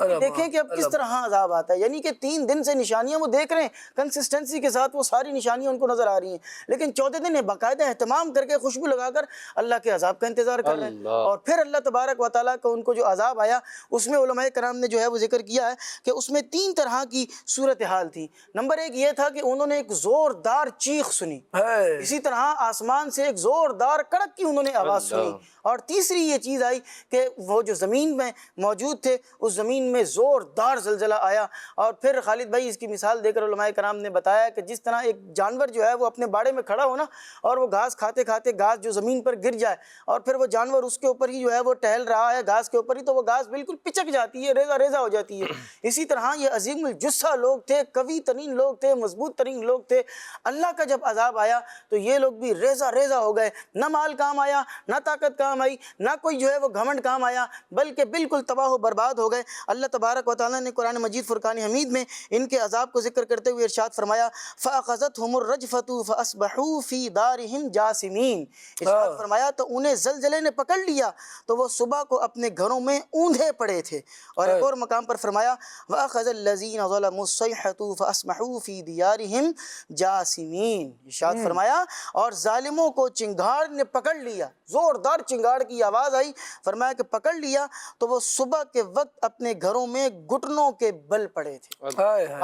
[SPEAKER 6] لگے. دیکھیں کہ اب کس طرح عذاب آتا ہے. یعنی کہ 3 دن سے نشانیاں وہ دیکھ رہے ہیں, کنسسٹنسی کے ساتھ وہ ساری نشانیاں ان کو نظر آ رہی ہیں, لیکن 14 دن باقاعدہ اہتمام کر کے خوشبو لگا کر اللہ کے عذاب کا انتظار کر رہے ہیں. اور پھر اللہ تبارک و تعالیٰ کا ان کو جو عذاب آیا اس میں علماء کرام نے جو ہے وہ ذکر کیا ہے کہ اس میں 3 طرح کی صورتحال تھی. نمبر 1 یہ تھا کہ انہوں نے ایک زوردار چیخ سنی, اسی طرح آسمان سے ایک زوردار کڑک کی انہوں نے آواز سنی, اور تیسری یہ چیز آئی کہ وہ جو زمین میں موجود تھے اس زمین میں زوردار زلزلہ آیا. اور پھر خالد بھائی اس کی مثال دے کر علماء کرام نے بتایا کہ جس طرح ایک جانور جو ہے وہ اپنے باڑے میں کھڑا ہو نا, اور وہ گھاس کھاتے کھاتے گھاس جو زمین پر گر جائے اور پھر وہ جانور اس کے اوپر ہی جو ہے وہ ٹہل رہا ہے گھاس کے اوپر ہی, تو وہ گھاس بالکل پچک جاتی ہے, ریزہ ریزہ ہو جاتی ہے. اسی طرح یہ عظیم الجثہ لوگ تھے, قوی ترین لوگ تھے, مضبوط ترین لوگ تھے. اللہ کا جب عذاب آیا تو یہ لوگ بھی ریزہ ریزہ ہو گئے. نہ مال کام آیا, نہ طاقت کام آئی, نہ کوئی جو ہے وہ گھمنڈ کام آیا, بلکہ بالکل تباہ و برباد ہو گئے. اللہ تبارک و تعالیٰ نے قرآن مجید فرقان حمید میں ان کے عذاب کو ذکر کرتے ہوئے ارشاد فرمایا فَأَخَذَتْهُمُ الرَّجْفَةُ فَأَصْبَحُوا فِي دَارِهِمْ جَاثِمِينَ. ارشاد فرمایا تو انہیں زلزلے نے پکڑ لیا تو وہ صبح کو اپنے گھروں میں اوندھے پڑے تھے. اور ایک اور مقام پر فرمایا وَأَخَذَ الَّذِينَ ظَلَمُوا الصَّيْحَةُ فَأَصْبَحُوا فِي دِيَارِهِمْ جَاثِمِينَ. ارشاد فرمایا اور ظالموں کو چنگاڑ نے پکڑ لیا, زوردار چنگاڑ کی آواز آئی, فرمایا کہ پکڑ لیا تو وہ صبح کے وقت اپنے گھروں میں گھٹنوں کے بل پڑے تھے.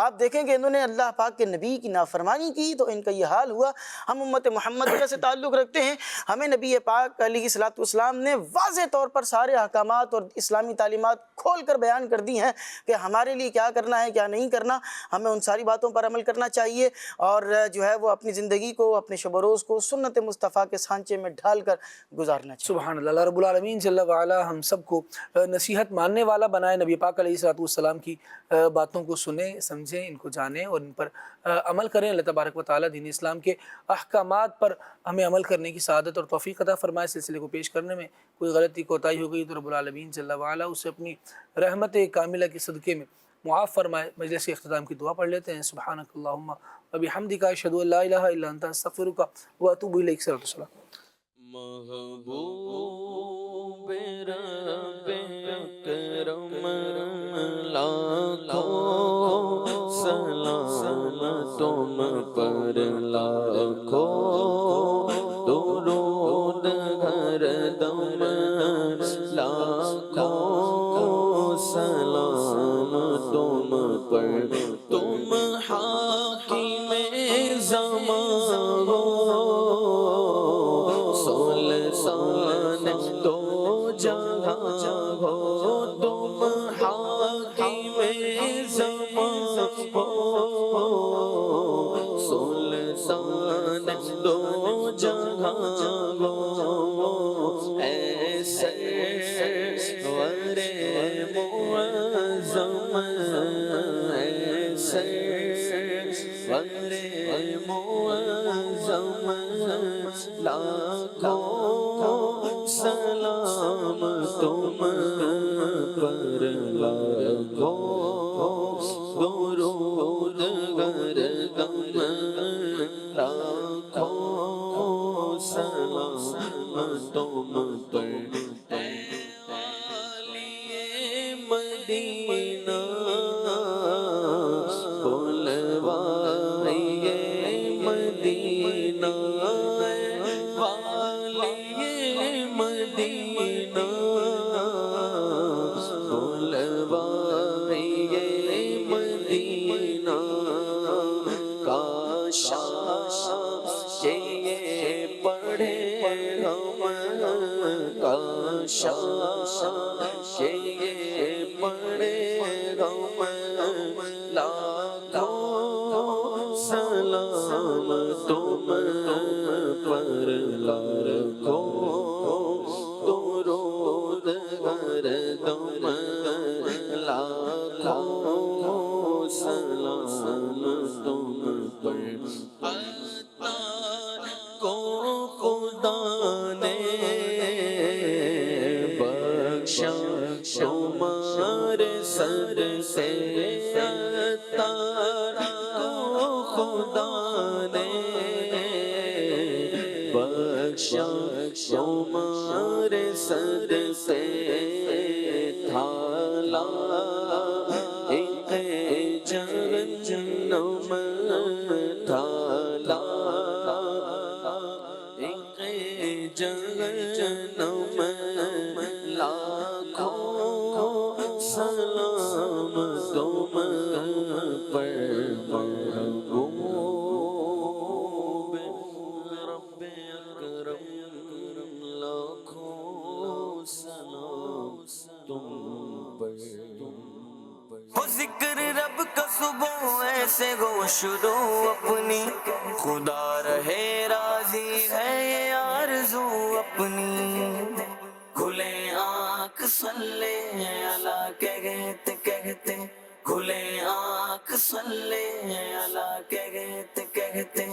[SPEAKER 6] آپ دیکھیں کہ انہوں نے اللہ پاک کے نبی کی نافرمانی کی تو ان کا یہ حال ہوا. ہم امت محمدیہ سے تعلق رکھتے ہیں, ہمیں نبی پاک علیہ الصلوۃ والسلام نے واضح طور پر سارے احکامات اور اسلامی تعلیمات کھول کر بیان کر دی ہیں کہ ہمارے لیے کیا کرنا ہے کیا نہیں کرنا. ہمیں ان ساری باتوں پر عمل کرنا چاہیے اور جو ہے وہ اپنی زندگی کو, اپنے شب و روز کو سنت مصطفیٰ کے سانچے میں ڈھال کر گزارنا چاہیے.
[SPEAKER 2] سبحان اللہ. اللہ رب العالمین جل وعلا ہم سب کو نصیحت ماننے والا بنائے, نبی پاک علیہ الصلوۃ والسلام کی باتوں کو سنیں, سمجھیں, ان کو جانیں اور ان پر عمل کریں. اللہ تبارک و تعالیٰ دین اسلام کے احکامات پر ہمیں عمل کرنے کی سعادت اور توفیق عطا فرمائے. سلسلے کو پیش کرنے میں کوئی غلطی کوتاہی ہو گئی تو رب العالمین جل وعلا اسے اپنی رحمت کاملہ کے صدقے میں معاف فرمائے. مجلس کے اختتام کی دعا پڑھ لیتے ہیں. سبحانک اللہم و بحمدک اشہد ان لا الہ الا انت استغفرک و اتوب الیک. صلی اللہ علیہ وسلم.
[SPEAKER 15] محبوب رب اکرم لاکھوں سلام تم پر, لاکھوں درود ہر دم, لاکھوں سلام تم پر. تم حاکم زمان ہو, سلطان دو جہاں ہو. تم حاکم زمان ہو, سلطان دو جہاں ہو. اے سرور معظم, اے سرور معظم, لاکھوں سلام تم پر, لاکھوں درود ہر دم, لاکھوں سلام تم پر. مدینہ بلوائیے مدینہ, والی مدینہ بلوائیے مدینہ. کاش کہ یہ پڑھے ہم, کاش کہ یہ پڑھے ہم, لاکھوں سلام تم پر, لاکھوں درود ہر دم, لاکھوں سلام تم پر. کو خدا نے بخشا تمہارے سر سے, عطا کو خدا نے بخشا تمہارے صدقے تھالا ایک جہنم تھالا ایک جہنم لاکھوں سلام تم پر محبوب رب اکرم لاکھوں سلام تم پر
[SPEAKER 3] ہو ذکر رب کا صبح ایسے گو شروع اپنی خدا رہے راضی ہے یہ آرزو اپنی کھلے آنکھ صلی اللہ کہتے کہتے کھلے آنکھ صلی اللہ کہتے کہتے